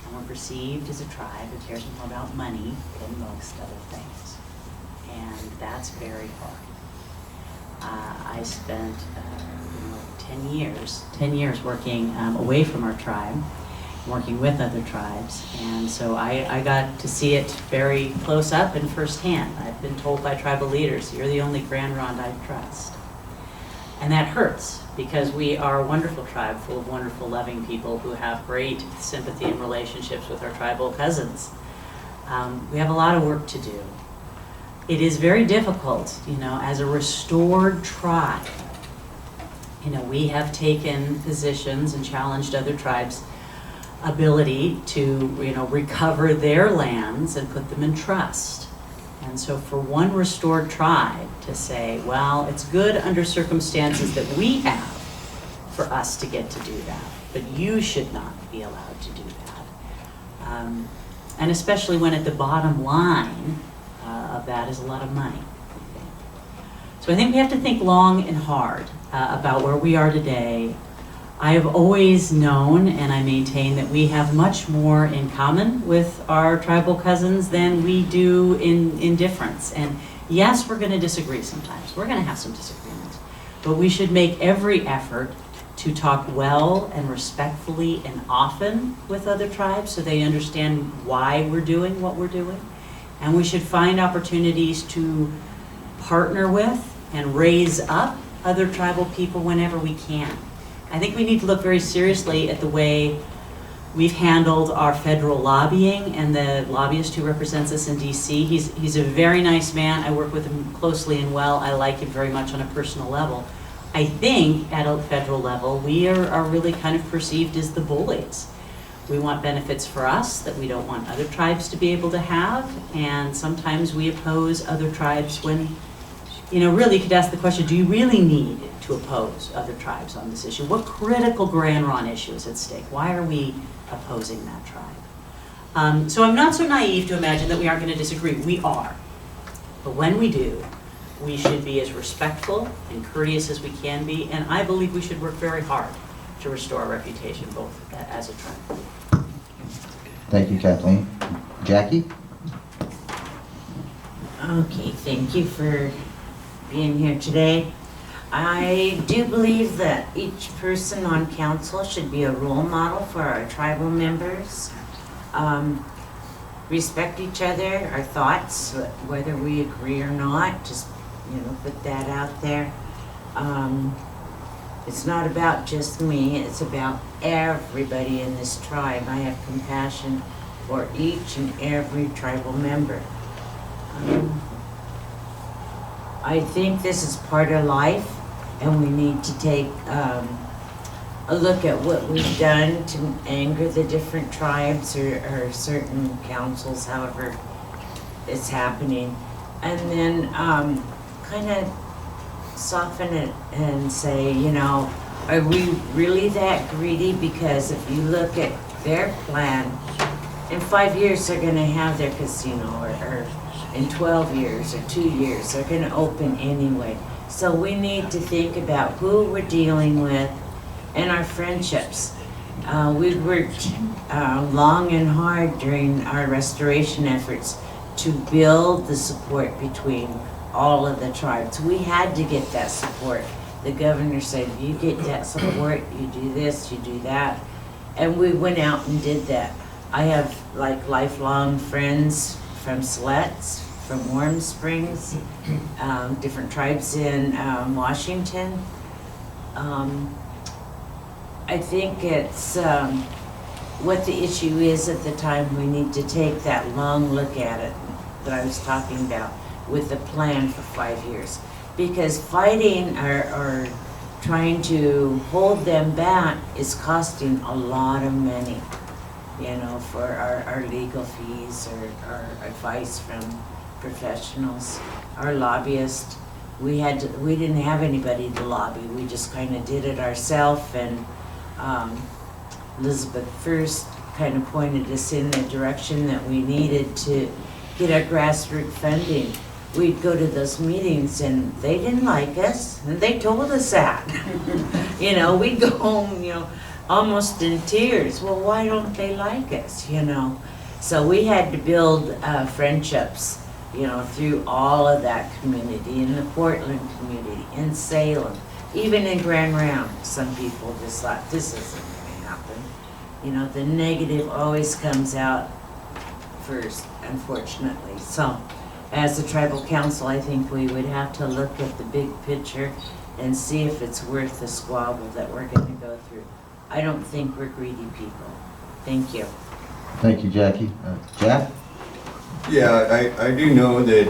[SPEAKER 6] And we're perceived as a tribe that cares more about money than most other things. And that's very hard. I spent 10 years working away from our tribe, working with other tribes, and so I got to see it very close up and firsthand. I've been told by tribal leaders, you're the only Grand Ronde I trust. And that hurts, because we are a wonderful tribe full of wonderful, loving people who have great sympathy and relationships with our tribal cousins. We have a lot of work to do. It is very difficult, you know, as a restored tribe. You know, we have taken positions and challenged other tribes' ability to, you know, recover their lands and put them in trust. And so for one restored tribe to say, well, it's good under circumstances that we have for us to get to do that, but you should not be allowed to do that. And especially when at the bottom line of that is a lot of money. So I think we have to think long and hard about where we are today. I have always known, and I maintain, that we have much more in common with our tribal cousins than we do in difference. And yes, we're going to disagree sometimes. We're going to have some disagreements. But we should make every effort to talk well and respectfully and often with other tribes so they understand why we're doing what we're doing. And we should find opportunities to partner with and raise up other tribal people whenever we can. I think we need to look very seriously at the way we've handled our federal lobbying, and the lobbyist who represents us in DC. He's a very nice man. I work with him closely and well. I like him very much on a personal level. I think at a federal level, we are really kind of perceived as the bullies. We want benefits for us that we don't want other tribes to be able to have, and sometimes we oppose other tribes when, you know, really you could ask the question, do you really need to oppose other tribes on this issue? What critical Grand Ronde issue is at stake? Why are we opposing that tribe? So I'm not so naive to imagine that we aren't going to disagree. We are. But when we do, we should be as respectful and courteous as we can be, and I believe we should work very hard to restore our reputation both as a tribe.
[SPEAKER 9] Thank you, Kathleen. Jackie?
[SPEAKER 5] Okay, thank you for being here today. I do believe that each person on council should be a role model for our tribal members. Respect each other, our thoughts, whether we agree or not, just, you know, put that out there. It's not about just me, it's about everybody in this tribe. I have compassion for each and every tribal member. I think this is part of life, and we need to take a look at what we've done to anger the different tribes or certain councils, however it's happening, and then kind of soften it and say, you know, are we really that greedy? Because if you look at their plan, in 5 years, they're gonna have their casino, or in 12 years or 2 years, they're gonna open anyway. So we need to think about who we're dealing with and our friendships. We worked long and hard during our restoration efforts to build the support between all of the tribes. We had to get that support. The governor said, you get that support, you do this, you do that. And we went out and did that. I have like lifelong friends from Siletz, from Warm Springs, different tribes in Washington. I think it's what the issue is at the time. We need to take that long look at it that I was talking about with the plan for 5 years. Because fighting or trying to hold them back is costing a lot of money, you know, for our legal fees or our advice from professionals, our lobbyists. We didn't have anybody to lobby. We just kind of did it ourselves, and Elizabeth first kind of pointed us in the direction that we needed to get our grassroots funding. We'd go to those meetings and they didn't like us, and they told us that. You know, we'd go home, you know, almost in tears. Well, why don't they like us, you know? So we had to build friendships, you know, through all of that community, in the Portland community, in Salem, even in Grand Round. Some people just thought, this isn't gonna happen. You know, the negative always comes out first, unfortunately. So, as a tribal council, I think we would have to look at the big picture and see if it's worth the squabble that we're gonna go through. I don't think we're greedy people. Thank you.
[SPEAKER 9] Thank you, Jackie. Jack?
[SPEAKER 3] Yeah, I do know that,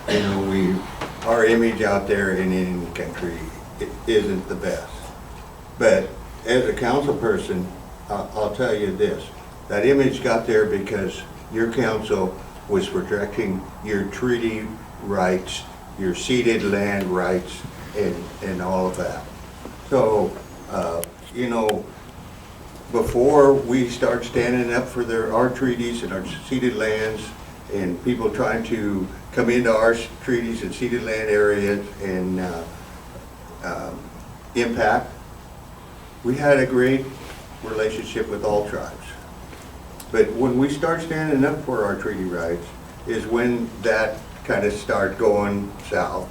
[SPEAKER 3] you know, our image out there in Indian country isn't the best. But as a council person, I'll tell you this, that image got there because your council was protecting your treaty rights, your ceded land rights, and all of that. So, you know, before we start standing up for our treaties and our ceded lands, and people trying to come into our treaties and ceded land areas and impact, we had a great relationship with all tribes. But when we start standing up for our treaty rights is when that kind of start going south.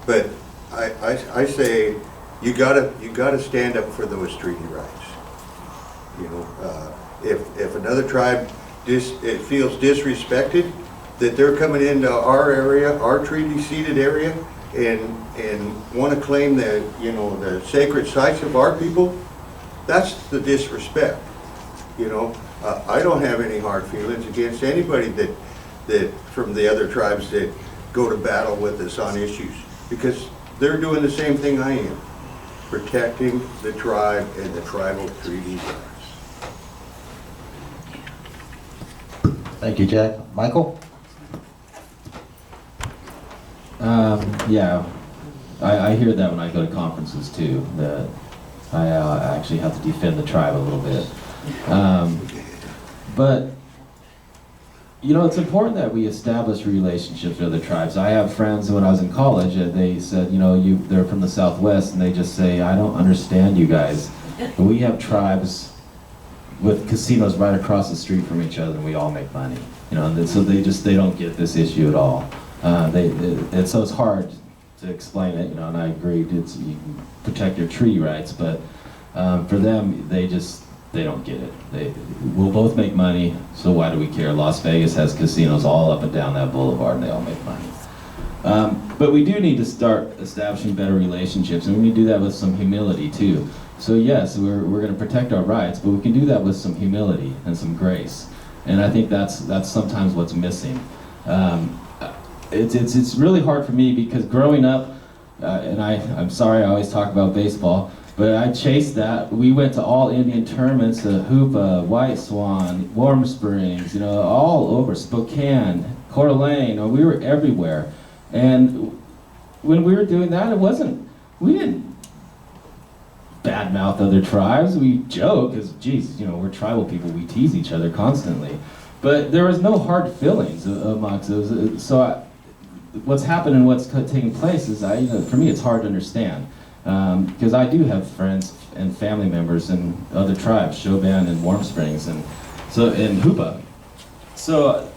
[SPEAKER 3] But I say you gotta stand up for those treaty rights. You know, if another tribe it feels disrespected, that they're coming into our area, our treaty ceded area, and want to claim the, you know, the sacred sites of our people, that's the disrespect. You know, I don't have any hard feelings against anybody that from the other tribes that go to battle with us on issues, because they're doing the same thing I am, protecting the tribe and the tribal treaty rights.
[SPEAKER 9] Thank you, Jack. Michael?
[SPEAKER 1] Yeah, I hear that when I go to conferences too, that I actually have to defend the tribe a little bit. But, you know, it's important that we establish relationships with other tribes. I have friends when I was in college, they said, you know, they're from the Southwest, and they just say, I don't understand you guys. But we have tribes with casinos right across the street from each other, and we all make money. You know, and so they don't get this issue at all. And so it's hard to explain it, you know, and I agree, you can protect your treaty rights, but for them, they don't get it. We'll both make money, so why do we care? Las Vegas has casinos all up and down that boulevard, and they all make money. But we do need to start establishing better relationships, and we need to do that with some humility too. So yes, we're going to protect our rights, but we can do that with some humility and some grace. And I think that's sometimes what's missing. It's really hard for me because growing up, and I'm sorry I always talk about baseball, but I chased that. We went to all Indian tournaments, Hoopa, White Swan, Warm Springs, you know, all over, Spokane, Coeur d'Alene, we were everywhere. And when we were doing that, we didn't badmouth other tribes. We joke, because, geez, you know, we're tribal people. We tease each other constantly. But there was no hard feelings amongst those. So what's happened and what's taking place is, for me, it's hard to understand. Because I do have friends and family members in other tribes, Shoban and Warm Springs, and so in Hoopa. So,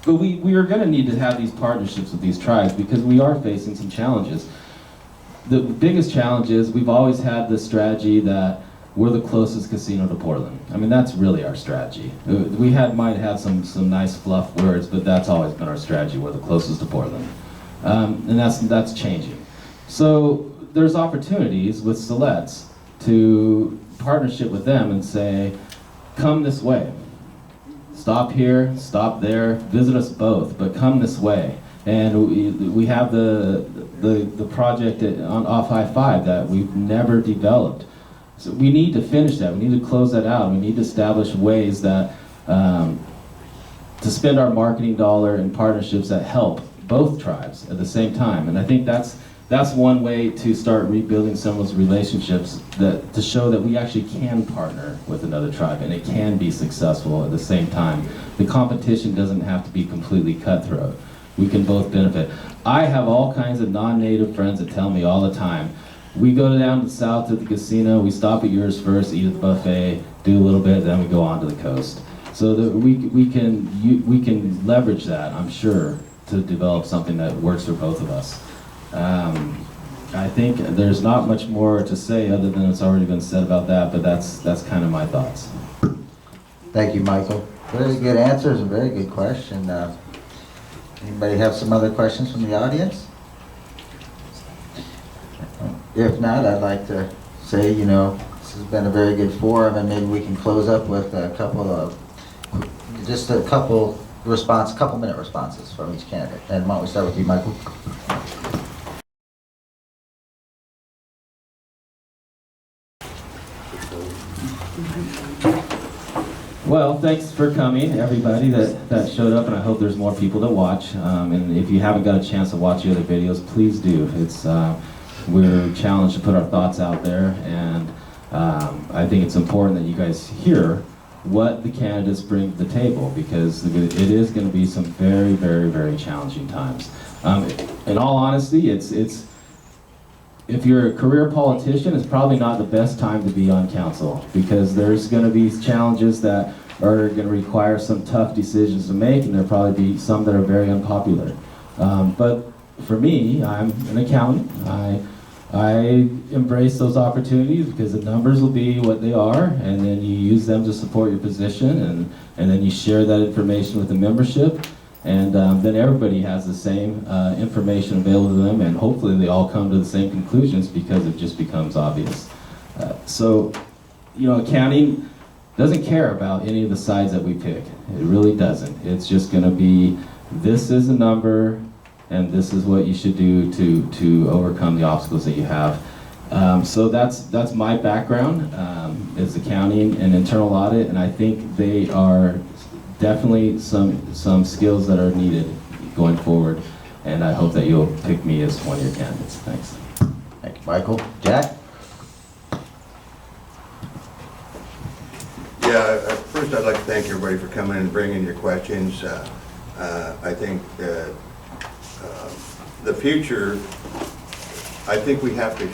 [SPEAKER 1] but we are going to need to have these partnerships with these tribes because we are facing some challenges. The biggest challenge is we've always had this strategy that we're the closest casino to Portland. I mean, that's really our strategy. We might have some nice fluff words, but that's always been our strategy. We're the closest to Portland, and that's changing. So there's opportunities with Siletz to partnership with them and say, come this way. Stop here, stop there, visit us both, but come this way. And we have the project off I-5 that we've never developed. So we need to finish that. We need to close that out. We need to establish ways that to spend our marketing dollar in partnerships that help both tribes at the same time. And I think that's one way to start rebuilding some of those relationships, to show that we actually can partner with another tribe and it can be successful at the same time. The competition doesn't have to be completely cutthroat. We can both benefit. I have all kinds of non-native friends that tell me all the time, we go down to the south to the casino, we stop at yours first, eat at the buffet, do a little bit, then we go on to the coast. So that we can leverage that, I'm sure, to develop something that works for both of us. I think there's not much more to say other than it's already been said about that, but that's kind of my thoughts.
[SPEAKER 9] Thank you, Michael. Very good answers, a very good question. Anybody have some other questions from the audience? If not, I'd like to say, you know, this has been a very good forum, and maybe we can close up with a couple minute responses from each candidate. And why don't we start with you, Michael?
[SPEAKER 1] Well, thanks for coming, everybody that showed up, and I hope there's more people to watch. And if you haven't got a chance to watch the other videos, please do. We're challenged to put our thoughts out there, and I think it's important that you guys hear what the candidates bring to the table, because it is going to be some very, very, very challenging times. In all honesty, if you're a career politician, it's probably not the best time to be on council, because there's going to be challenges that are going to require some tough decisions to make, and there'll probably be some that are very unpopular. But for me, I'm an accountant. I embrace those opportunities because the numbers will be what they are, and then you use them to support your position, and then you share that information with the membership, and then everybody has the same information available to them, and hopefully they all come to the same conclusions because it just becomes obvious. So, you know, accounting doesn't care about any of the sides that we pick. It really doesn't. It's just going to be, this is a number, and this is what you should do to overcome the obstacles that you have. So that's my background, is accounting and internal audit, and I think they are definitely some skills that are needed going forward, and I hope that you'll pick me as one of your candidates. Thanks.
[SPEAKER 9] Thank you, Michael. Jack?
[SPEAKER 3] Yeah, first I'd like to thank everybody for coming and bringing your questions. I think the future, I think we have to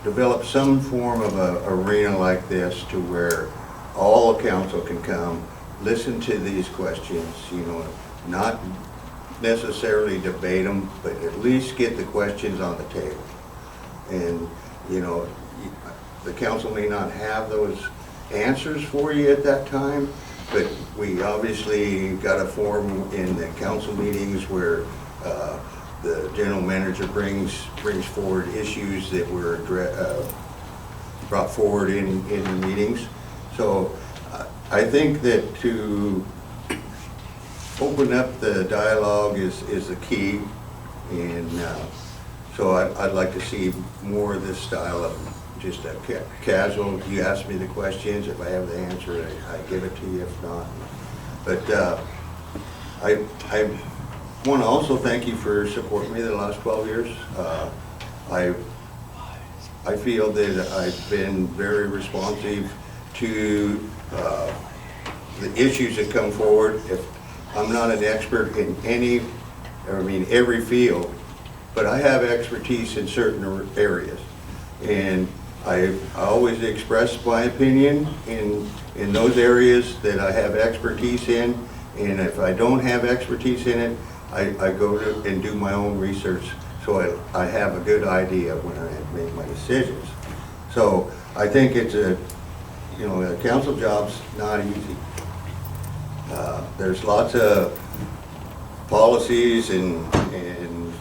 [SPEAKER 3] develop some form of an arena like this to where all the council can come, listen to these questions, you know, not necessarily debate them, but at least get the questions on the table. And, you know, the council may not have those answers for you at that time, but we obviously got a forum in the council meetings where the general manager brings forward issues that were brought forward in the meetings. So I think that to open up the dialogue is the key, and so I'd like to see more of this style of just a casual, you ask me the questions, if I have the answer, I give it to you, if not. But I want to also thank you for supporting me the last 12 years. I I feel that I've been very responsive to the issues that come forward. If I'm not an expert in every field, but I have expertise in certain areas. And I always express my opinion in those areas that I have expertise in. And if I don't have expertise in it, I go to and do my own research, so I have a good idea when I make my decisions. So I think it's a council job's not easy. There's lots of policies and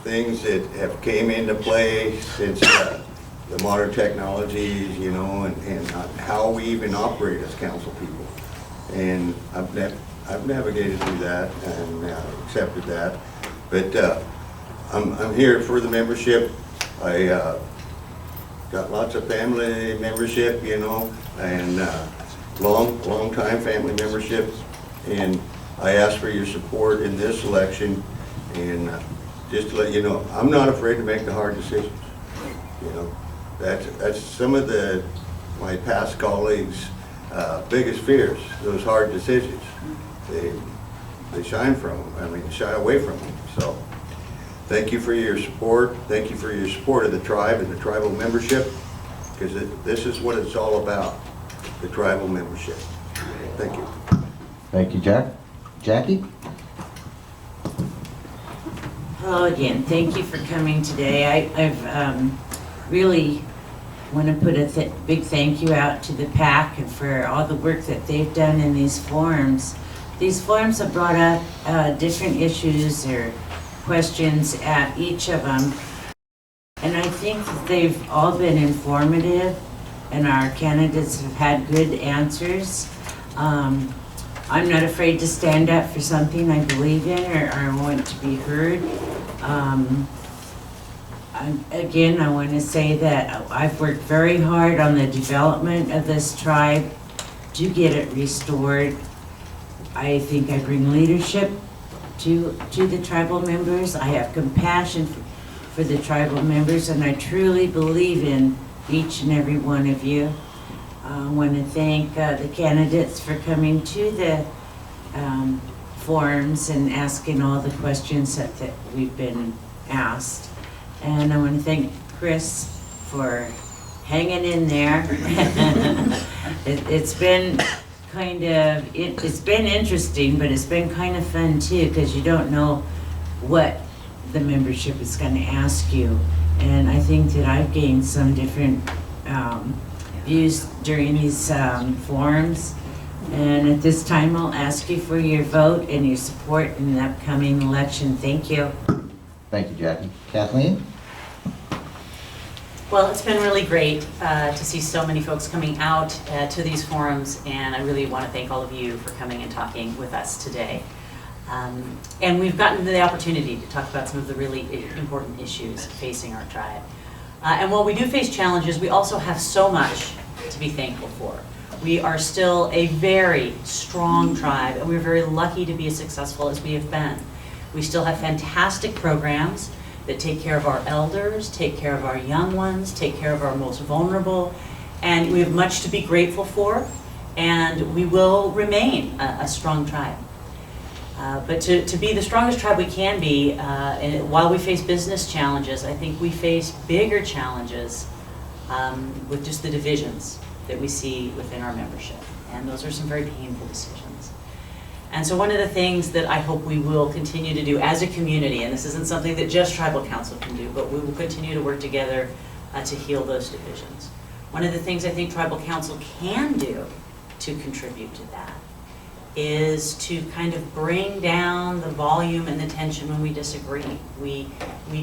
[SPEAKER 3] things that have came into play since the modern technologies, and how we even operate as council people. And I've navigated through that and accepted that. But I'm here for the membership. I got lots of family membership, and long time family membership. And I ask for your support in this election. And just to let you know, I'm not afraid to make the hard decisions. That's some of my past colleagues' biggest fears, those hard decisions. They shy away from them. So thank you for your support. Thank you for your support of the tribe and the tribal membership, because this is what it's all about, the tribal membership. Thank you.
[SPEAKER 9] Thank you, Jack. Jackie?
[SPEAKER 5] Hello again. Thank you for coming today. I've really want to put a big thank you out to the PAC and for all the work that they've done in these forums. These forums have brought up different issues or questions at each of them. And I think that they've all been informative and our candidates have had good answers. I'm not afraid to stand up for something I believe in or want to be heard. Again, I want to say that I've worked very hard on the development of this tribe to get it restored. I think I bring leadership to the tribal members. I have compassion for the tribal members, and I truly believe in each and every one of you. I want to thank the candidates for coming to the forums and asking all the questions that we've been asked. And I want to thank Chris for hanging in there. It's been it's been interesting, but it's been kind of fun too, because you don't know what the membership is going to ask you. And I think that I've gained some different views during these forums. And at this time, I'll ask you for your vote and your support in the upcoming election. Thank you.
[SPEAKER 9] Thank you, Jackie. Kathleen?
[SPEAKER 6] Well, it's been really great to see so many folks coming out to these forums, and I really want to thank all of you for coming and talking with us today. And we've gotten the opportunity to talk about some of the really important issues facing our tribe. And while we do face challenges, we also have so much to be thankful for. We are still a very strong tribe, and we're very lucky to be as successful as we have been. We still have fantastic programs that take care of our elders, take care of our young ones, take care of our most vulnerable, and we have much to be grateful for, and we will remain a strong tribe. But to be the strongest tribe we can be, and while we face business challenges, I think we face bigger challenges with just the divisions that we see within our membership. And those are some very painful decisions. And so one of the things that I hope we will continue to do as a community, and this isn't something that just Tribal Council can do, but we will continue to work together to heal those divisions. One of the things I think Tribal Council can do to contribute to that is to kind of bring down the volume and the tension when we disagree. We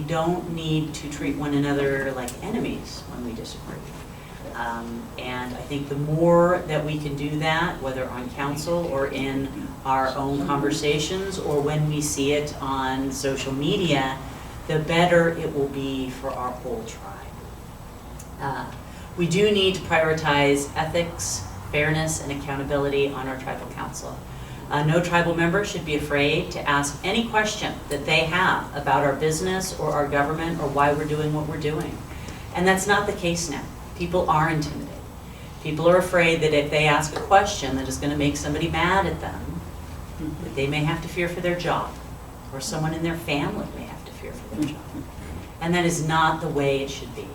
[SPEAKER 6] don't need to treat one another like enemies when we disagree. And I think the more that we can do that, whether on council or in our own conversations or when we see it on social media, the better it will be for our whole tribe. We do need to prioritize ethics, fairness, and accountability on our tribal council. No tribal member should be afraid to ask any question that they have about our business or our government or why we're doing what we're doing. And that's not the case now. People are intimidated. People are afraid that if they ask a question that is going to make somebody mad at them, that they may have to fear for their job, or someone in their family may have to fear for their job. And that is not the way it should be.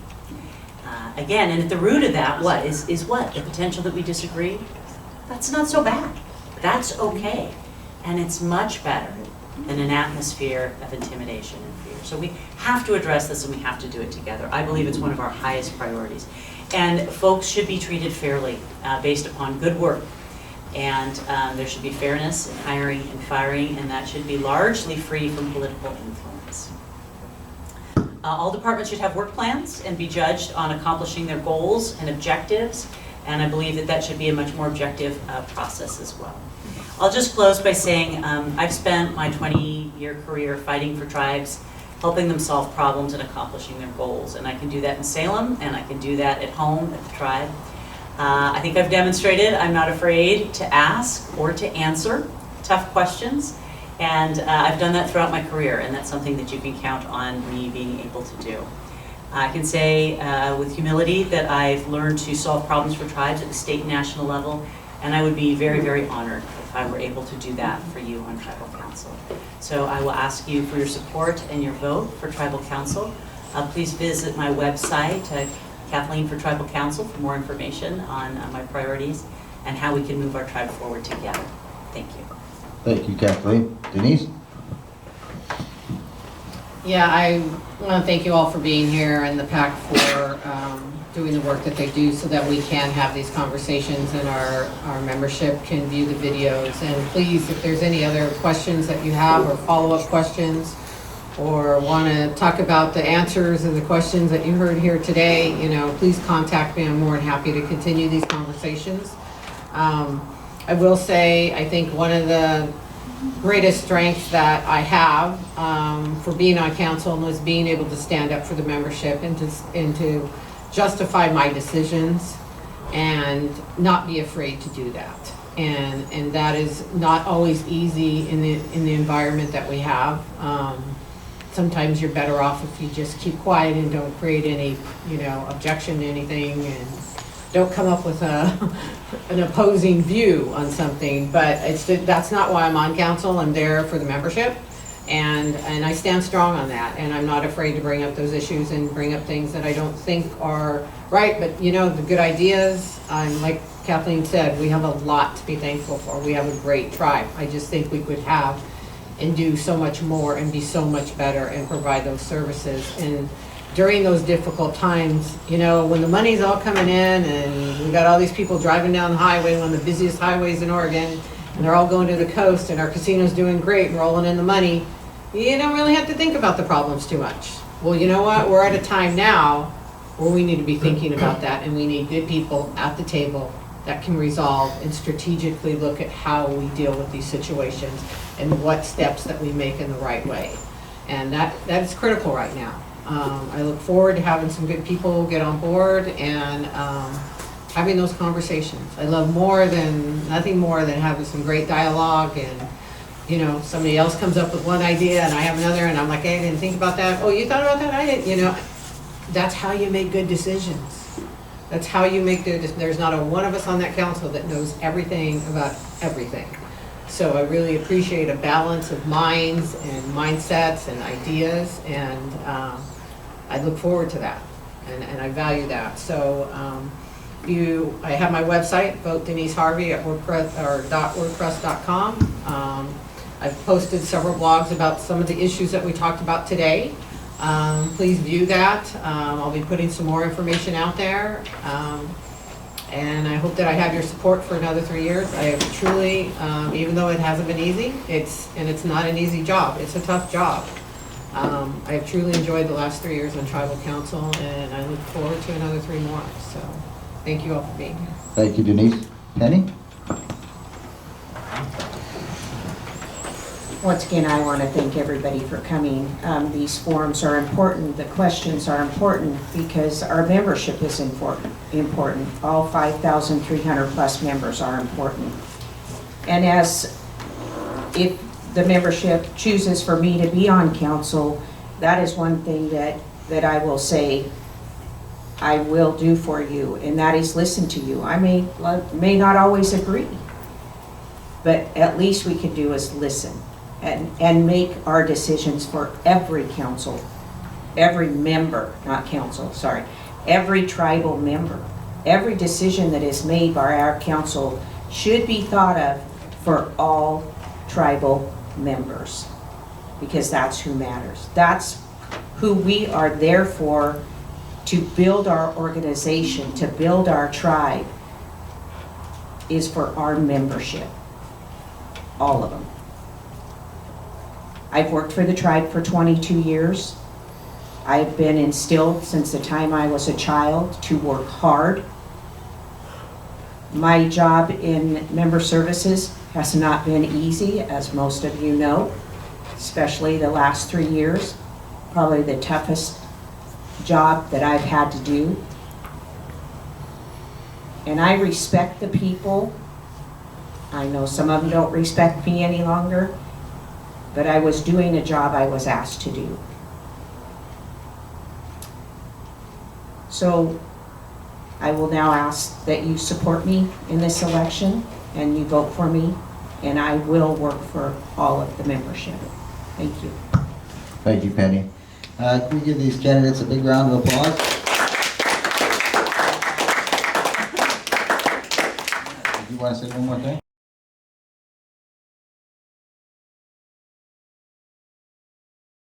[SPEAKER 6] Again, and at the root of that, what is what? The potential that we disagree? That's not so bad. That's okay. And it's much better than an atmosphere of intimidation and fear. So we have to address this, and we have to do it together. I believe it's one of our highest priorities. And folks should be treated fairly based upon good work. And there should be fairness in hiring and firing, and that should be largely free from political influence. All departments should have work plans and be judged on accomplishing their goals and objectives, and I believe that that should be a much more objective process as well. I'll just close by saying I've spent my 20-year career fighting for tribes, helping them solve problems and accomplishing their goals, and I can do that in Salem, and I can do that at home at the tribe. I think I've demonstrated I'm not afraid to ask or to answer tough questions. And I've done that throughout my career, and that's something that you can count on me being able to do. I can say with humility that I've learned to solve problems for tribes at the state and national level, and I would be very, very honored if I were able to do that for you on Tribal Council. So I will ask you for your support and your vote for Tribal Council. Please visit my website, Kathleen for Tribal Council, for more information on my priorities and how we can move our tribe forward together. Thank you.
[SPEAKER 9] Thank you, Kathleen. Denise?
[SPEAKER 7] Yeah, I want to thank you all for being here and the PAC for doing the work that they do so that we can have these conversations and our membership can view the videos. And please, if there's any other questions that you have or follow-up questions or want to talk about the answers and the questions that you heard here today, please contact me. I'm more than happy to continue these conversations. I will say, I think one of the greatest strengths that I have for being on council was being able to stand up for the membership and to justify my decisions and not be afraid to do that. And that is not always easy in the environment that we have. Sometimes you're better off if you just keep quiet and don't create any, objection to anything and don't come up with an opposing view on something, but that's not why I'm on council. I'm there for the membership, and I stand strong on that, and I'm not afraid to bring up those issues and bring up things that I don't think are right, but the good ideas, like Kathleen said, we have a lot to be thankful for. We have a great tribe. I just think we could have and do so much more and be so much better and provide those services. And during those difficult times, when the money's all coming in and we got all these people driving down the highway, one of the busiest highways in Oregon, and they're all going to the coast and our casino's doing great, rolling in the money, you don't really have to think about the problems too much. Well, you know what? We're at a time now where we need to be thinking about that, and we need good people at the table that can resolve and strategically look at how we deal with these situations and what steps that we make in the right way. And that is critical right now. I look forward to having some good people get on board and having those conversations. I love nothing more than having some great dialogue and, somebody else comes up with one idea and I have another and I'm like, hey, I didn't think about that. Oh, you thought about that? I didn't, That's how you make good decisions. That's how you make good decisions. There's not a one of us on that council that knows everything about everything. So I really appreciate a balance of minds and mindsets and ideas, and I look forward to that, and I value that. So I have my website, vote Denise Harvey at .wordpress.com. I've posted several blogs about some of the issues that we talked about today. Please view that. I'll be putting some more information out there. And I hope that I have your support for another 3 years. I have truly, even though it hasn't been easy, it's not an easy job. It's a tough job. I have truly enjoyed the last 3 years on Tribal Council, and I look forward to another 3 more. So thank you all for being here.
[SPEAKER 9] Thank you, Denise. Penny?
[SPEAKER 8] Once again, I want to thank everybody for coming. These forums are important. The questions are important because our membership is important. All 5,300 plus members are important. And if the membership chooses for me to be on council, that is one thing that I will say I will do for you, and that is listen to you. I may not always agree, but at least we can do is listen and make our decisions for every council, every member, not council, sorry, every tribal member. Every decision that is made by our council should be thought of for all tribal members, because that's who matters. That's who we are there for, to build our organization, to build our tribe, is for our membership, all of them. I've worked for the tribe for 22 years. I've been instilled since the time I was a child to work hard. My job in member services has not been easy, as most of you know, especially the last 3 years. Probably the toughest job that I've had to do. And I respect the people. I know some of them don't respect me any longer, but I was doing a job I was asked to do. So I will now ask that you support me in this election and you vote for me, and I will work for all of the membership. Thank you.
[SPEAKER 9] Thank you, Penny. Can we give these candidates a big round of applause? Do you want to say one more thing?